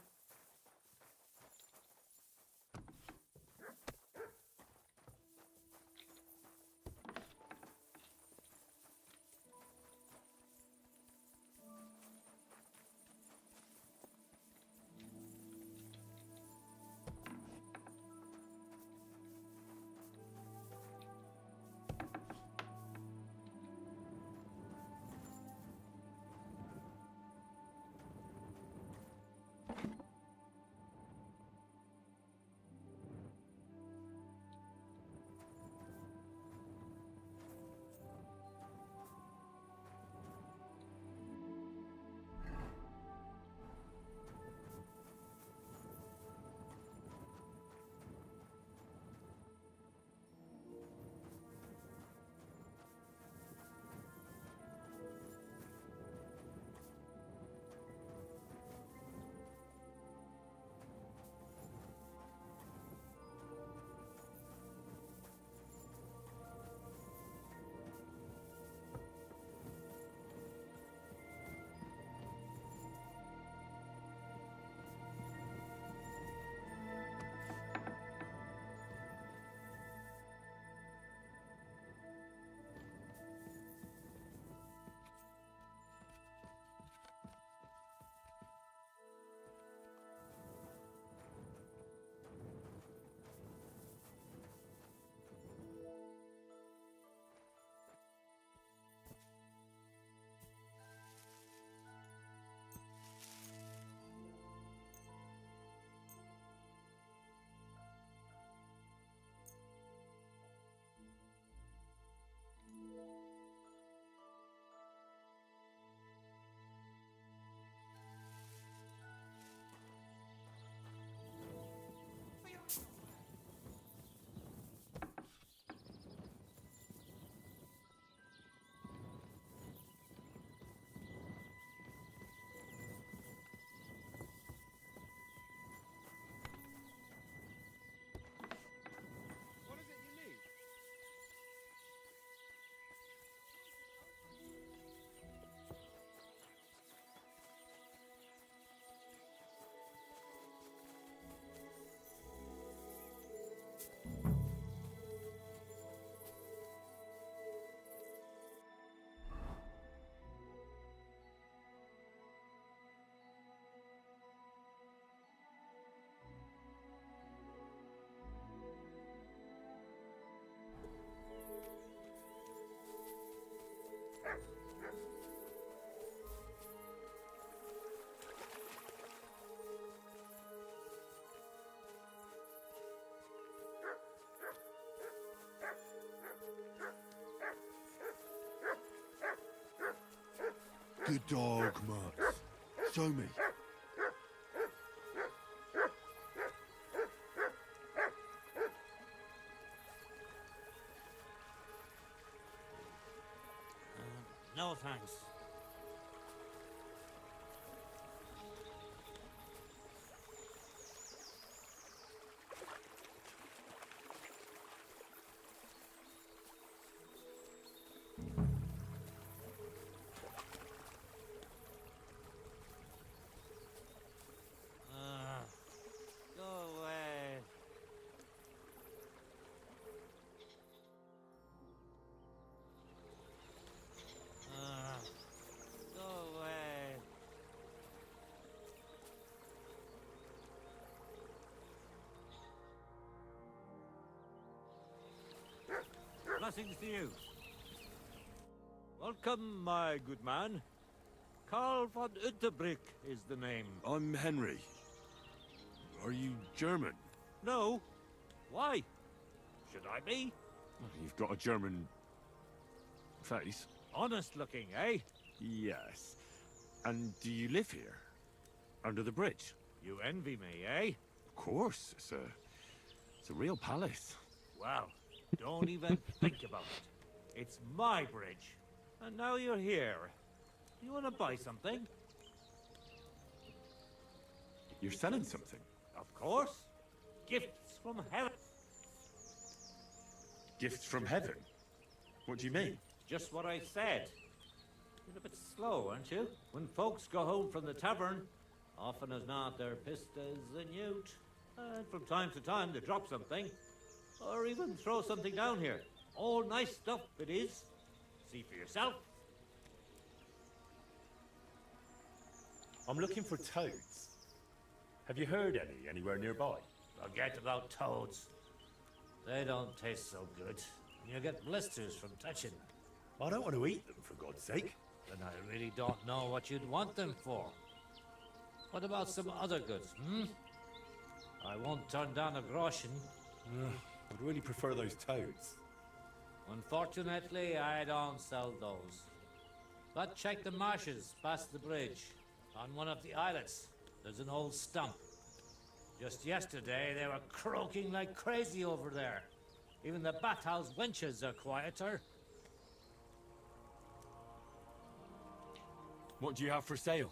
Good dog, Mutt. Show me. No thanks. Go away. Go away. Blessings to you. Welcome, my good man. Karl von Unterbrick is the name. I'm Henry. Are you German? No. Why? Should I be? You've got a German face. Honest looking, eh? Yes. And do you live here? Under the bridge? You envy me, eh? Of course. It's a real palace. Well, don't even think about it. It's my bridge. And now you're here. You want to buy something? You're selling something? Of course. Gifts from heaven. Gifts from heaven? What do you mean? Just what I said. You're a bit slow, aren't you? When folks go home from the tavern, often as not they're pissed as a newt. And from time to time they drop something. Or even throw something down here. All nice stuff it is. See for yourself. I'm looking for toads. Have you heard any anywhere nearby? Forget about toads. They don't taste so good. You get blisters from touching them. I don't want to eat them, for God's sake. Then I really don't know what you'd want them for. What about some other goods, hmm? I won't turn down a groschen. I'd really prefer those toads. Unfortunately, I don't sell those. But check the marshes past the bridge. On one of the islets, there's an old stump. Just yesterday, they were croaking like crazy over there. Even the bathhouse wenches are quieter. What do you have for sale?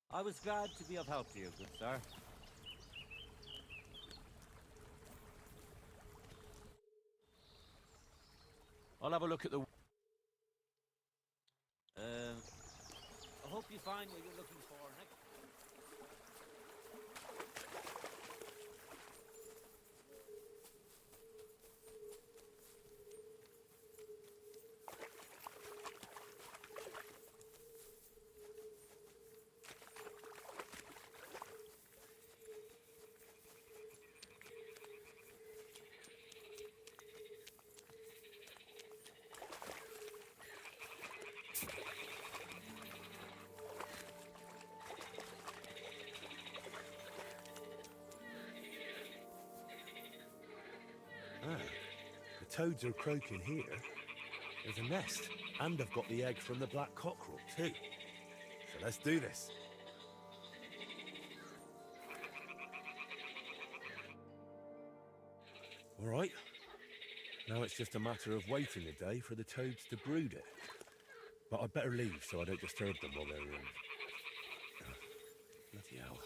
I was glad to be of help to you, good sir. I'll have a look at the... I hope you find what you're looking for next. toads are croaking here, there's a nest. And I've got the egg from the black cockerel, too. So let's do this. All right. Now it's just a matter of waiting a day for the toads to brood it. But I'd better leave so I don't disturb them while they're in. Bloody hell.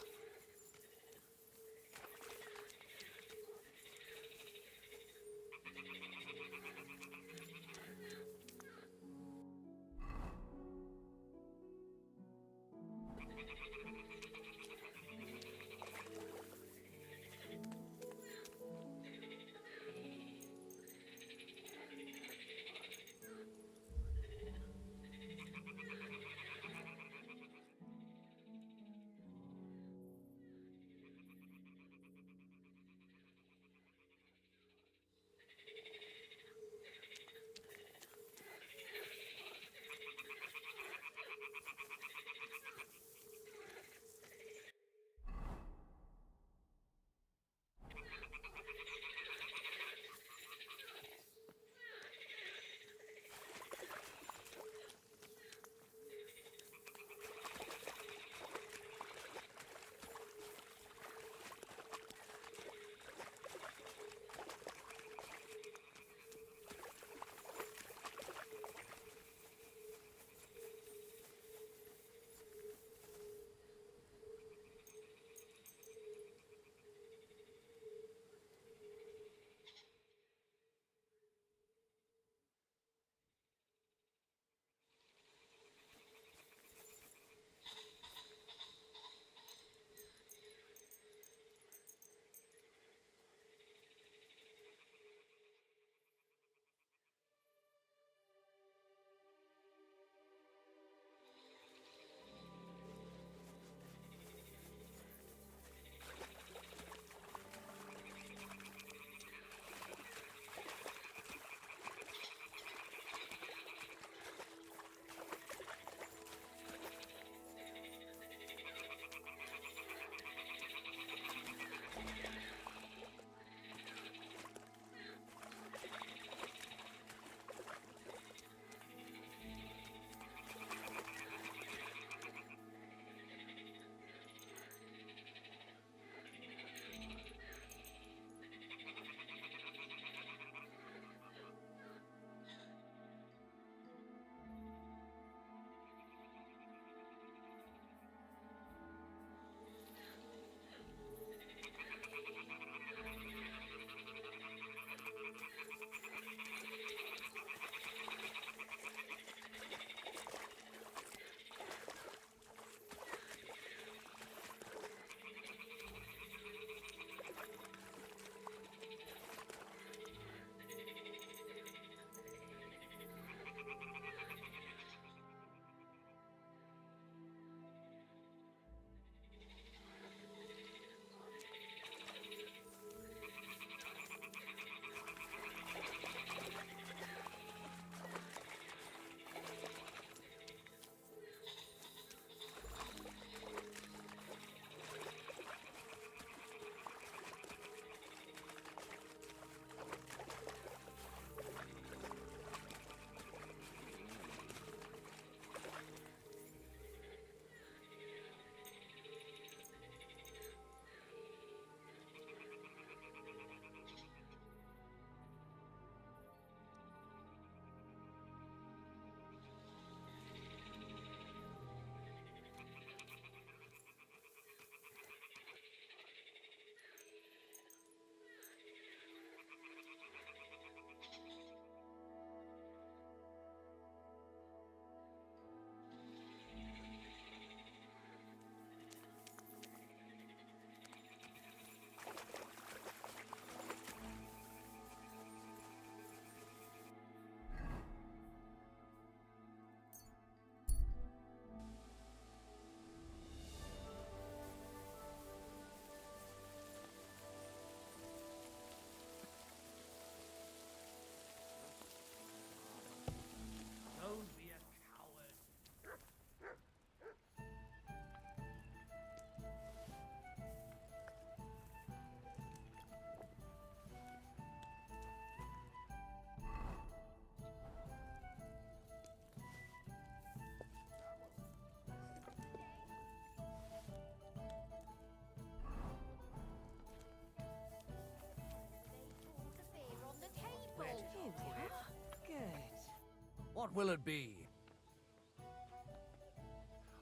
What will it be?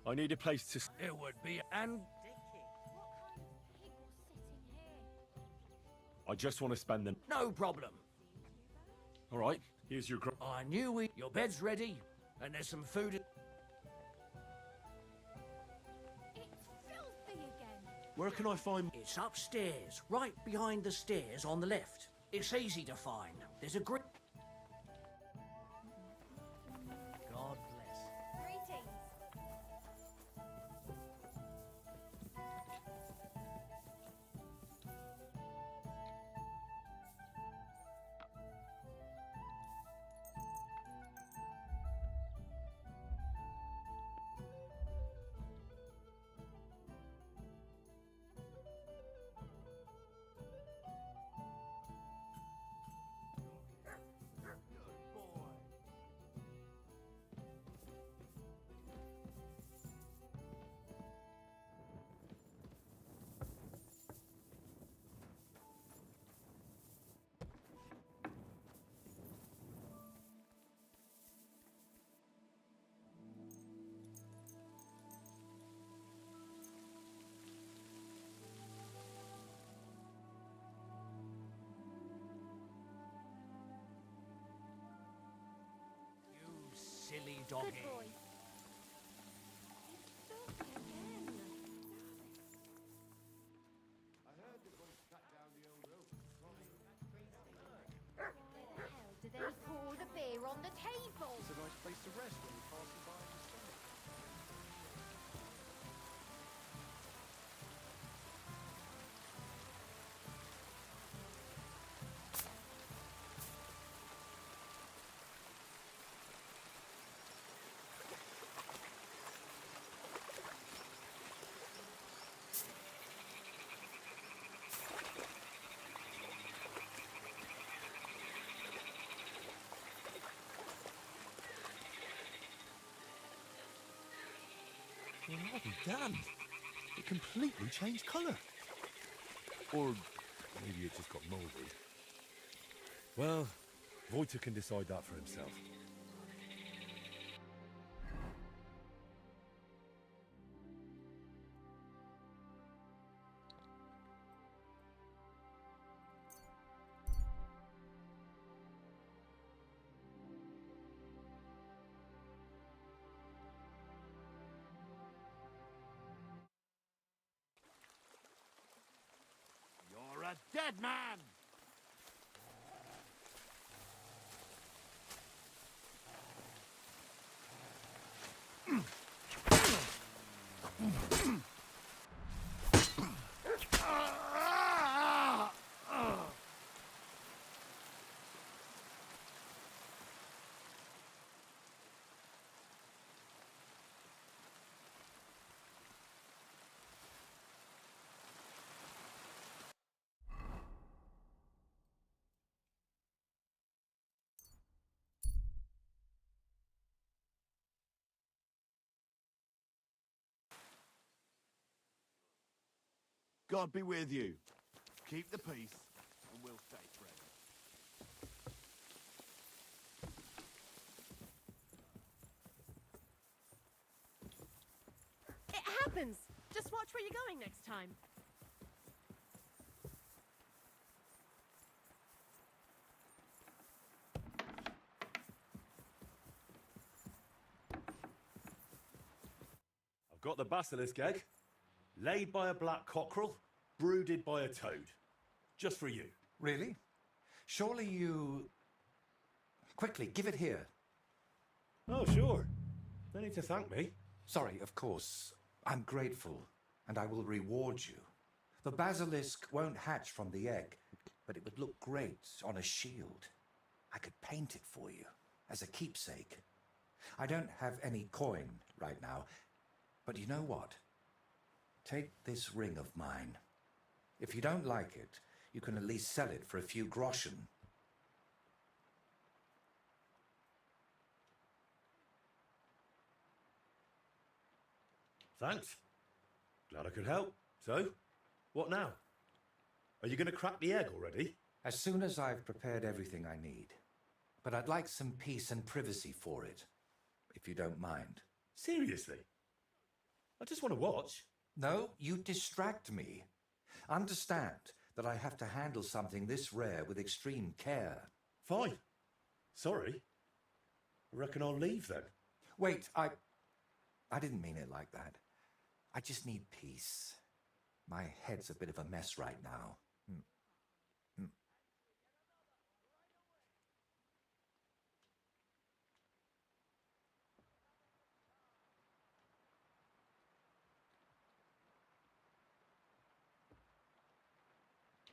I need a place to... It would be and I just want to spend them... no problem. All right, here's your... I knew we... Your bed's ready, and there's some food... It's filthy again. Where can I find... It's upstairs, right behind the stairs on the left. It's easy to find. There's a grip. God bless. Greetings. Silly doggy. Good boy. It's filthy again. I heard the boys cut down the old oak. Where the hell do they pour the beer on the table? It's a nice place to rest when you're passing by in the summer. Well, I'll be damned. It completely changed colour. Or maybe it just got mouldy. Well, Wojtek can decide that for himself. You're a dead man! God be with you. Keep the peace, and we'll stay friends. It happens. Just watch where you're going next time. I've got the basilisk egg, laid by a black cockerel, brooded by a toad. Just for you. Really? Surely you... Quickly, give it here. Oh, sure. No need to thank me. Sorry, of course. I'm grateful, and I will reward you. The basilisk won't hatch from the egg, but it would look great on a shield. I could paint it for you, as a keepsake. I don't have any coin right now, but you know what? Take this ring of mine. If you don't like it, you can at least sell it for a few groschen. Thanks. Glad I could help. So, what now? Are you going to crack the egg already? As soon as I've prepared everything I need. but I'd like some peace and privacy for it, if you don't mind. Seriously? I just want to watch. No, you distract me. Understand that I have to handle something this rare with extreme care. Fine. Sorry. I reckon I'll leave then. Wait, I didn't mean it like that. I just need peace. My head's a bit of a mess right now.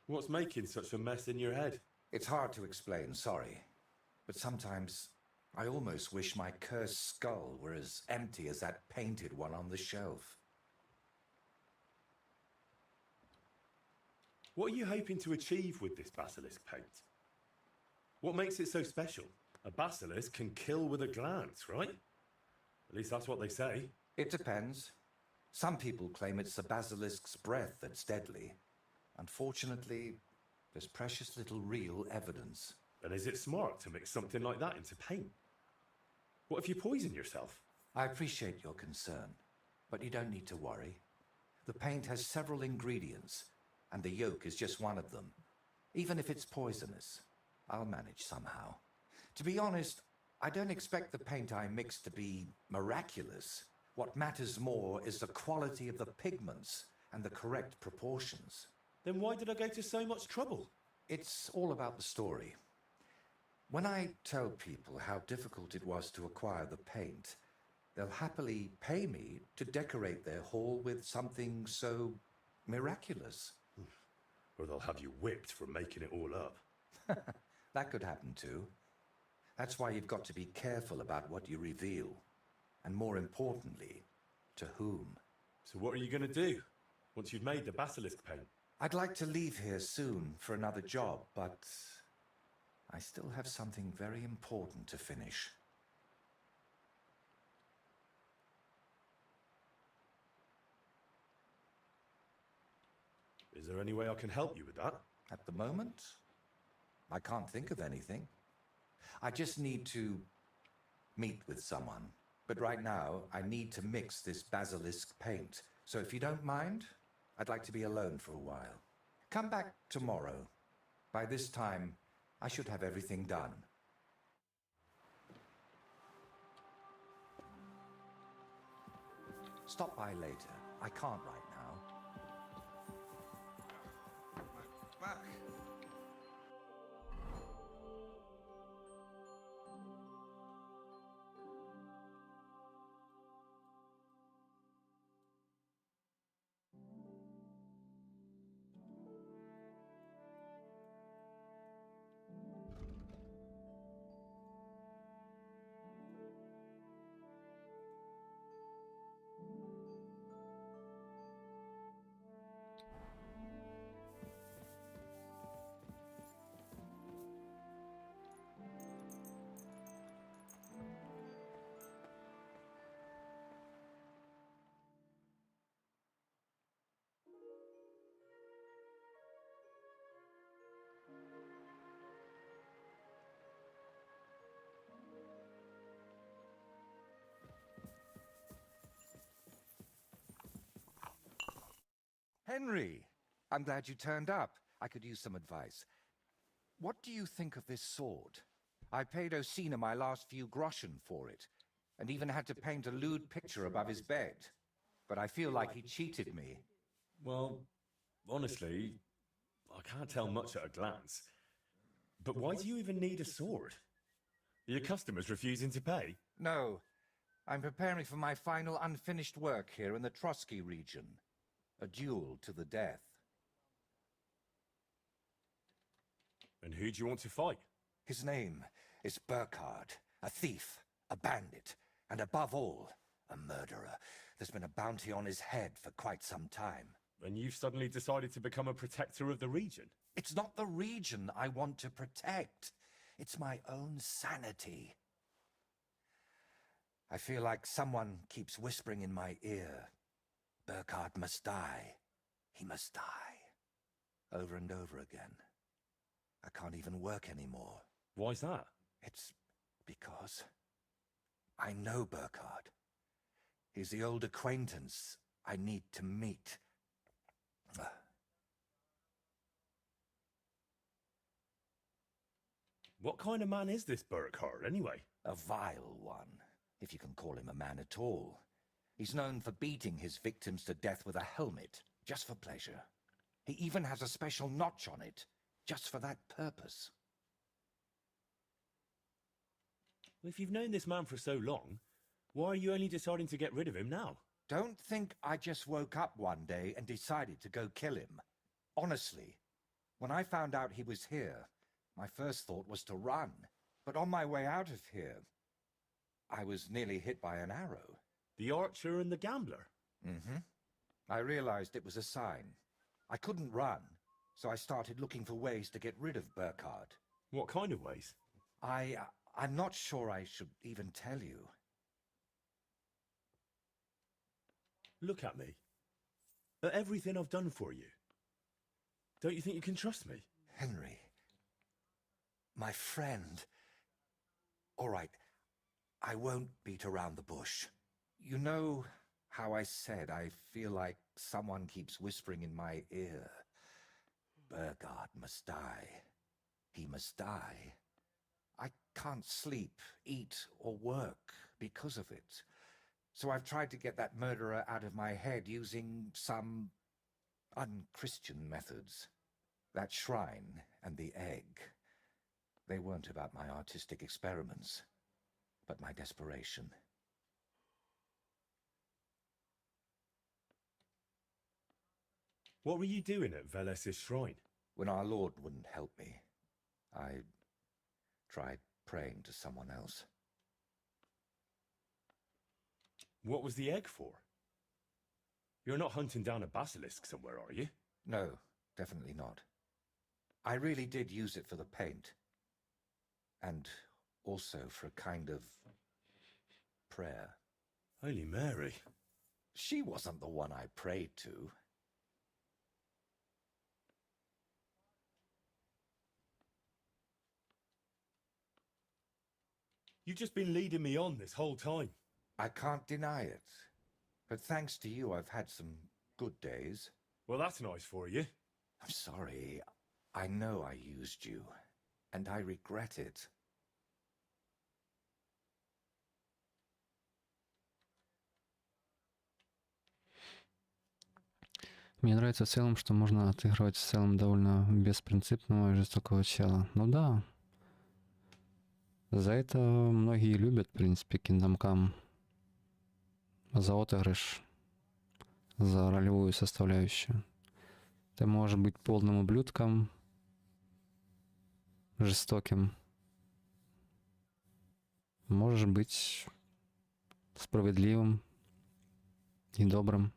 What's making such a mess in your head? It's hard to explain, sorry. But sometimes I almost wish my cursed skull were as empty as that painted one on the shelf. What are you hoping to achieve with this basilisk paint? What makes it so special? A basilisk can kill with a glance, right? At least that's what they say. It depends. Some people claim it's the basilisk's breath that's deadly. Unfortunately, there's precious little real evidence. And is it smart to mix something like that into paint? What if you poison yourself? I appreciate your concern, but you don't need to worry. The paint has several ingredients, and the yolk is just one of them. Even if it's poisonous, I'll manage somehow. To be honest, I don't expect the paint I mix to be miraculous. What matters more is the quality of the pigments and the correct proportions. Then why did I go to so much trouble? It's all about the story. When I tell people how difficult it was to acquire the paint, they'll happily pay me to decorate their hall with something so miraculous. Or they'll have you whipped for making it all up. That could happen too. That's why you've got to be careful about what you reveal. And more importantly, to whom. So what are you going to do once you've made the basilisk paint? I'd like to leave here soon for another job, but I still have something very important to finish. Is there any way I can help you with that? At the moment, I can't think of anything. I just need to meet with someone. But right now, I need to mix this basilisk paint. So if you don't mind, I'd like to be alone for a while. Come back tomorrow. By this time, I should have everything done. Stop by later. I can't right now. Back. Henry, I'm glad you turned up. I could use some advice. What do you think of this sword? I paid Osina my last few groschen for it, and even had to paint a lewd picture above his bed. But I feel like he cheated me. Well, honestly, I can't tell much at a glance. But why do you even need a sword? Are your customers refusing to pay? No. I'm preparing for my final unfinished work here in the Trotsky region. A duel to the death. And who do you want to fight? His name is Burkhard, a thief, a bandit, and above all, a murderer. There's been a bounty on his head for quite some time. And you've suddenly decided to become a protector of the region? It's not the region I want to protect. It's my own sanity. I feel like someone keeps whispering in my ear, Burkhard must die. He must die. Over and over again. I can't even work anymore. Why's that? It's because I know Burkhard. He's the old acquaintance I need to meet. What kind of man is this Burkhard, anyway? A vile one, if you can call him a man at all. He's known for beating his victims to death with a helmet, just for pleasure. He even has a special notch on it, just for that purpose. If you've known this man for so long, why are you only deciding to get rid of him now? Don't think I just woke up one day and decided to go kill him. Honestly, when I found out he was here, my first thought was to run. But on my way out of here, I was nearly hit by an arrow. The archer and the gambler? Mm-hmm. I realized it was a sign. I couldn't run, so I started looking for ways to get rid of Burkhard. What kind of ways? I'm not sure I should even tell you. Look at me. At everything I've done for you. Don't you think you can trust me? Henry. My friend. All right, I won't beat around the bush. You know how I said I feel like someone keeps whispering in my ear. Burkhard must die. He must die. I can't sleep, eat, or work because of it. So I've tried to get that murderer out of my head using some unchristian methods. That shrine and the egg, they weren't about my artistic experiments, but my desperation. What were you doing at Veles's shrine? When our Lord wouldn't help me, I tried praying to someone else. What was the egg for? You're not hunting down a basilisk somewhere, are you? No, definitely not. I really did use it for the paint. And also for a kind of prayer. Holy Mary. She wasn't the one I prayed to. You've just been leading me on this whole time. I can't deny it. But thanks to you, I've had some good days. Well, that's nice for you. I'm sorry. I know I used you. And I regret it. Мне нравится в целом, что можно отыгрывать в целом довольно беспринципного и жестокого чела. Ну да. За это многие любят, в принципе, Kingdom Come. За отыгрыш. За ролевую составляющую. Ты можешь быть полным ублюдком, жестоким. Можешь быть справедливым и добрым.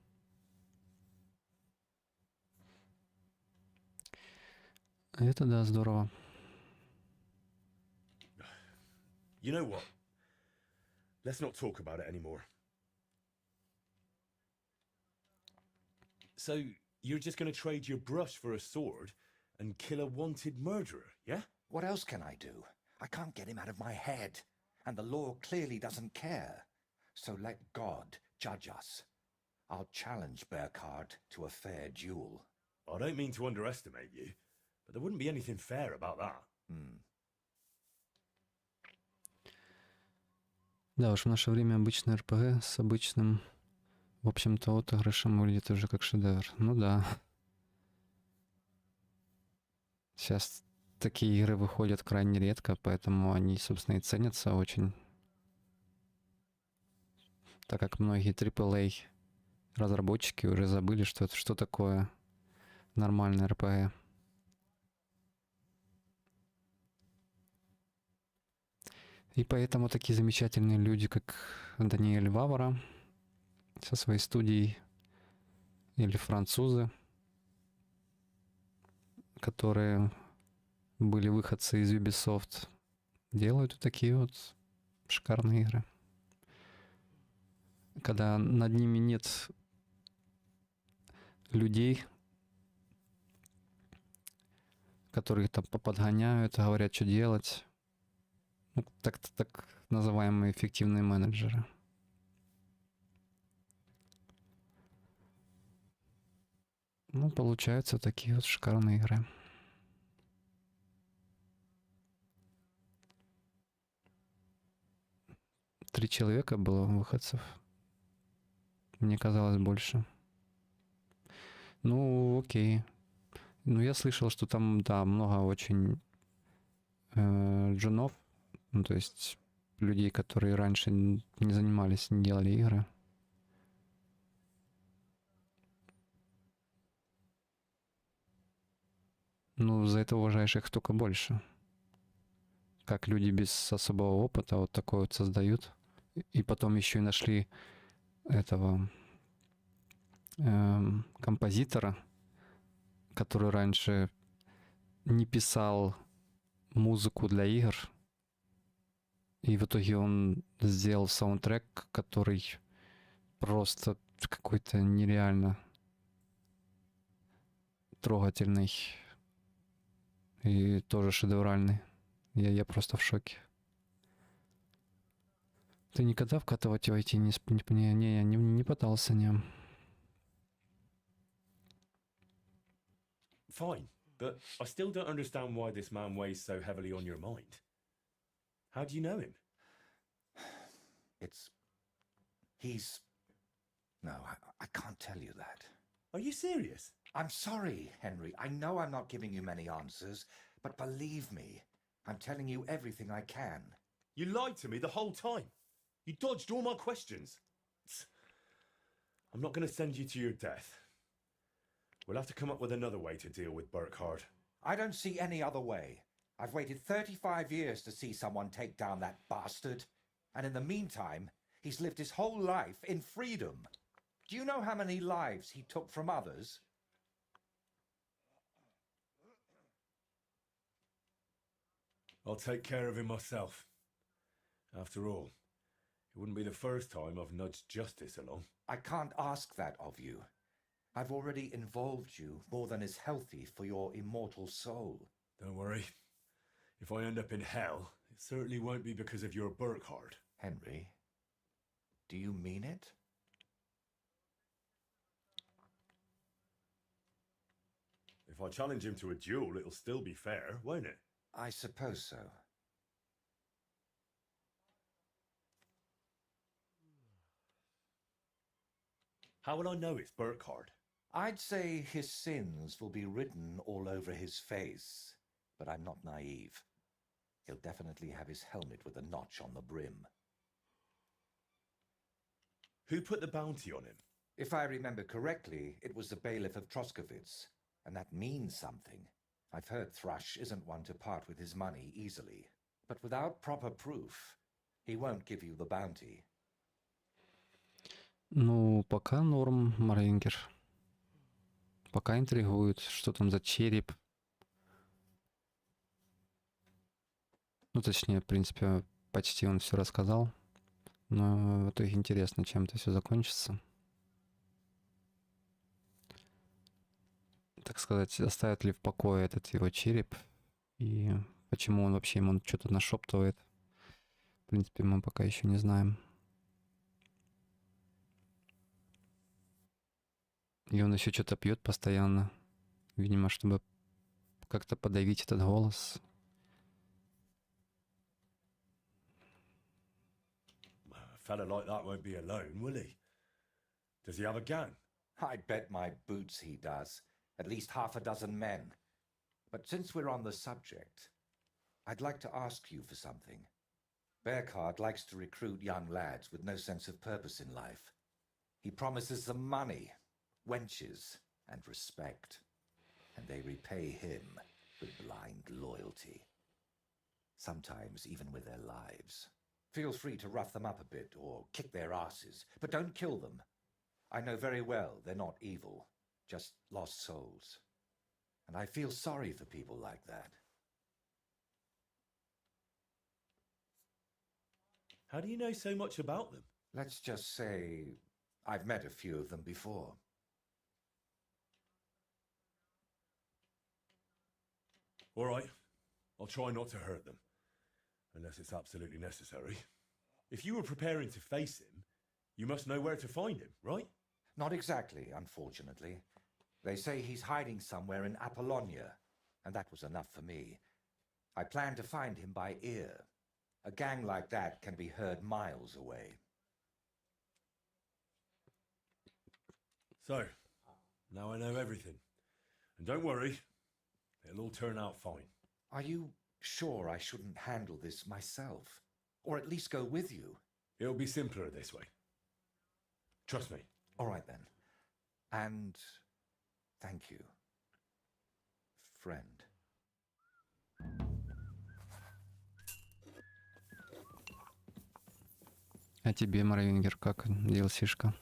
Это да, здорово. You know what? Let's not talk about it anymore. So, you're just going to trade your brush for a sword and kill a wanted murderer, yeah? What else can I do? I can't get him out of my head. And the law clearly doesn't care. So let God judge us. I'll challenge Burkhard to a fair duel. I don't mean to underestimate you, but there wouldn't be anything fair about that. Да уж, в наше время обычный РПГ с обычным, в общем-то, отыгрышем выглядит уже как шедевр. Ну да. Сейчас такие игры выходят крайне редко, поэтому они, собственно, и ценятся очень. Так как многие AAA разработчики уже забыли, что такое нормальный РПГ. И поэтому такие замечательные люди, как Даниэль Вавара со своей студией, или французы, которые были выходцы из Ubisoft, делают вот такие вот шикарные игры. Когда над ними нет людей, которые там подгоняют, говорят, что делать. Ну, так называемые эффективные менеджеры. Ну, получаются такие вот шикарные игры. Три человека было выходцев. Мне казалось больше. Ну, окей. Ну, я слышал, что там, да, много очень джунов. Ну, то есть людей, которые раньше не занимались, не делали игры. Ну, за это уважаешь их только больше. Как люди без особого опыта вот такое вот создают. И потом еще и нашли этого композитора, который раньше не писал музыку для игр. И в итоге он сделал саундтрек, который просто какой-то нереально трогательный и тоже шедевральный. Я просто в шоке. Ты никогда вкатывать в IT не пытался, не? Fine, but I still don't understand why this man weighs so heavily on your mind. How do you know him? He's... No, I can't tell you that. Are you serious? I'm sorry, Henry. I know I'm not giving you many answers, but believe me, I'm telling you everything I can. You lied to me the whole time. You dodged all my questions. I'm not going to send you to your death. We'll have to come up with another way to deal with Burkhardt. I don't see any other way. I've waited 35 years to see someone take down that bastard. And in the meantime, he's lived his whole life in freedom. Do you know how many lives he took from others? I'll take care of him myself. After all, it wouldn't be the first time I've nudged justice along. I can't ask that of you. I've already involved you more than is healthy for your immortal soul. Don't worry. If I end up in hell, it certainly won't be because of your Burkhardt. Henry, do you mean it? If I challenge him to a duel, it'll still be fair, won't it? I suppose so. How will I know it's Burkhardt? I'd say his sins will be written all over his face, but I'm not naive. He'll definitely have his helmet with a notch on the brim. Who put the bounty on him? If I remember correctly, it was the bailiff of Troskowitz, and that means something. I've heard Thrush isn't one to part with his money easily, but without proper proof, he won't give you the bounty. Ну, пока норм, Марейнгер. Пока интригует, что там за череп. Ну, точнее, в принципе, почти он все рассказал. Но в итоге интересно, чем это все закончится. Так сказать, оставит ли в покое этот его череп. И почему он вообще ему что-то нашептывает. В принципе, мы пока еще не знаем. И он еще что-то пьет постоянно. Видимо, чтобы как-то подавить этот голос. A fella like that won't be alone, will he? Does he have a gang? I bet my boots he does. At least half a dozen men. But since we're on the subject, I'd like to ask you for something. Burkhardt likes to recruit young lads with no sense of purpose in life. He promises them money, wenches, and respect. And they repay him with blind loyalty. Sometimes even with their lives. Feel free to rough them up a bit or kick their asses, but don't kill them. I know very well they're not evil, just lost souls. And I feel sorry for people like that. How do you know so much about them? Let's just say I've met a few of them before. All right, I'll try not to hurt them. unless it's absolutely necessary. If you were preparing to face him, you must know where to find him, right? Not exactly, unfortunately. They say he's hiding somewhere in Apollonia, and that was enough for me. I plan to find him by ear. A gang like that can be heard miles away. So, now I know everything. And don't worry, it'll all turn out fine. Are you sure I shouldn't handle this myself? Or at least go with you? It'll be simpler this way. Trust me. All right then. And thank you, friend. А тебе, Маравингер, как DLC-шка?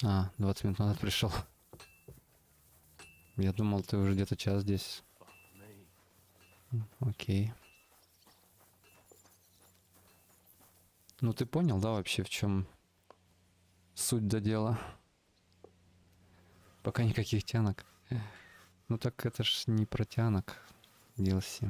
А, 20 минут назад пришел. Я думал, ты уже где-то час здесь. Окей. Ну ты понял, да, вообще в чем суть до дела? Пока никаких тянок. Ну так это ж не про тянок DLC.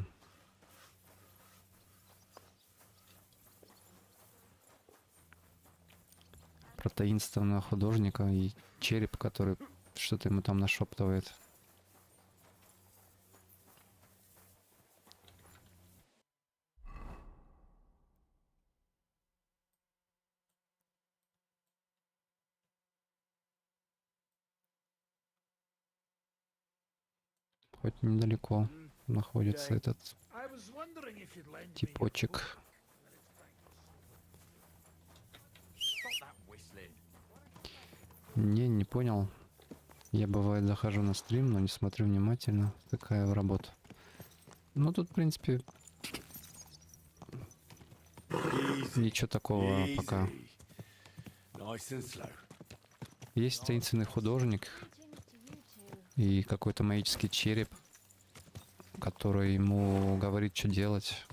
Про таинственного художника и череп, который что-то ему там нашептывает. Хоть недалеко находится этот типочек. Не понял. Я бывает захожу на стрим, но не смотрю внимательно. Такая работа. Ну тут, в принципе, ничего такого пока. Есть таинственный художник и какой-то магический череп, который ему говорит, что делать.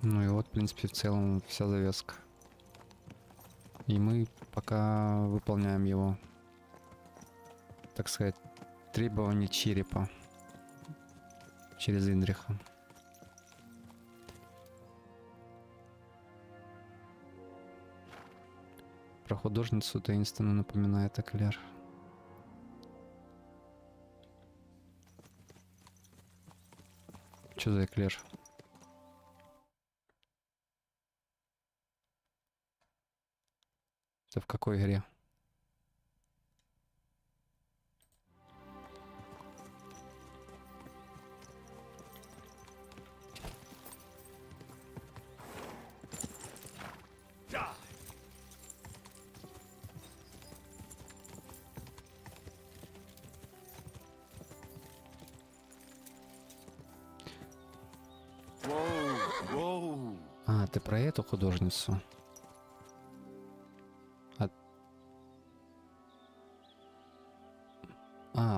Ну и вот, в принципе, в целом вся завязка. И мы пока выполняем его, так сказать, требования черепа через Индриха. Про художницу таинственно напоминает Эклер. Что за Эклер? Это в какой игре? А, ты про эту художницу?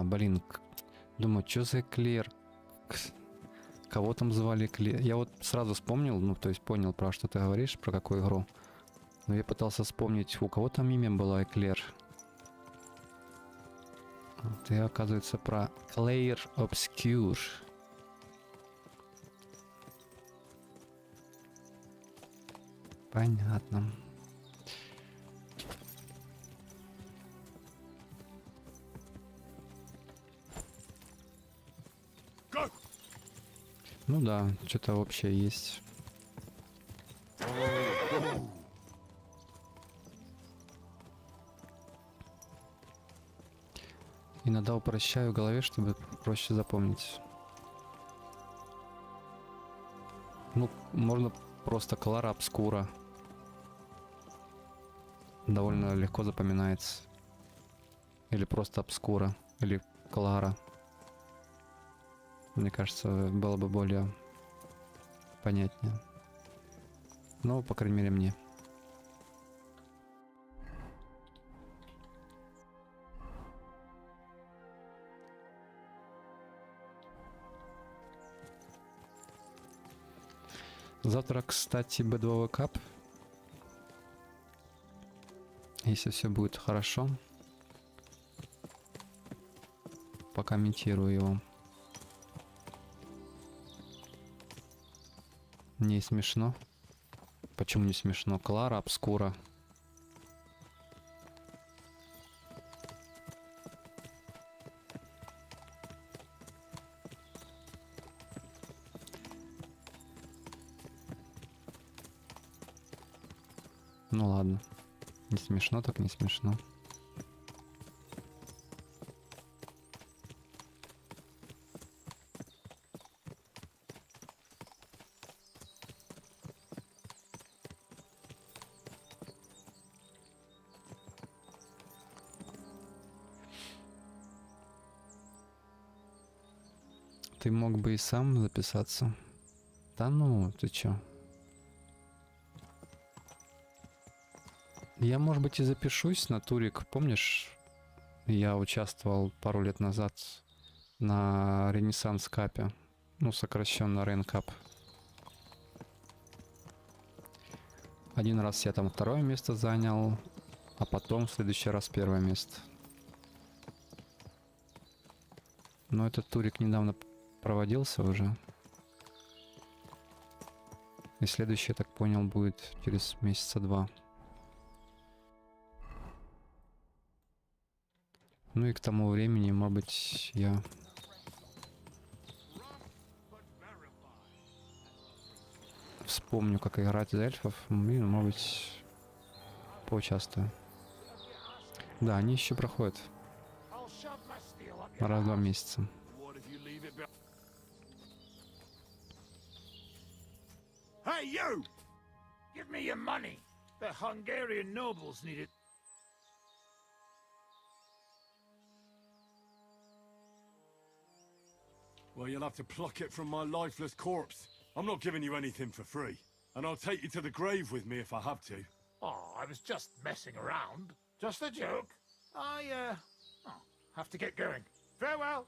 Блин, думаю, что за Эклер? Кого там звали Эклер? Я вот сразу вспомнил, ну, то есть понял, про что ты говоришь, про какую игру. Но я пытался вспомнить, у кого там имя было Эклер. Ты, оказывается, про Clair Obscure. Понятно. Ну да, что-то общее есть. Иногда упрощаю в голове, чтобы проще запомнить. Ну, можно просто Клара Обскура. Довольно легко запоминается. Или просто Обскура. Или Клара. Мне кажется, было бы более понятнее. Ну, по крайней мере, мне. Завтра, кстати, B2 кап. Если все будет хорошо, покомментирую его. Не смешно. Почему не смешно? Клара обскура. Ну ладно. Не смешно, так не смешно. Ты мог бы и сам записаться. Да ну, ты чё? Я, может быть, и запишусь на турик. Помнишь, я участвовал пару лет назад на Ренессанс капе. Ну, сокращенно Рен кап. Один раз я там второе место занял, а потом в следующий раз первое место. Но этот турик недавно проводился уже. И следующий, я так понял, будет через месяца 2. Ну и к тому времени, может быть, я вспомню, как играть за эльфов, и, может быть, поучаствую. Да, они еще проходят. Раз в 2 месяца. Hey, you! Give me your money. The Hungarian nobles need it. Well, you'll have to pluck it from my lifeless corpse. I'm not giving you anything for free. And I'll take you to the grave with me if I have to. Oh, I was just messing around. Just a joke. Have to get going. Farewell.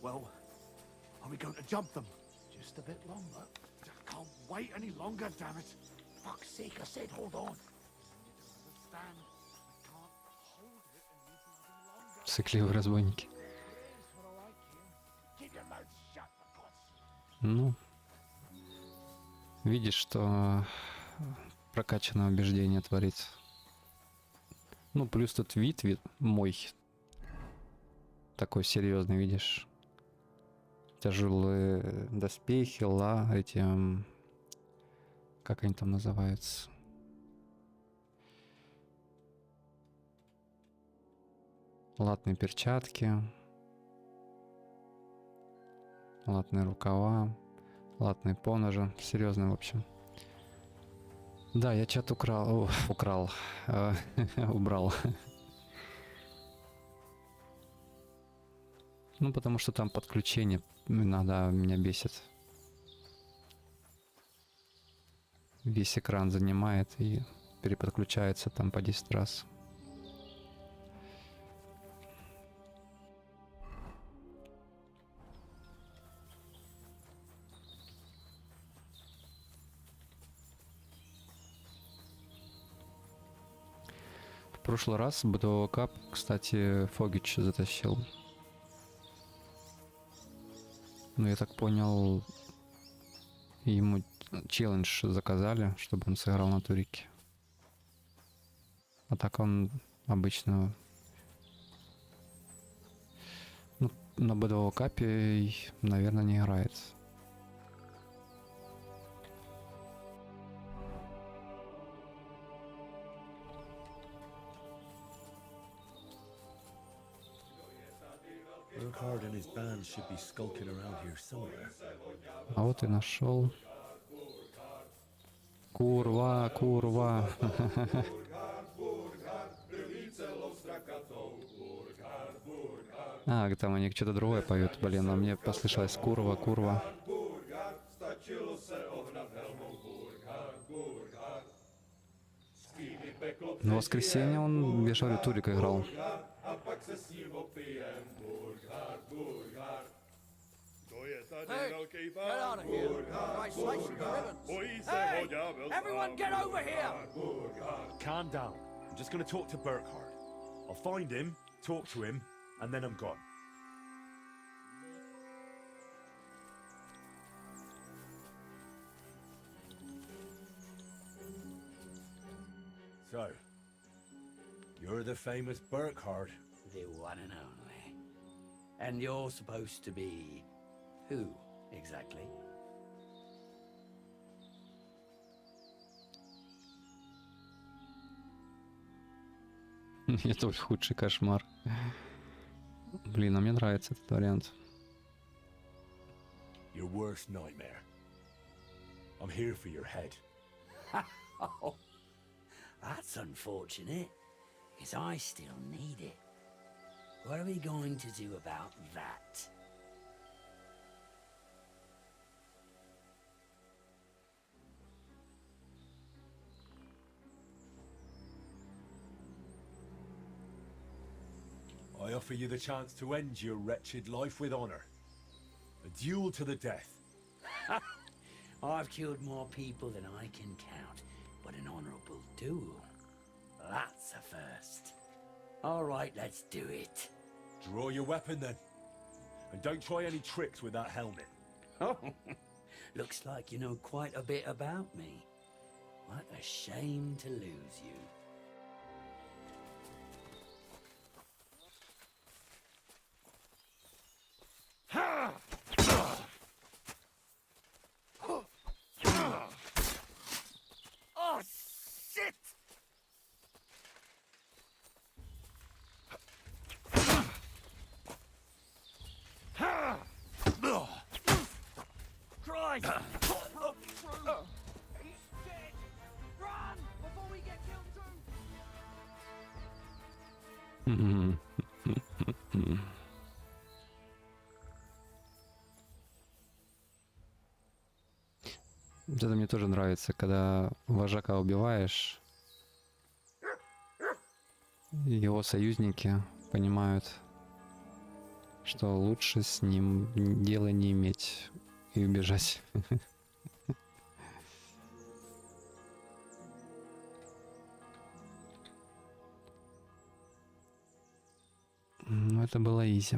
Well, are we going to jump them? Just a bit longer. I can't wait any longer, damn it. Fuck's sake, I said hold on. Understand? I can't hold it any longer. Сыкливые разбойники. Keep your mouth shut, for God's sake. Ну, видишь, что прокачанное убеждение творит. Ну, плюс тут вид мой. Такой серьезный, видишь. Тяжелые доспехи, эти... Как они там называются? Латные перчатки. Латные рукава. Латные поножи. Серьезно, в общем. Да, я чат украл. Убрал. Ну, потому что там подключение иногда меня бесит. Весь экран занимает и переподключается там по 10 раз. В прошлый раз БТО Кап, кстати, Фогич затащил. Ну, я так понял, ему челлендж заказали, чтобы он сыграл на турике. А так он обычно... Ну, на БТО Капе, наверное, не играет. Burkhard and his band should be skulking around here somewhere. А вот и нашел. Курва, курва. А, там они что-то другое поют. Блин, а мне послышалось курва, курва. В воскресенье он, я же говорю, Турика играл. Hey, get out of here. Try slicing your ribbons. Hey, everyone get over here. Calm down. I'm just going to talk to Burkhard. I'll find him, talk to him, and then I'm gone. So, you're the famous Burkhard. The one and only. And you're supposed to be who, exactly? Это худший кошмар. Блин, а мне нравится этот вариант. Your worst nightmare. I'm here for your head. Oh, that's unfortunate, because I still need it. What are we going to do about that? I offer you the chance to end your wretched life with honor. A duel to the death. I've killed more people than I can count, but an honorable duel, that's a first. All right, let's do it. Draw your weapon then. And don't try any tricks with that helmet. Oh, looks like you know quite a bit about me. What a shame to lose you. Oh, shit! Christ! Look through! He's dead! Run! Before we get killed too! Вот это мне тоже нравится, когда вожака убиваешь, его союзники понимают, что лучше с ним дела не иметь и убежать. Ну, это было изи.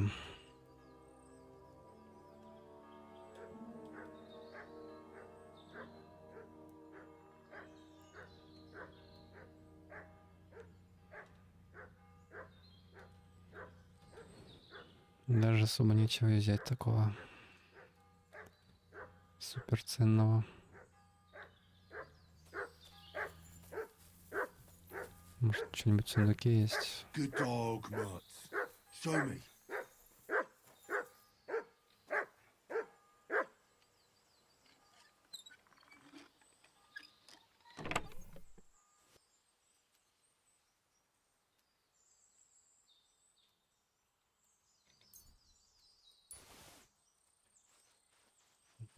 Даже особо нечего взять такого суперценного. Может, что-нибудь в сундуке есть? Good dog, Mutz. Show me.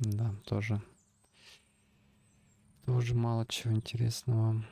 Да, тоже мало чего интересного.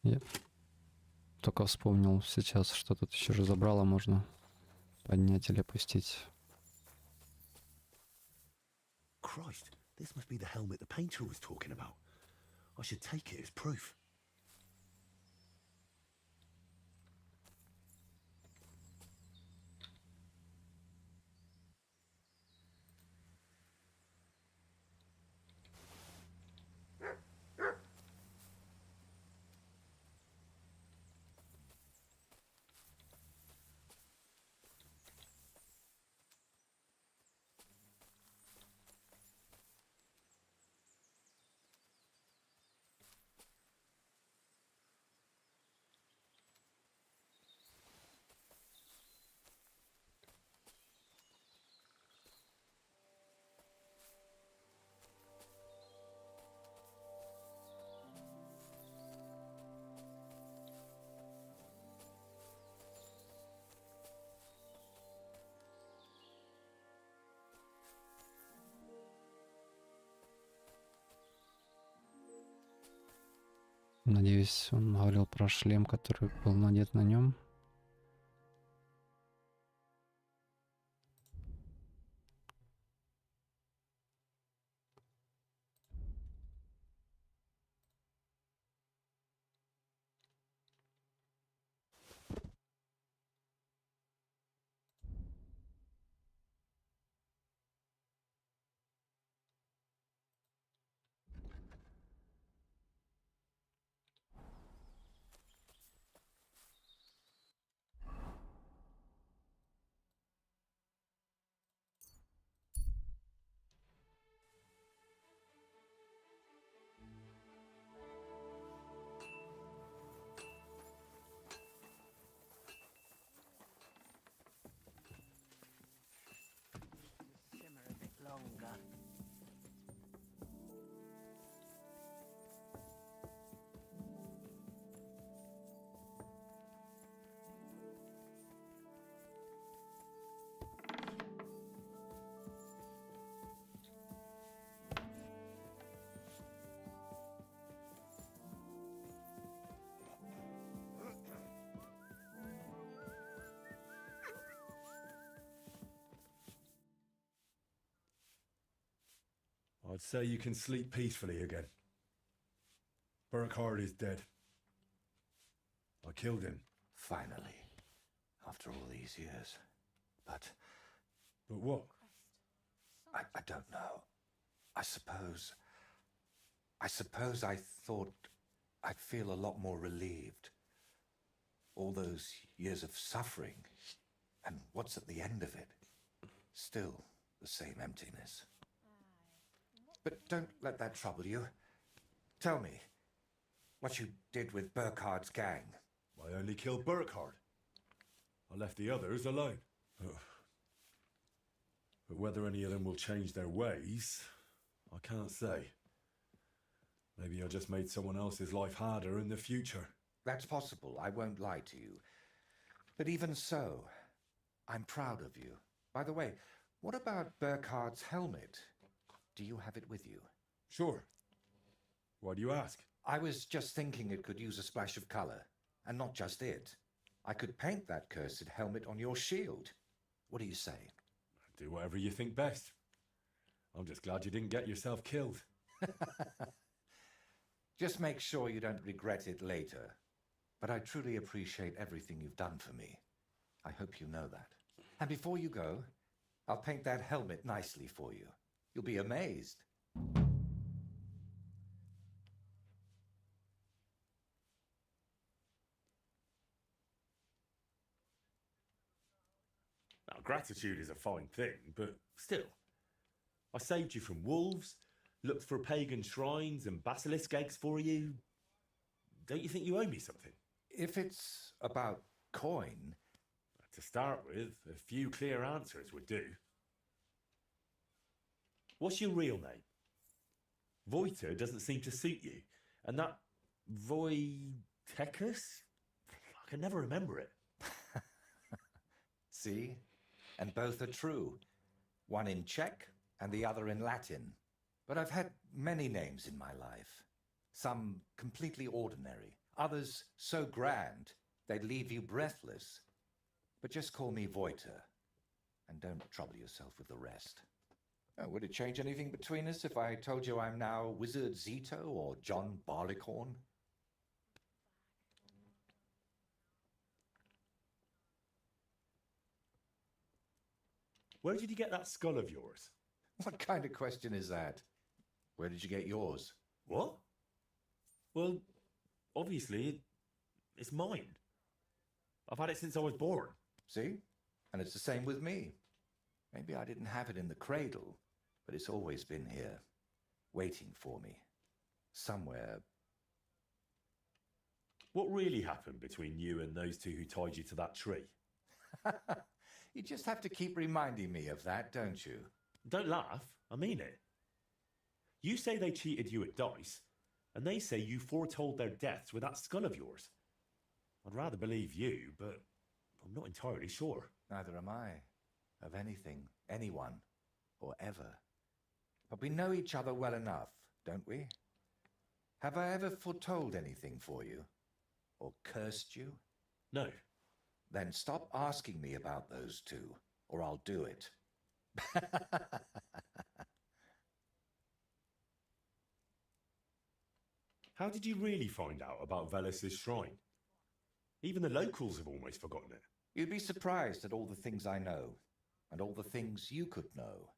Я только вспомнил сейчас, что тут еще же забрало можно поднять или опустить. Christ, this must be the helmet the painter was talking about. I should take it as proof. Надеюсь, он говорил про шлем, который был надет на нем. Simmer a bit longer. I'd say you can sleep peacefully again. Burkhardt is dead. I killed him. Finally. After all these years. But what? I don't know. I suppose I thought I'd feel a lot more relieved. All those years of suffering. And what's at the end of it? Still the same emptiness. But don't let that trouble you. Tell me, what you did with Burkhardt's gang. I only killed Burkhardt. I left the others alone. But whether any of them will change their ways, I can't say. Maybe I just made someone else's life harder in the future. That's possible, I won't lie to you. But even so, I'm proud of you. By the way, what about Burkhardt's helmet? Do you have it with you? Sure. Why do you ask? I was just thinking it could use a splash of color. And not just it. I could paint that cursed helmet on your shield. What do you say? Do whatever you think best. I'm just glad you didn't get yourself killed. Just make sure you don't regret it later. But I truly appreciate everything you've done for me. I hope you know that. And before you go, I'll paint that helmet nicely for you. You'll be amazed. Now, gratitude is a fine thing, but still. I saved you from wolves, looked for pagan shrines and basilisk eggs for you. Don't you think you owe me something? If it's about coin... To start with, a few clear answers would do. What's your real name? Voiter doesn't seem to suit you. And that Voitechus? I can never remember it. See? And both are true. One in Czech and the other in Latin. But I've had many names in my life. Some completely ordinary. Others so grand they'd leave you breathless. But just call me Voiter. And don't trouble yourself with the rest. Oh, would it change anything between us if I told you I'm now Wizard Zito or John Barleycorn? Where did you get that skull of yours? What kind of question is that? Where did you get yours? What? Well, obviously, it's mine. I've had it since I was born. See? And it's the same with me. Maybe I didn't have it in the cradle, but it's always been here, waiting for me. Somewhere. What really happened between you and those two who tied you to that tree? You just have to keep reminding me of that, don't you? Don't laugh. I mean it. You say they cheated you at dice, and they say you foretold their deaths with that skull of yours. I'd rather believe you, but I'm not entirely sure. Neither am I. Of anything, anyone, or ever. But we know each other well enough, don't we? Have I ever foretold anything for you? Or cursed you? No. Then stop asking me about those two, or I'll do it. How did you really find out about Velis's shrine? Even the locals have almost forgotten it. You'd be surprised at all the things I know, and all the things you could know,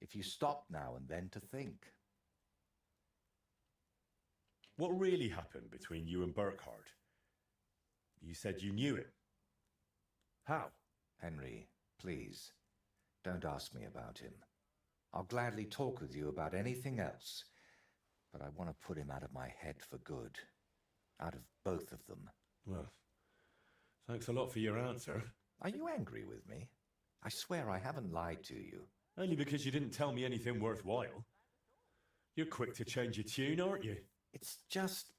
if you stopped now and then to think. What really happened between you and Burkhard? You said you knew him. How? Henry, please, don't ask me about him. I'll gladly talk with you about anything else, but I want to put him out of my head for good. Out of both of them. Well, thanks a lot for your answer. Are you angry with me? I swear I haven't lied to you. Only because you didn't tell me anything worthwhile. You're quick to change your tune, aren't you? It's just...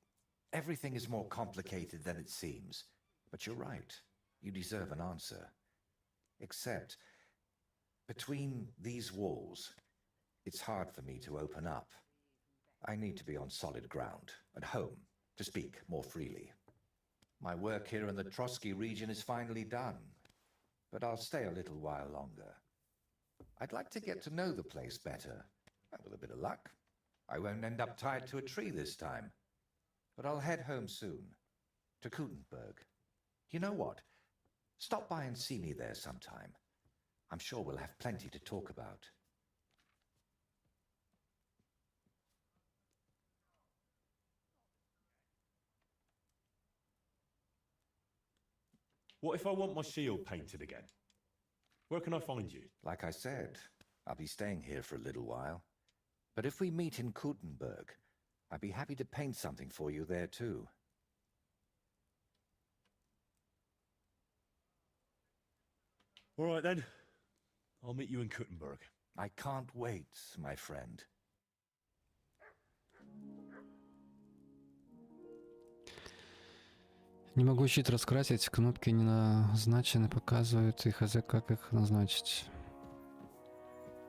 everything is more complicated than it seems. But you're right. You deserve an answer. Except, between these walls, it's hard for me to open up. I need to be on solid ground, at home, to speak more freely. My work here in the Trotsky region is finally done, but I'll stay a little while longer. I'd like to get to know the place better, and with a bit of luck, I won't end up tied to a tree this time. But I'll head home soon, to Kutenberg. You know what? Stop by and see me there sometime. I'm sure we'll have plenty to talk about. What if I want my shield painted again? Where can I find you? Like I said, I'll be staying here for a little while. But if we meet in Kutenberg, I'd be happy to paint something for you there too. All right then. I'll meet you in Kutenberg. I can't wait, my friend. Не могу щит раскрасить, кнопки не назначены, показывают, и хз, как их назначить.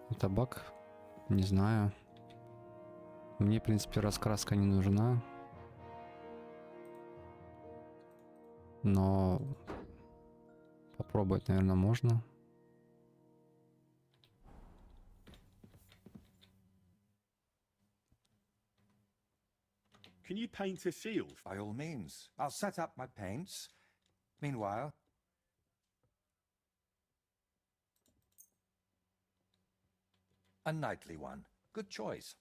Это баг? Не знаю. Мне, в принципе, раскраска не нужна. Но попробовать, наверное, можно. Can you paint a shield? By all means. I'll set up my paints. Meanwhile... a knightly one. Good choice.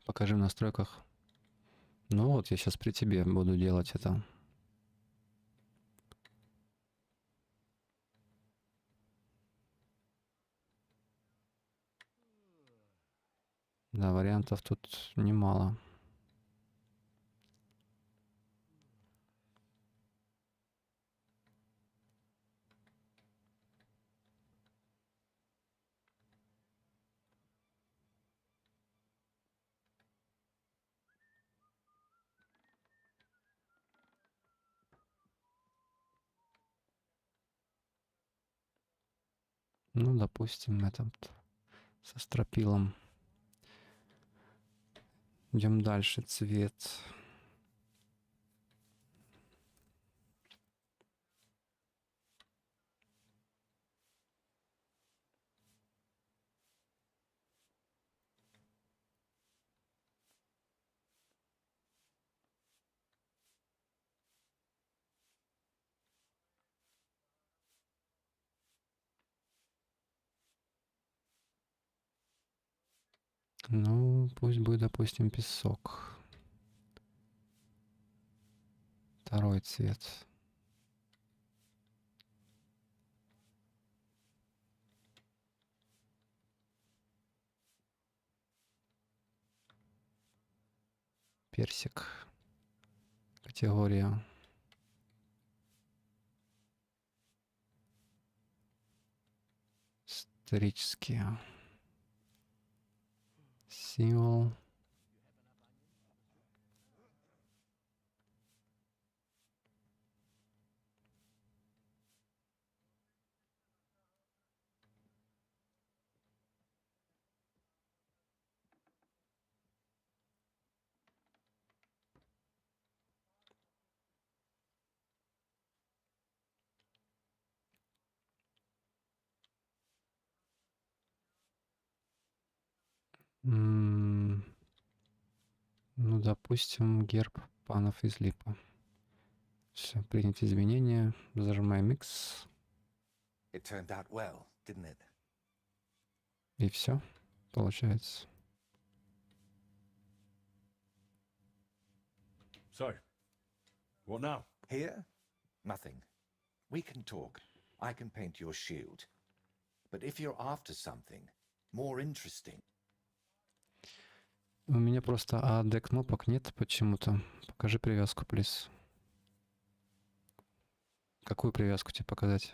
Покажи в настройках. Ну вот, я сейчас при тебе буду делать это. Да, вариантов тут немало. Ну, допустим, этот со стропилом. Идем дальше. Цвет. Ну, пусть будет, допустим, песок. Второй цвет. персик. Категория. Исторические. Сингл. Ну, допустим, герб панов из липа. Все, принять изменения. Зажимай микс. It turned out well, didn't it? И все, получается. So, what now? Here? Nothing. We can talk. I can paint your shield. But if you're after something more interesting... У меня просто AD кнопок нет почему-то. Покажи привязку, плиз. Какую привязку тебе показать?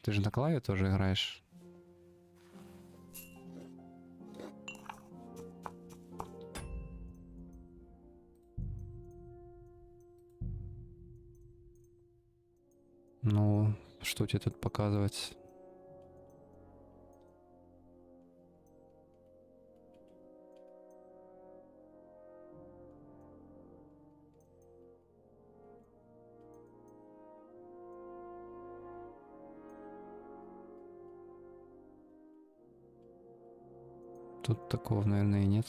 Ты же на клаве тоже играешь? Ну, что тебе тут показывать? Тут такого, наверное, и нет.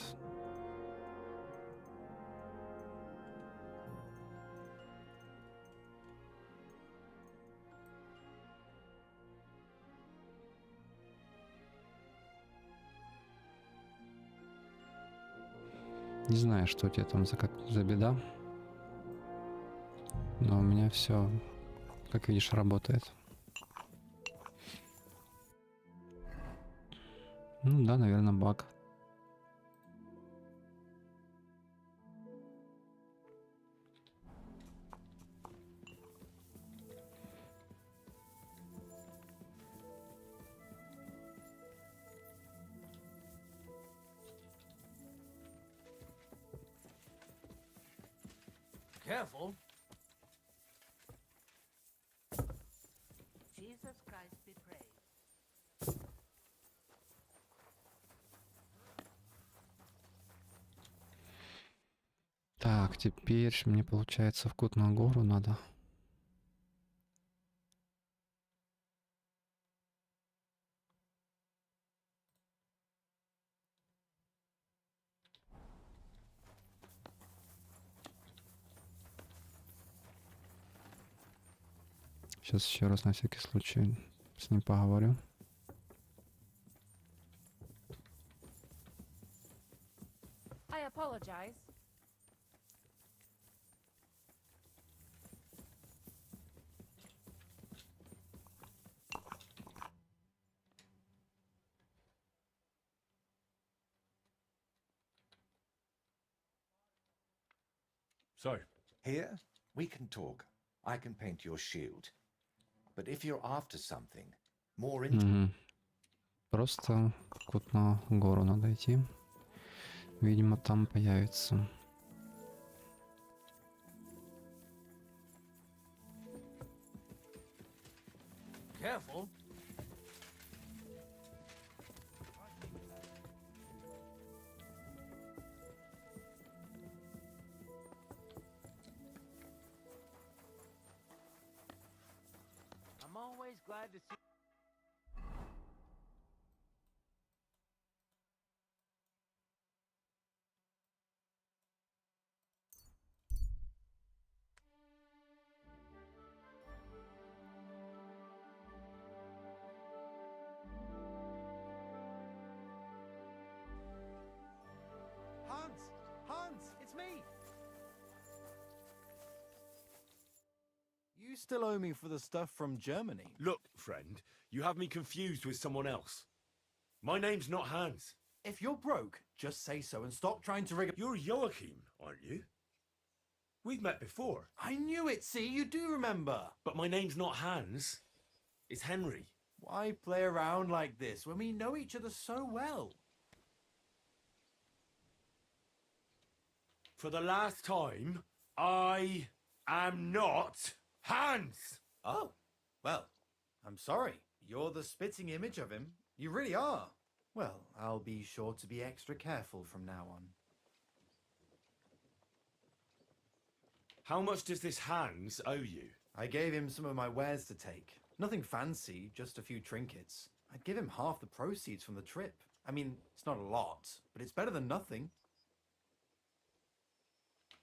Не знаю, что у тебя там за беда. Но у меня все, как видишь, работает. Ну да, наверное, баг. Careful. Jesus Christ be praised. Так, теперь мне, получается, в Кутную гору надо. Сейчас еще раз на всякий случай с ним поговорю. I apologize. So, Here, we can talk. I can paint your shield. But if you're after something more interesting... Просто в Кутную гору надо идти. Видимо, там появится. Careful. I'm always glad to see. Hans, it's me. You still owe me for the stuff from Germany. look, friend, you have me confused with someone else. My name's not Hans. If you're broke, just say so and stop trying to rig up. You're Joachim, aren't you? We've met before. I knew it, see? You do remember. But my name's not Hans. It's Henry. Why play around like this when we know each other so well? For the last time, I am not Hans! Oh, well, I'm sorry. You're the spitting image of him. You really are. Well, I'll be sure to be extra careful from now on. How much does this Hans owe you? I gave him some of my wares to take. Nothing fancy, just a few trinkets. I'd give him half the proceeds from the trip. I mean, it's not a lot, but it's better than nothing.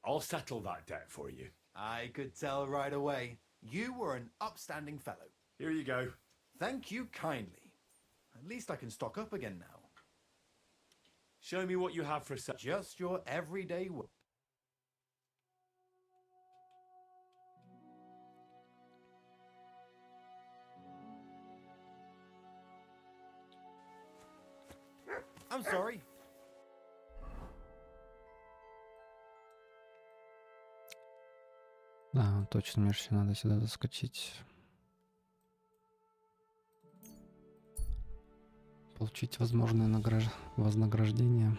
I'll settle that debt for you. I could tell right away. You were an upstanding fellow. Here you go. Thank you kindly. At least I can stock up again now. Show me what you have for a Just your everyday work. I'm sorry. Да, точно, мне же еще надо сюда заскочить. Получить возможное вознаграждение.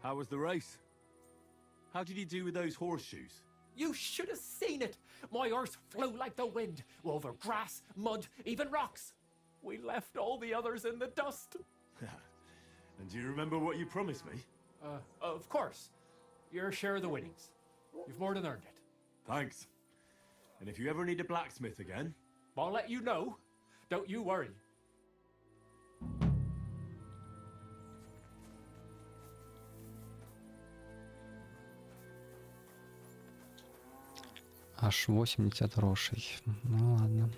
How was the race? How did you do with those horseshoes? You should have seen it. My horse flew like the wind, over grass, mud, even rocks. We left all the others in the dust. And do you remember what you promised me? Of course. Your share of the winnings. You've more than earned it. Thanks. And if you ever need a blacksmith again, I'll let you know. Don't you worry. Аж 80 грошей. Ну ладно.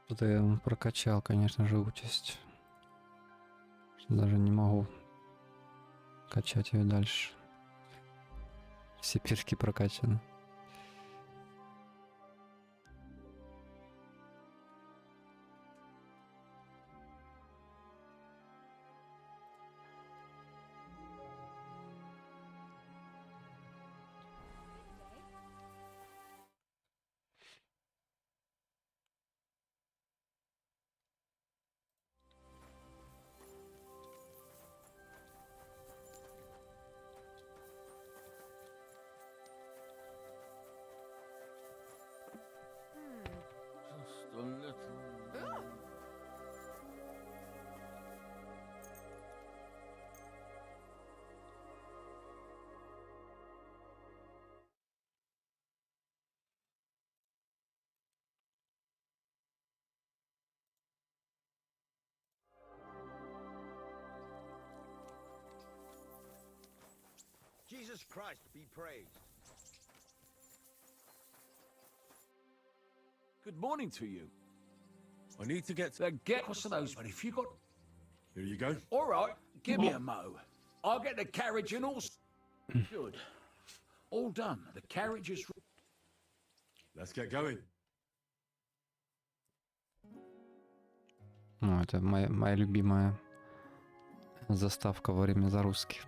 Что-то я прокачал, конечно же, участь. Даже не могу качать ее дальше. Все пешки прокачаны. Just a little. Jesus Christ be praised. Good morning to you. I need to get across to those, but if you got... Here you go. All right, give me a mo. I'll get the carriage and all... Good. All done. The carriage is... Let's get going. Ну, это моя любимая заставка во время загрузки.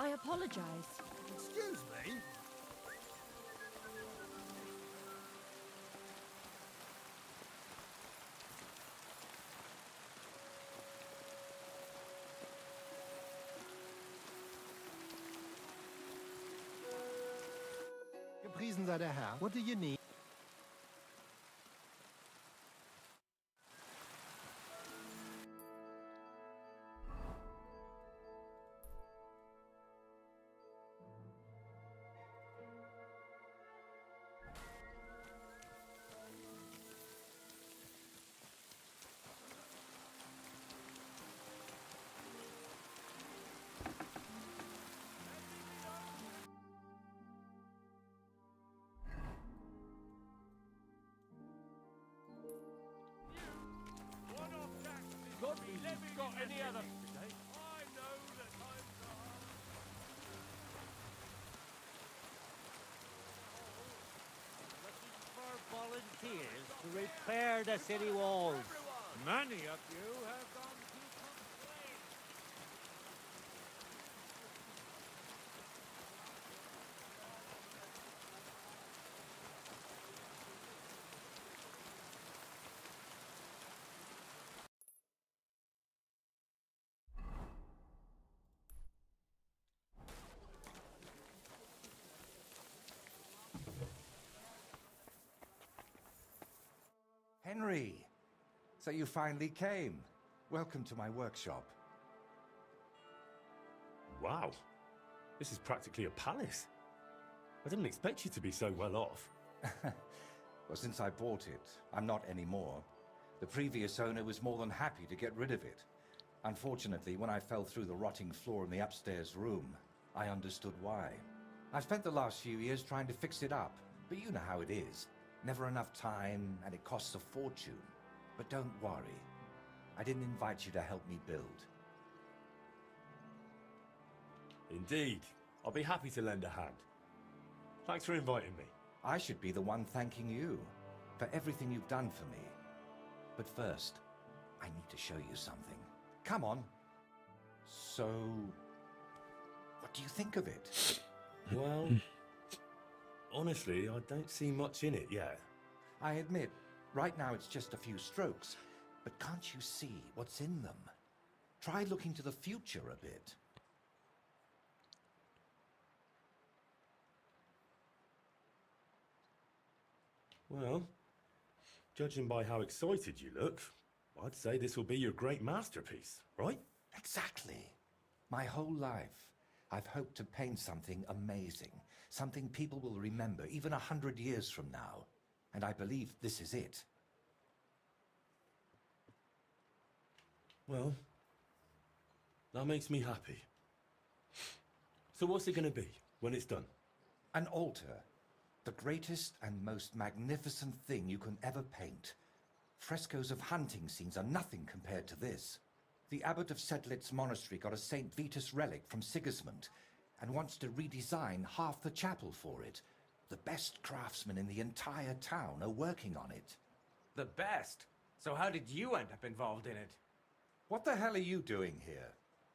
I apologize. Excuse me? Gepriesen sei der Herr. What do you need? many of them today. I know that times are looking for volunteers to repair the city walls. Many of you have gone to complain. Henry, so you finally came. Welcome to my workshop. Wow. This is practically a palace. I didn't expect you to be so well off. Well, since I bought it, I'm not anymore. The previous owner was more than happy to get rid of it. Unfortunately, when I fell through the rotting floor in the upstairs room, I understood why. I've spent the last few years trying to fix it up, but you know how it is. Never enough time, and it costs a fortune. But don't worry. I didn't invite you to help me build. Indeed. I'll be happy to lend a hand. Thanks for inviting me. I should be the one thanking you for everything you've done for me. But first, I need to show you something. Come on. So, what do you think of it? Well, honestly, I don't see much in it yet. I admit, right now it's just a few strokes, but can't you see what's in them? Try looking to the future a bit. Well, judging by how excited you look, I'd say this will be your great masterpiece, right? Exactly. My whole life, I've hoped to paint something amazing, something people will remember even 100 years from now. And I believe this is it. Well, that makes me happy. So what's it going to be when it's done? An altar. The greatest and most magnificent thing you can ever paint. Frescoes of hunting scenes are nothing compared to this. The abbot of Sedlitz monastery got a St. Vitus relic from Sigismund and wants to redesign half the chapel for it. The best craftsmen in the entire town are working on it. The best? So how did you end up involved in it? What the hell are you doing here?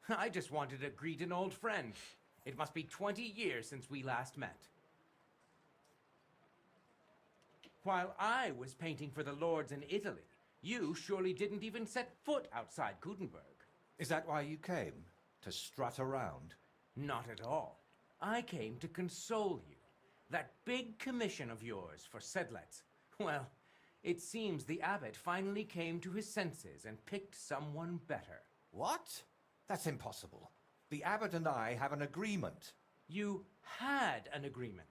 I just wanted to greet an old friend. It must be 20 years since we last met. While I was painting for the lords in Italy, you surely didn't even set foot outside Gutenberg. Is that why you came? To strut around? Not at all. I came to console you. That big commission of yours for Sedlitz. Well, it seems the abbot finally came to his senses and picked someone better. What? That's impossible. The abbot and I have an agreement. You had an agreement.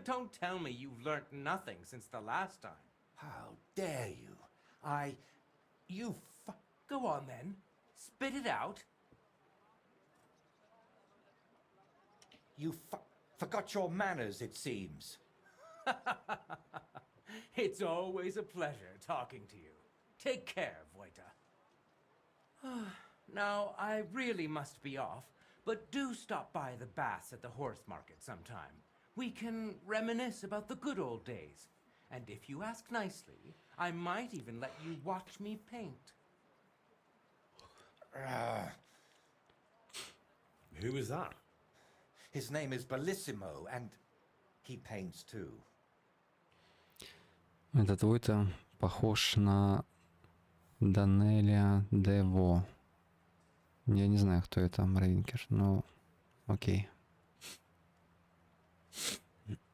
Don't tell me you've learnt nothing since the last time. How dare you? Go on then. Spit it out. You forgot your manners, it seems. It's always a pleasure talking to you. Take care, Voita. Now, I really must be off, but do stop by the baths at the horse market sometime. We can reminisce about the good old days. And if you ask nicely, I might even let you watch me paint. Who was that? His name is Bellissimo, and he paints too. Этот Войта похож на Данеля Дево. Я не знаю, кто это, Мрейнкер, но окей.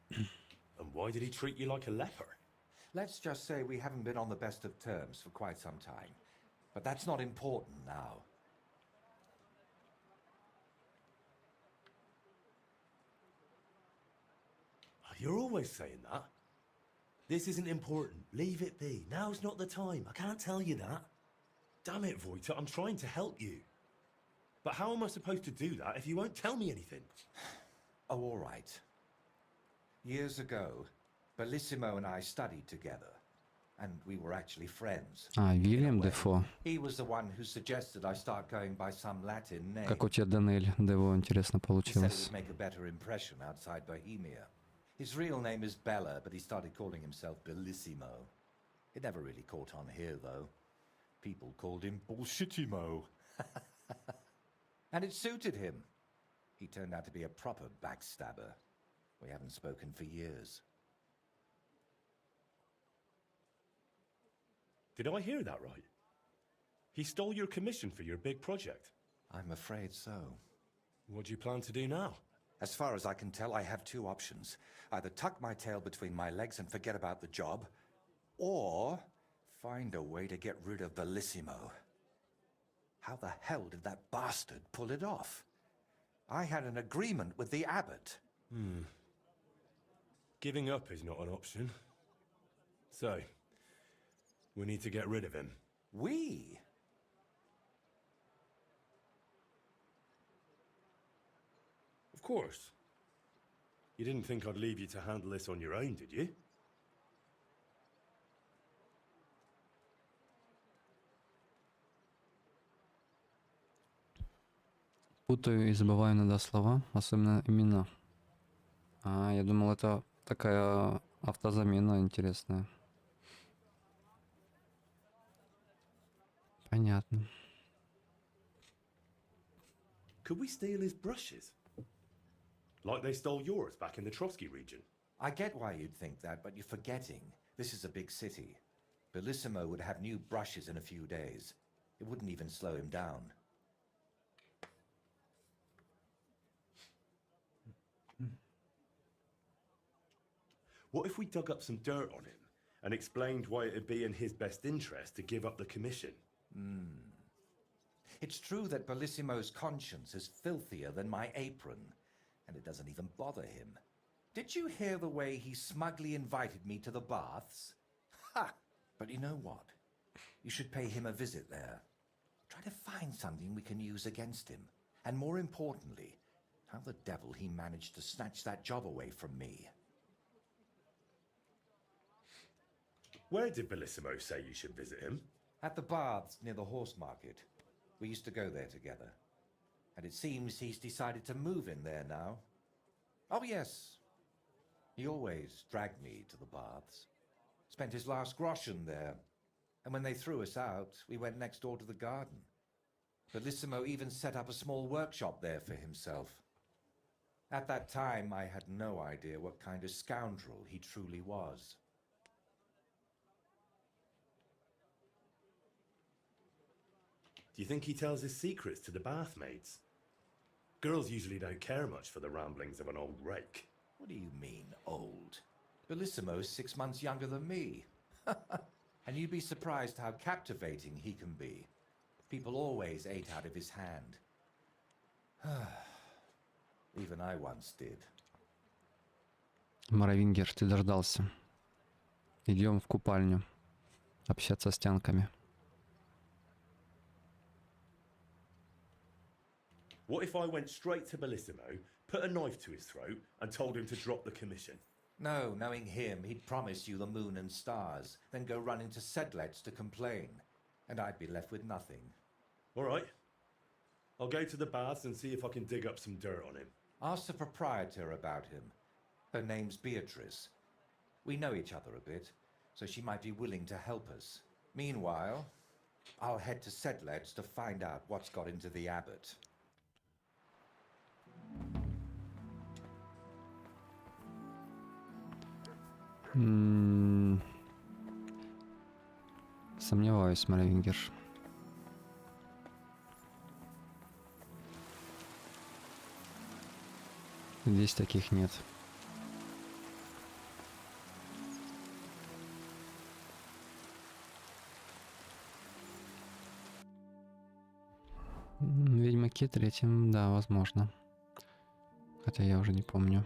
And why did he treat you like a leper? Let's just say we haven't been on the best of terms for quite some time. But that's not important now. You're always saying that. This isn't important. Leave it be. Now's not the time. I can't tell you that. Damn it, Voita, I'm trying to help you. But how am I supposed to do that if you won't tell me anything? Oh, all right. Years ago, Bellissimo and I studied together. and we were actually friends. А, Вильям Дефо. He was the one who suggested I start going by some Latin name. Как у тебя Данель Дево, интересно, He said it получилось. would make a better impression outside Bohemia. His real name is Bella, but he started calling himself Bellissimo. It never really caught on here, though. People called him Bullshitimo. And it suited him. He turned out to be a proper backstabber. We haven't spoken for years. Did I hear that right? He stole your commission for your big project? I'm afraid so. What do you plan to do now? As far as I can tell, I have two options. Either tuck my tail between my legs and forget about the job, or find a way to get rid of Bellissimo. How the hell did that bastard pull it off? I had an agreement with the abbot. Giving up is not an option. So, we need to get rid of him. We? Of course. You didn't think I'd leave you to handle this on your own, did you? Путаю и забываю иногда слова, особенно имена. А, я думал, это такая автозамена интересная. Понятно. Could we steal his brushes? Like they stole yours back in the Trotsky region? I get why you'd think that, but you're forgetting. This is a big city. Bellissimo would have new brushes in a few days. It wouldn't even slow him down. What if we dug up some dirt on him and explained why it'd be in his best interest to give up the commission? It's true that Bellissimo's conscience is filthier than my apron, and it doesn't even bother him. Did you hear the way he smugly invited me to the baths? Ha! But you know what? You should pay him a visit there. Try to find something we can use against him. And more importantly, how the devil he managed to snatch that job away from me. Where did Bellissimo say you should visit him? At the baths near the horse market. We used to go there together. And it seems he's decided to move in there now. Oh, yes. He always dragged me to the baths. Spent his last groschen there. And when they threw us out, we went next door to the garden. Bellissimo even set up a small workshop there for himself. At that time, I had no idea what kind of scoundrel he truly was. Do you think he tells his secrets to the bathmaids? Girls usually don't care much for the ramblings of an old rake. What do you mean, old? Bellissimo's 6 months younger than me. And you'd be surprised how captivating he can be. People always ate out of his hand. Even I once did. Моровингер, ты дождался. Идем в купальню. Общаться с тянками. What if I went straight to Bellissimo, put a knife to his throat, and told him to drop the commission? No, knowing him, he'd promise you the moon and stars, then go run into Sedlets to complain. And I'd be left with nothing. All right. I'll go to the baths and see if I can dig up some dirt on him. Ask the proprietor about him. Her name's Beatrice. We know each other a bit, so she might be willing to help us. Meanwhile, I'll head to Sedlets to find out what's got into the abbot. Сомневаюсь, Моровингер. Здесь таких нет. В Ведьмаке третьем, да, возможно. Хотя я уже не помню.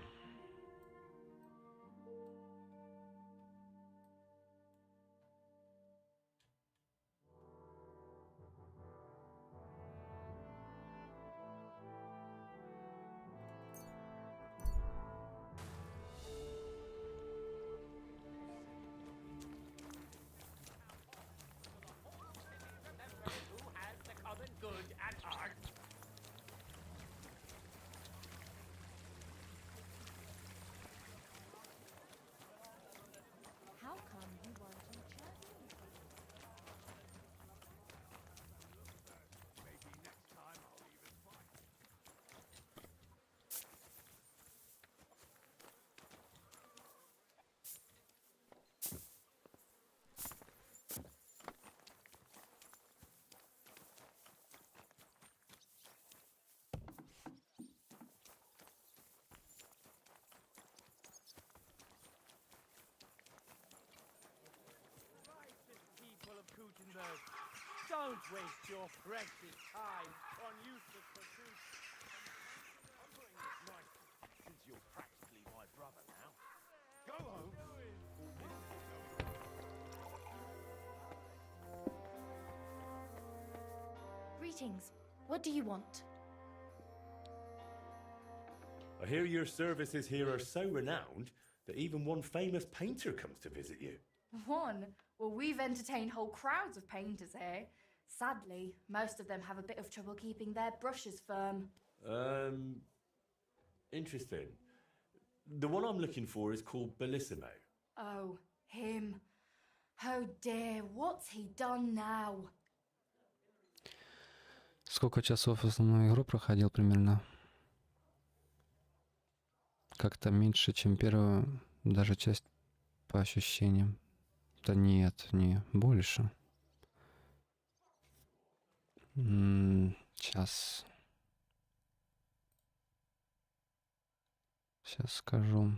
Don't waste your precious time on useless pursuits. I'm putting this nice, since you're practically my brother now. Go home. Greetings. What do you want? I hear your services here are so renowned that even one famous painter comes to visit you. One? Well, we've entertained whole crowds of painters here. Sadly, most of them have a bit of trouble keeping their brushes firm. Interesting. The one I'm looking for is called Bellissimo. Oh, him. Oh dear, what's he done now? Сколько часов основную игру проходил примерно? Как-то меньше, чем первую, даже часть по ощущениям. Да нет, не, больше. Сейчас. Сейчас скажу.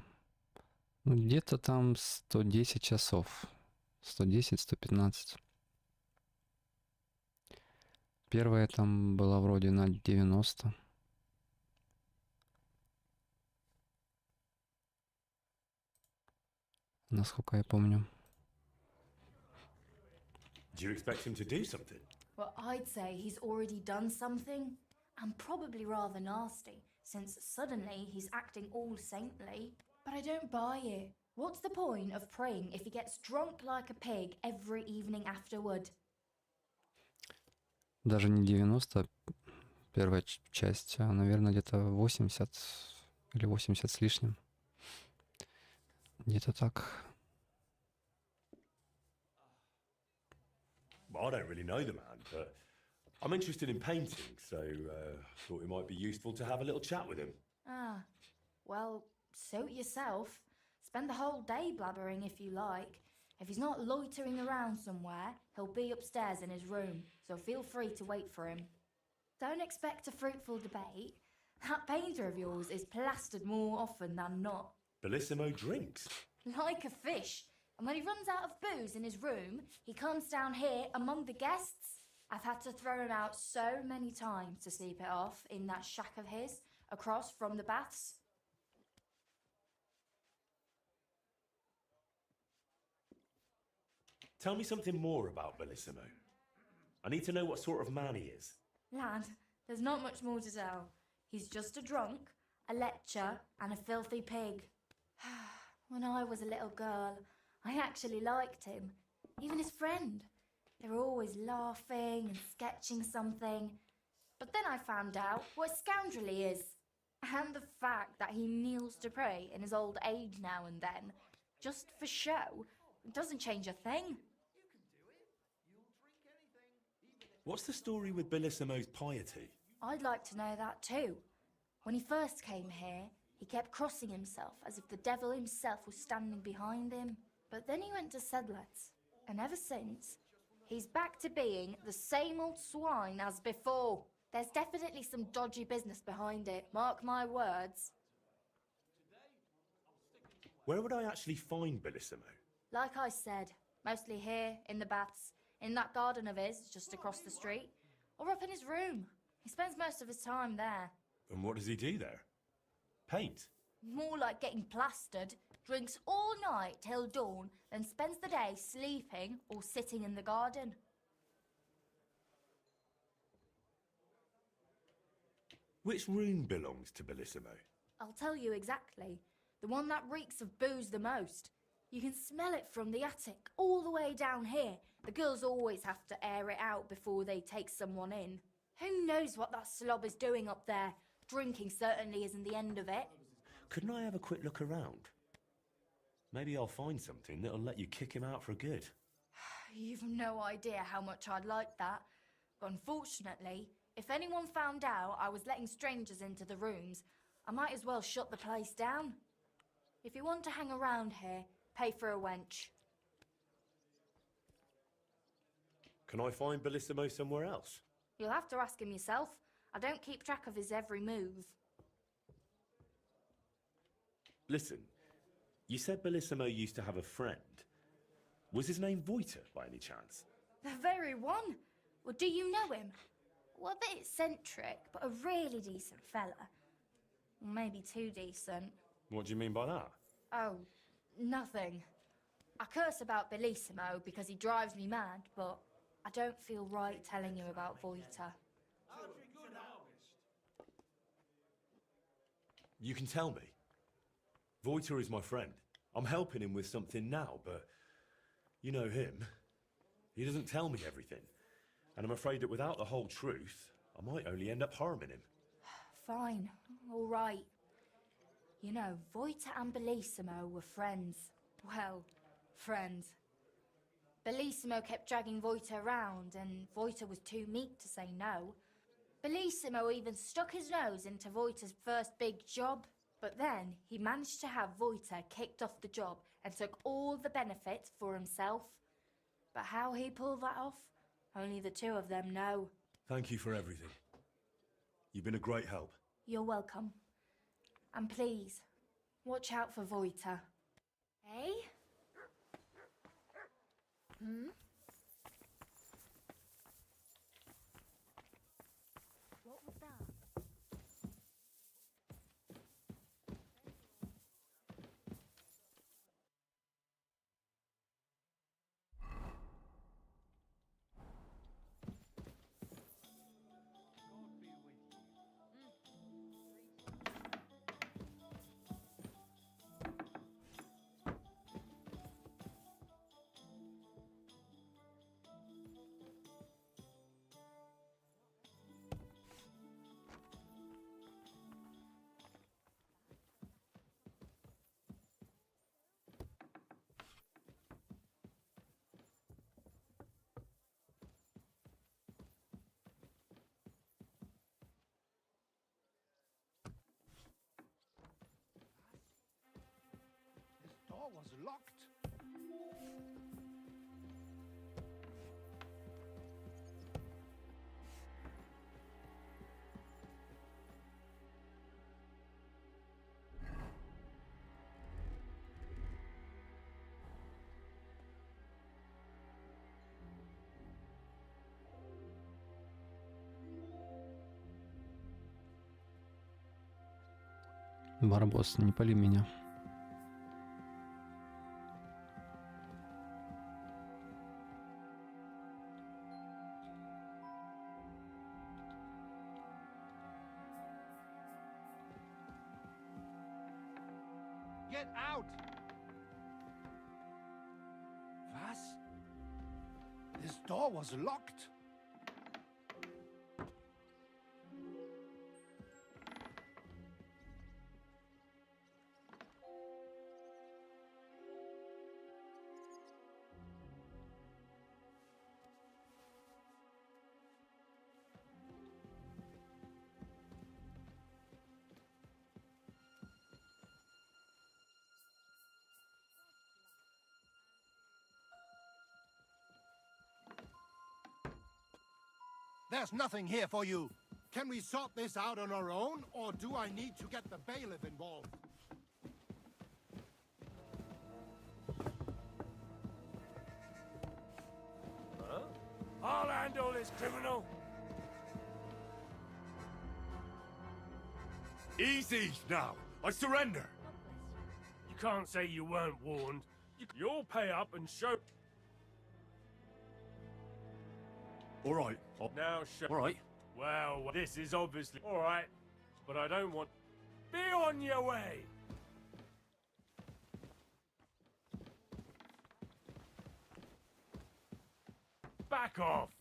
Ну, где-то там 110 часов. 110-115. Первая там была вроде на 90. Насколько я помню. Do you expect him to do something? Well, I'd say he's already done something, and probably rather nasty, since suddenly he's acting all saintly. But I don't buy it. What's the point of praying if he gets drunk like a pig every evening afterward? Даже не 90, первая часть, а, наверное, где-то 80 или 80 с лишним. Где-то так. Well, I don't really know the man, but I'm interested in painting, so thought it might be useful to have a little chat with him. Ah, well, suit yourself. Spend the whole day blabbering if you like. If he's not loitering around somewhere, he'll be upstairs in his room, so feel free to wait for him. Don't expect a fruitful debate. That painter of yours is plastered more often than not. Bellissimo drinks. Like a fish. And when he runs out of booze in his room, he comes down here among the guests. I've had to throw him out so many times to sleep it off in that shack of his, across from the baths. Tell me something more about Bellissimo. I need to know what sort of man he is. Lad, there's not much more to tell. He's just a drunk, a lecher, and a filthy pig. When I was a little girl, I actually liked him. Even his friend. They were always laughing and sketching something. But then I found out what a scoundrel he is. And the fact that he kneels to pray in his old age now and then, just for show, doesn't change a thing. What's the story with Bellissimo's piety? I'd like to know that too. When he first came here, he kept crossing himself as if the devil himself was standing behind him. But then he went to Sedlets, and ever since, he's back to being the same old swine as before. There's definitely some dodgy business behind it, mark my words. Where would I actually find Bellissimo? Like I said, mostly here, in the baths, in that garden of his, just across the street, or up in his room. He spends most of his time there. And what does he do there? Paint? More like getting plastered, drinks all night till dawn, then spends the day sleeping or sitting in the garden. Which room belongs to Bellissimo? I'll tell you exactly. The one that reeks of booze the most. You can smell it from the attic, all the way down here. The girls always have to air it out before they take someone in. Who knows what that slob is doing up there? Drinking certainly isn't the end of it. Couldn't I have a quick look around? Maybe I'll find something that'll let you kick him out for good. You've no idea how much I'd like that. But unfortunately, if anyone found out I was letting strangers into the rooms, I might as well shut the place down. If you want to hang around here, pay for a wench. Can I find Bellissimo somewhere else? You'll have to ask him yourself. I don't keep track of his every move. Listen, you said Bellissimo used to have a friend. Was his name Voiter, by any chance? The very one. Well, do you know him? Well, a bit eccentric, but a really decent fella. Maybe too decent. What do you mean by that? Oh, nothing. I curse about Bellissimo because he drives me mad, but I don't feel right telling you about Voita. You can tell me. Voita is my friend. I'm helping him with something now, but you know him. He doesn't tell me everything. And I'm afraid that without the whole truth, I might only end up harming him. Fine, all right. You know, Voita and Bellissimo were friends. Well, friends. Bellissimo kept dragging Voita around, and Voita was too meek to say no. Bellissimo even stuck his nose into Voita's first big job, but then he managed to have Voita kicked off the job and took all the benefits for himself. But how he pulled that off, only the two of them know. Thank you for everything. You've been a great help. You're welcome. And please, watch out for Voita. Eh? Hmm? What was that? This door was locked. Барбос, не пали меня. Get out! Was? This door was locked. There's nothing here for you. Can we sort this out on our own, or do I need to get the bailiff involved? Huh? I'll handle this criminal. Easy now. I surrender. You can't say you weren't warned. You'll pay up and show. All right. Now show. All right. Well, this is obviously all right, but I don't want. Be on your way. Back off.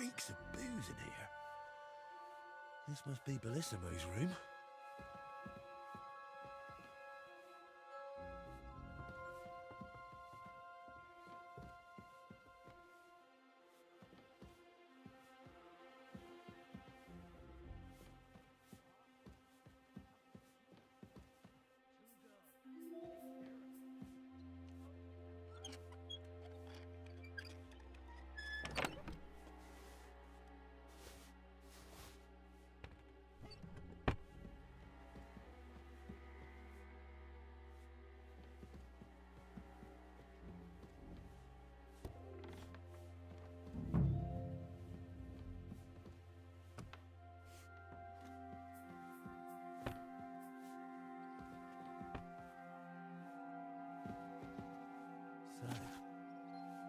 reeks of booze in here. This must be Bellissimo's room.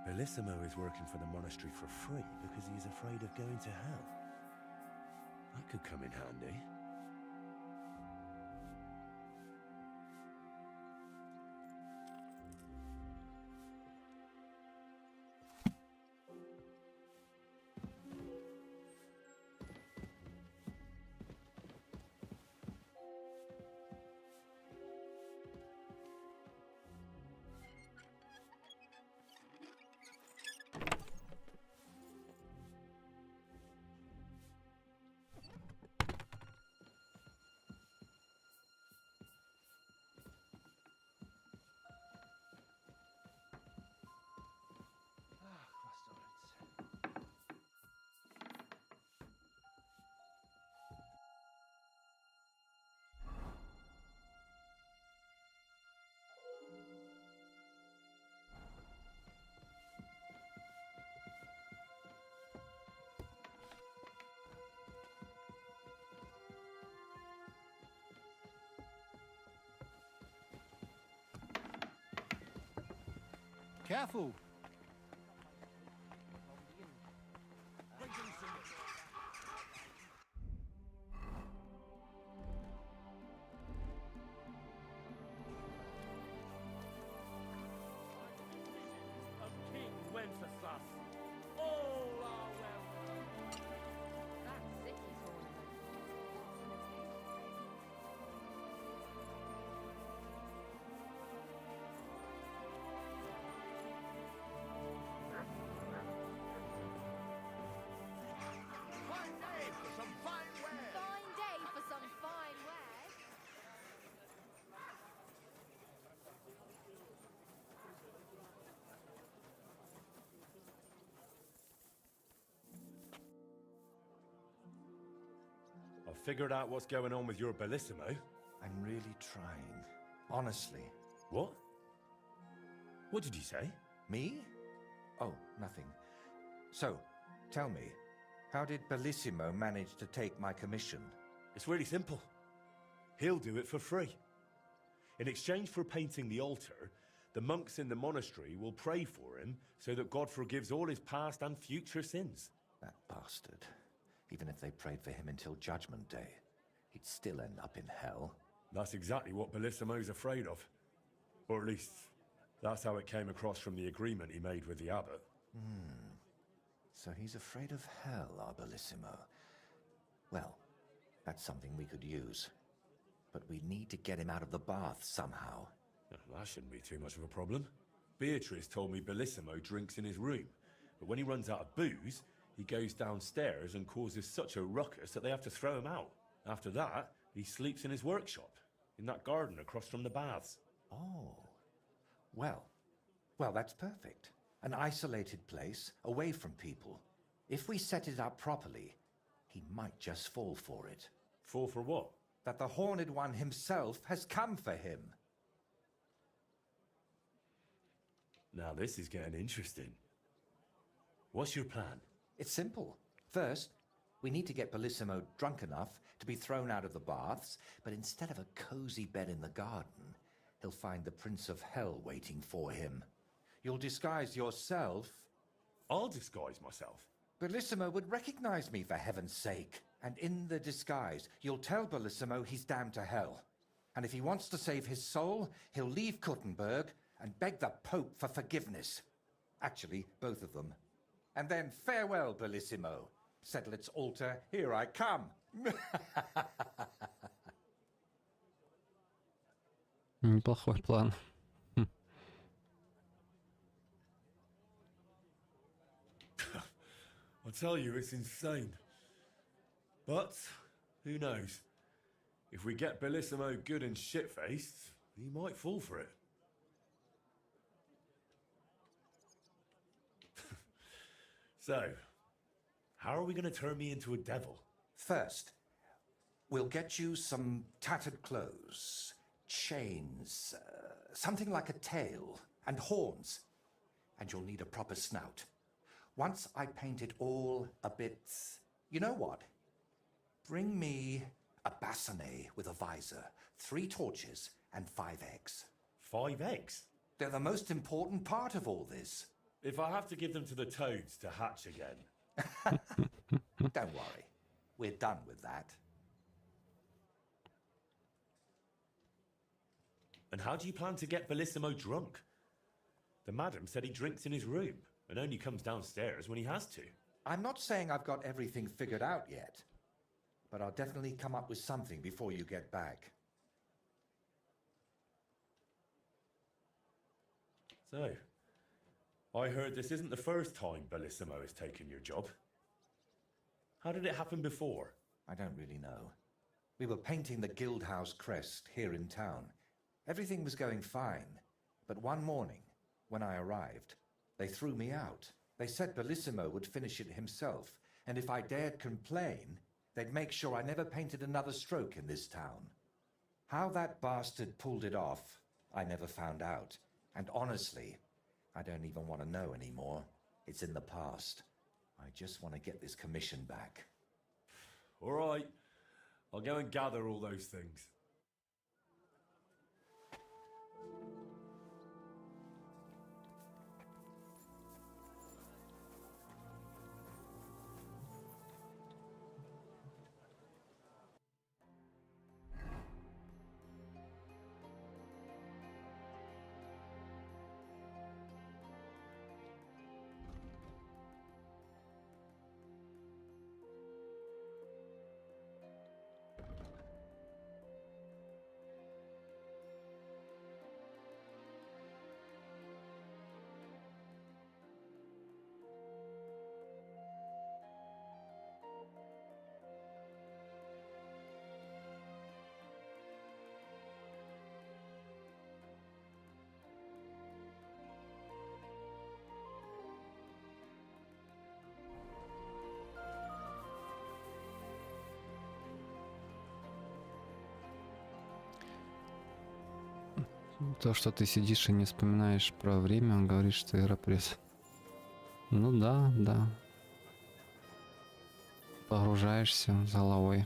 Bellissimo is working for the monastery for free because he's afraid of going to hell. That could come in handy. Careful! Of King Wenceslas. All are welcome. That city's ornament. Fine day for some fine wares. Fine day for some fine wares. I've figured out what's going on with your Bellissimo. I'm really trying. Honestly. What? What did you say? Me? Oh, nothing. So, tell me, how did Bellissimo manage to take my commission? It's really simple. He'll do it for free. In exchange for painting the altar, the monks in the monastery will pray for him so that God forgives all his past and future sins. That bastard. Even if they prayed for him until Judgment Day, he'd still end up in hell. That's exactly what Bellissimo's afraid of. Or at least, that's how it came across from the agreement he made with the abbot. So he's afraid of hell, our Bellissimo. Well, that's something we could use. But we need to get him out of the bath somehow. Well, that shouldn't be too much of a problem. Beatrice told me Bellissimo drinks in his room, but when he runs out of booze, he goes downstairs and causes such a ruckus that they have to throw him out. After that, he sleeps in his workshop, in that garden across from the baths. Oh. Well, that's perfect. An isolated place, away from people. If we set it up properly, he might just fall for it. Fall for what? That the Horned One himself has come for him. Now this is getting interesting. What's your plan? It's simple. First, we need to get Bellissimo drunk enough to be thrown out of the baths, but instead of a cozy bed in the garden, he'll find the Prince of Hell waiting for him. You'll disguise yourself. I'll disguise myself. Bellissimo would recognize me, for heaven's sake. And in the disguise, you'll tell Bellissimo he's damned to hell. And if he wants to save his soul, he'll leave Kuttenberg and beg the Pope for forgiveness. Actually, both of them. And then farewell, Bellissimo. Settle its altar, here I come. Неплохой план. I tell you, it's insane. But, who knows? If we get Bellissimo good and shit-faced, he might fall for it. So, how are we going to turn me into a devil? First, we'll get you some tattered clothes, chains, something like a tail, and horns. And you'll need a proper snout. Once I paint it all a bit... You know what? Bring me a bassinet with a visor, 3 torches, and 5 eggs. 5 eggs? They're the most important part of all this. If I have to give them to the toads to hatch again. Don't worry. We're done with that. And how do you plan to get Bellissimo drunk? The madam said he drinks in his room and only comes downstairs when he has to. I'm not saying I've got everything figured out yet, but I'll definitely come up with something before you get back. So, I heard this isn't the first time Bellissimo has taken your job. How did it happen before? I don't really know. We were painting the guild house crest here in town. Everything was going fine, but one morning, when I arrived, they threw me out. They said Bellissimo would finish it himself, and if I dared complain, they'd make sure I never painted another stroke in this town. How that bastard pulled it off, I never found out. And honestly, I don't even want to know anymore. It's in the past. I just want to get this commission back. All right. I'll go and gather all those things. То, что ты сидишь и не вспоминаешь про время, он говорит, что игра пресс. Ну да, да. Погружаешься с головой.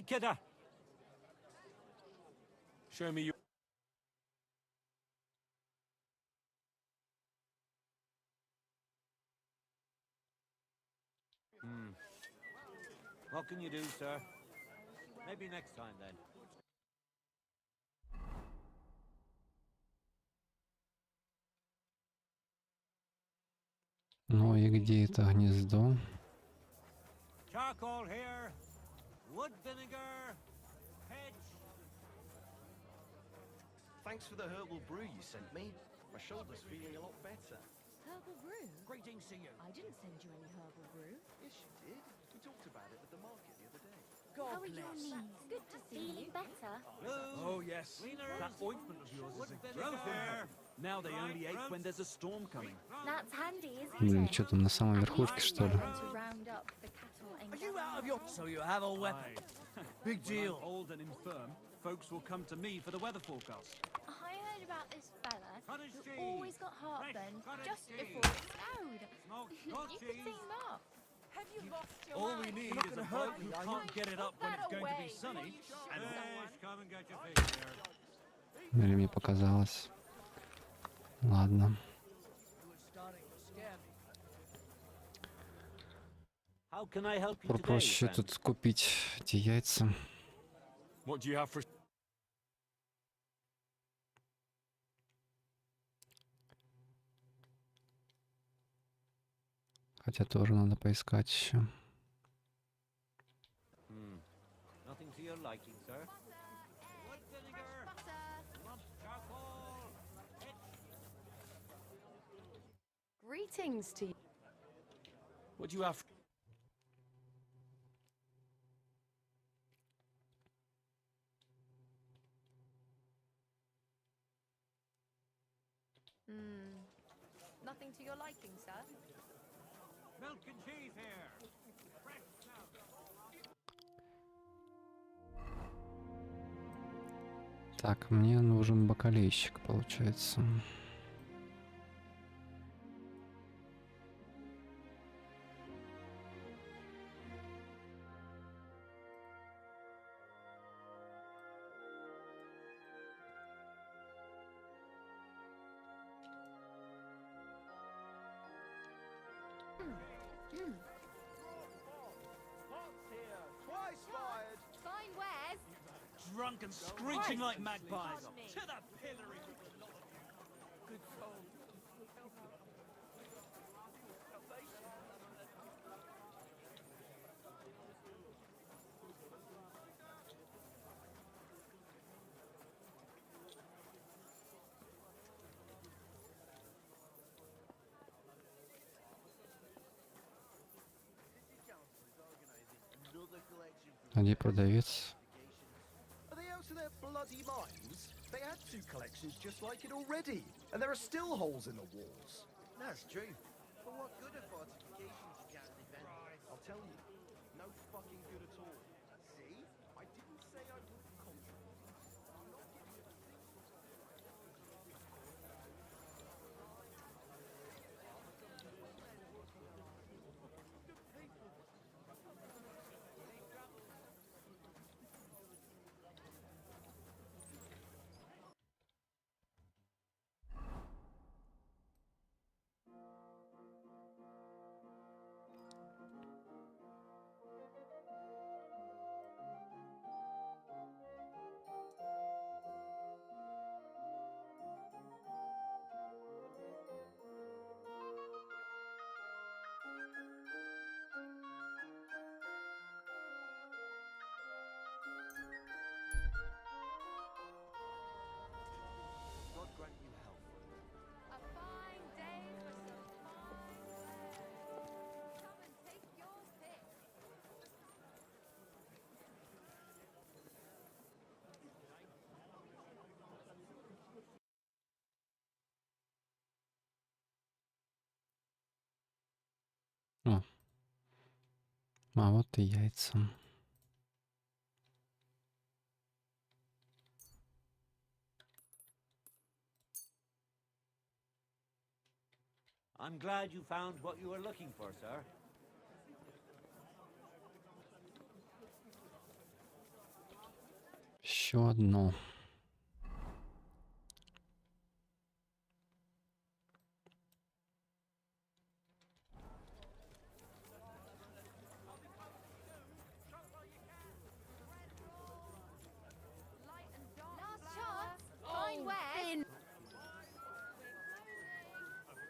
Kidder. Show me your... What can you do, sir? Maybe next time then. Ну и где это гнездо? Charcoal here. Wood vinegar. Hedge. Thanks for the herbal brew you sent me. My shoulder's feeling a lot better. Herbal brew? Greetings to you. I didn't send you any herbal brew. Yes, you did. We talked about it at the market the other day. God your knees. Good to see you. Feeling better? Oh, yes. That ointment of yours is a growth there. Now they only ache when there's a storm coming. That's handy, isn't Блин, it? что там на самой верхушке, что ли? To round up the cattle and Are you out of your... So you have a weapon. Big deal. When I'm old and infirm, folks will come to me for the weather forecast. I heard about this fella who always got heartburn just before it snowed. You could team up. Have you lost your All we mind? need is a bloke who can't get it up when it's going to be sunny. And come and get your fish there. Или мне показалось? Ладно. How can I help you today, Проще friend? тут купить эти яйца. What do you have for... Хотя тоже надо поискать еще. Nothing to your liking, sir. Greetings to you. What do you have... Nothing to your liking, sir? Milk and cheese here. Так, мне нужен бакалейщик, получается. Twice fired. Fine wares. Drunk and screeching like magpies. To the pillory. Good soul. А где продавец? Are they out of their bloody minds? They had 2 collections just like it already, and there are still holes in the walls. That's true. But what good are fortifications against defenders? I'll tell you, no fucking good at all. See? I didn't say I wouldn't compromise. I'm not giving you a single... God grant you health. A fine day for some fine wares. Come and take your pick. О. А вот и яйца. I'm glad you found what you were looking for, sir. Еще одно. Last chance. Fine wares.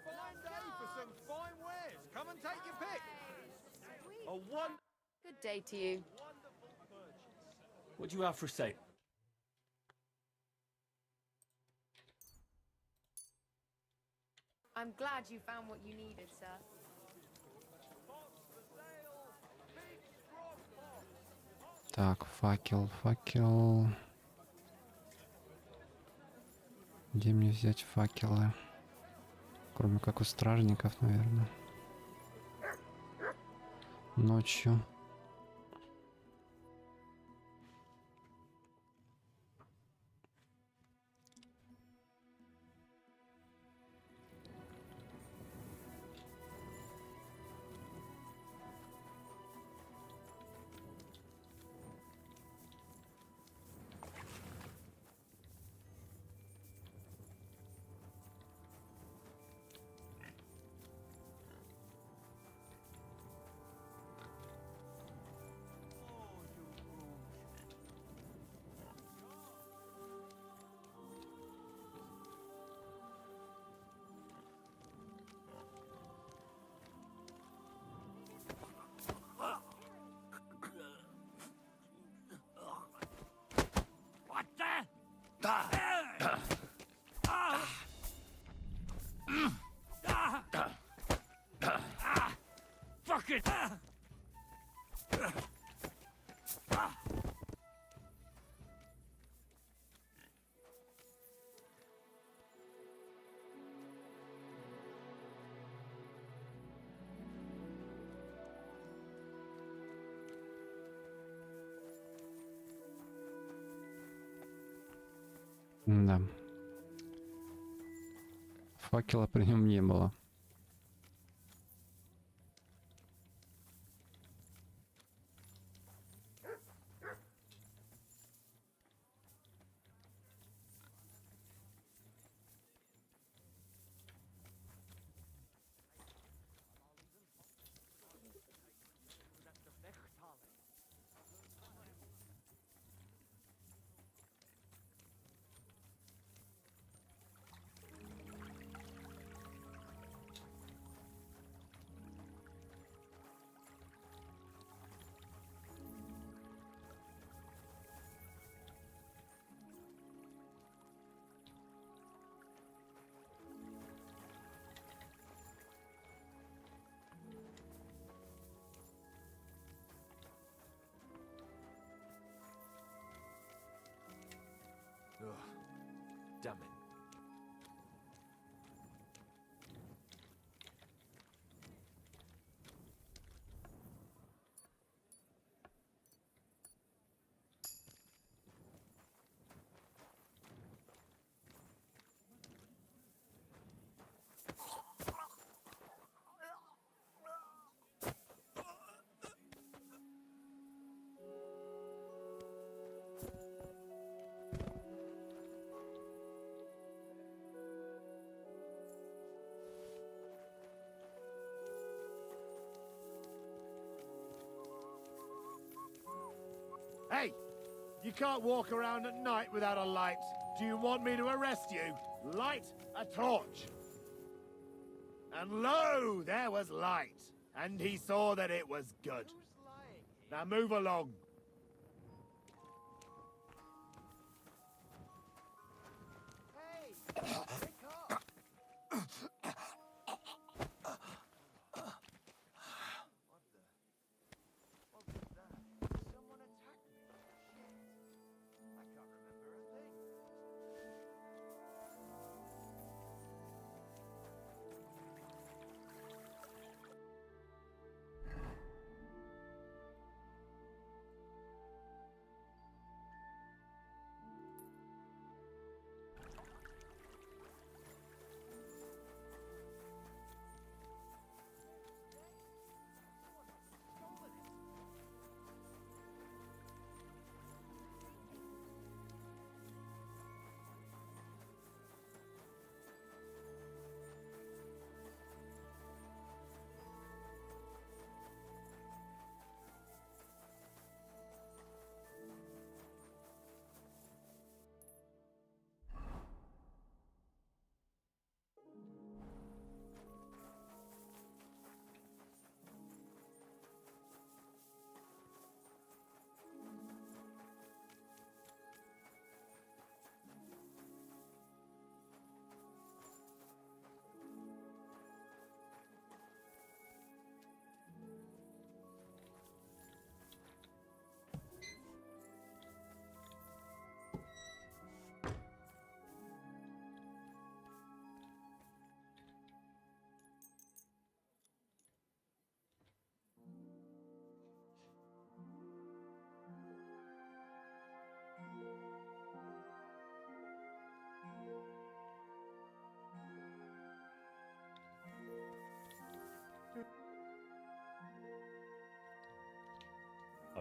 Fine day for some fine wares. Come and take your pick. A one... Good day to you. What do you have for sale? I'm glad you found what you needed, sir. Так, факел. Где мне взять факелы? Кроме как у стражников, наверное. Ночью. Fuck it! Да. Факела при нем не было. Damn it. Hey! You can't walk around at night without a light. Do you want me to arrest you? Light a torch. And lo, there was light. And he saw that it was good. Now move along.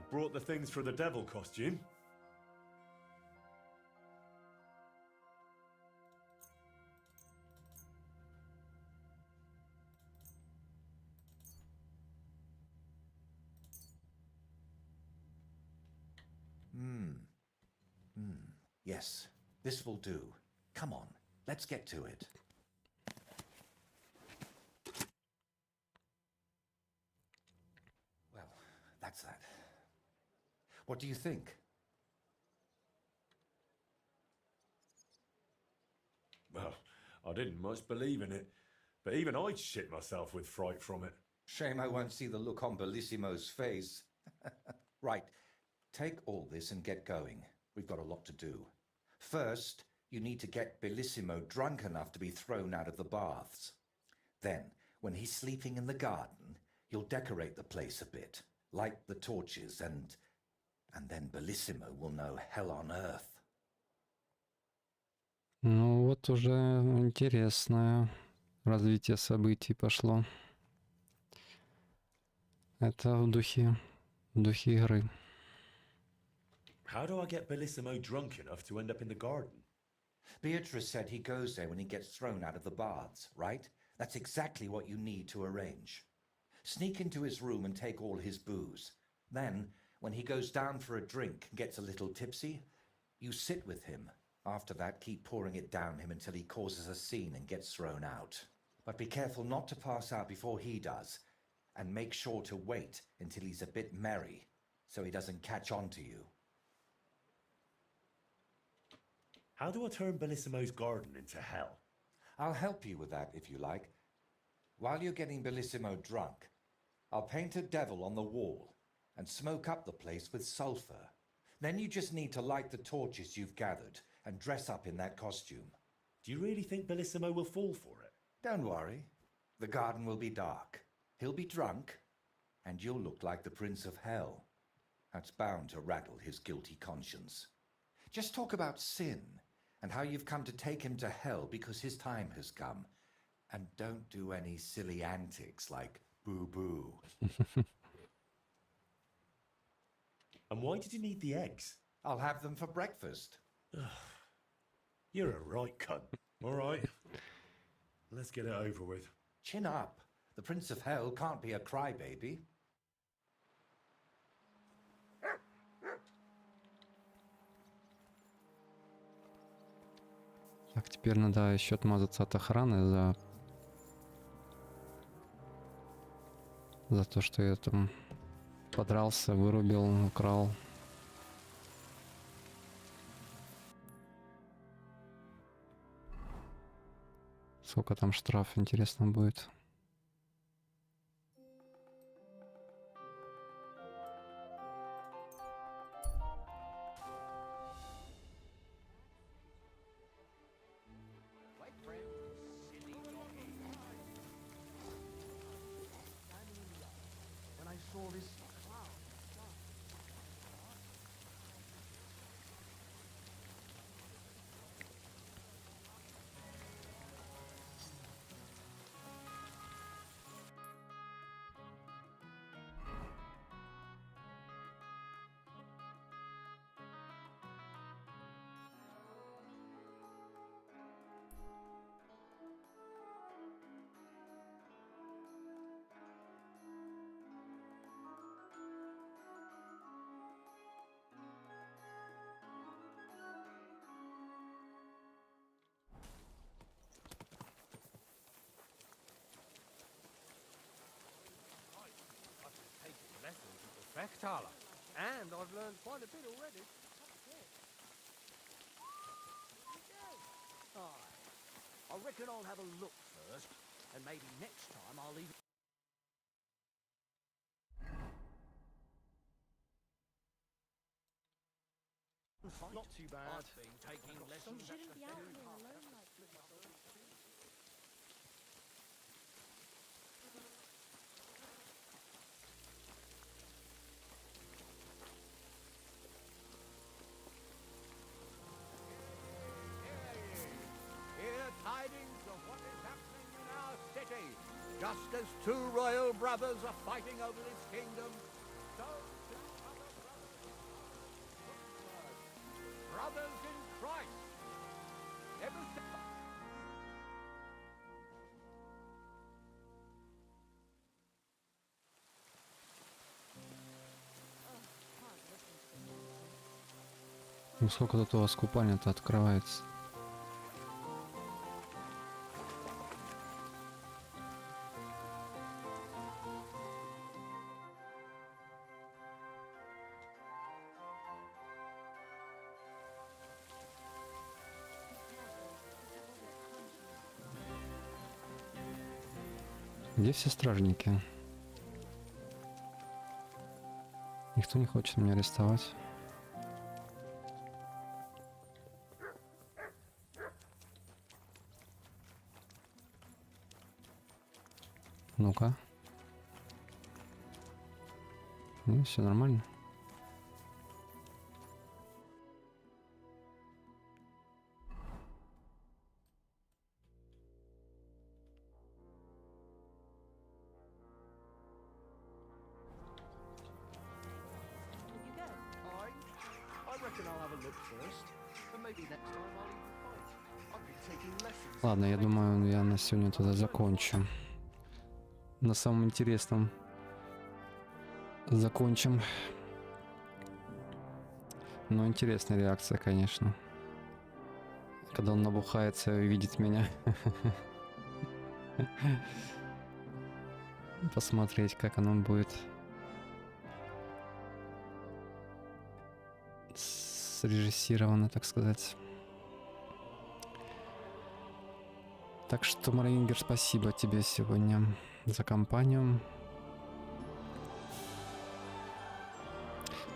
I've brought the things for the devil costume. Yes, this will do. Come on, let's get to it. Well, that's that. What do you think? Well, I didn't much believe in it, but even I'd shit myself with fright from it. Shame I won't see the look on Bellissimo's face. Right, take all this and get going. We've got a lot to do. First, you need to get Bellissimo drunk enough to be thrown out of the baths. Then, when he's sleeping in the garden, you'll decorate the place a bit, light the torches, and then Bellissimo will know hell on earth. Ну вот уже интересное развитие событий пошло. Это в духе игры. How do I get Bellissimo drunk enough to end up in the garden? Beatrice said he goes there when he gets thrown out of the baths, right? That's exactly what you need to arrange. Sneak into his room and take all his booze. Then, when he goes down for a drink and gets a little tipsy, you sit with him. After that, keep pouring it down him until he causes a scene and gets thrown out. But be careful not to pass out before he does, and make sure to wait until he's a bit merry, so he doesn't catch on to you. How do I turn Bellissimo's garden into hell? I'll help you with that, if you like. While you're getting Bellissimo drunk, I'll paint a devil on the wall and smoke up the place with sulfur. Then you just need to light the torches you've gathered and dress up in that costume. Do you really think Bellissimo will fall for it? Don't worry. The garden will be dark. He'll be drunk, and you'll look like the Prince of Hell. That's bound to rattle his guilty conscience. Just talk about sin and how you've come to take him to hell because his time has come. And don't do any silly antics like boo-boo. And why did you need the eggs? I'll have them for breakfast. You're a right cunt. All right. Let's get it over with. Chin up. The Prince of Hell can't be a crybaby. Так, теперь надо еще отмазаться от охраны за то, что я там подрался, вырубил, украл. Сколько там штраф, интересно будет. And I've learned quite a bit already. I reckon I'll have a look first, and maybe next time I'll even... Not too bad. I've been taking lessons. You shouldn't be out here alone like this. Hear tidings of what is happening in our city. Just as two royal brothers are fighting over this kingdom, so two other Ну сколько тут у вас купальня-то открывается? Где все стражники? Никто не хочет меня арестовать. Ну-ка. Ну, все нормально. Ладно, я думаю, я на сегодня тогда закончу. На самом интересном закончим. Но интересная реакция, конечно. Когда он набухается и видит меня. Посмотреть, как оно будет срежиссировано, так сказать. Так что, Марингер, спасибо тебе сегодня за компанию.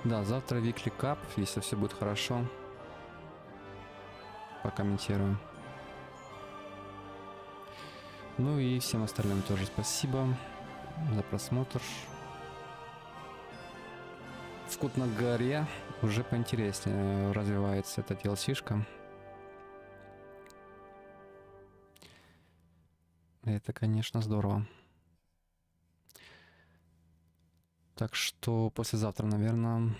Да, завтра Weekly Cup, если все будет хорошо. Покомментирую. Ну и всем остальным тоже спасибо за просмотр. В Кут на горе уже поинтереснее развивается эта DLC-шка. Это, конечно, здорово. Так что послезавтра, наверное,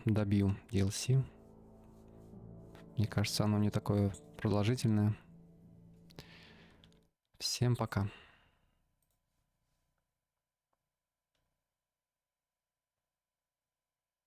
добью DLC. Мне кажется, оно не такое продолжительное. Всем пока.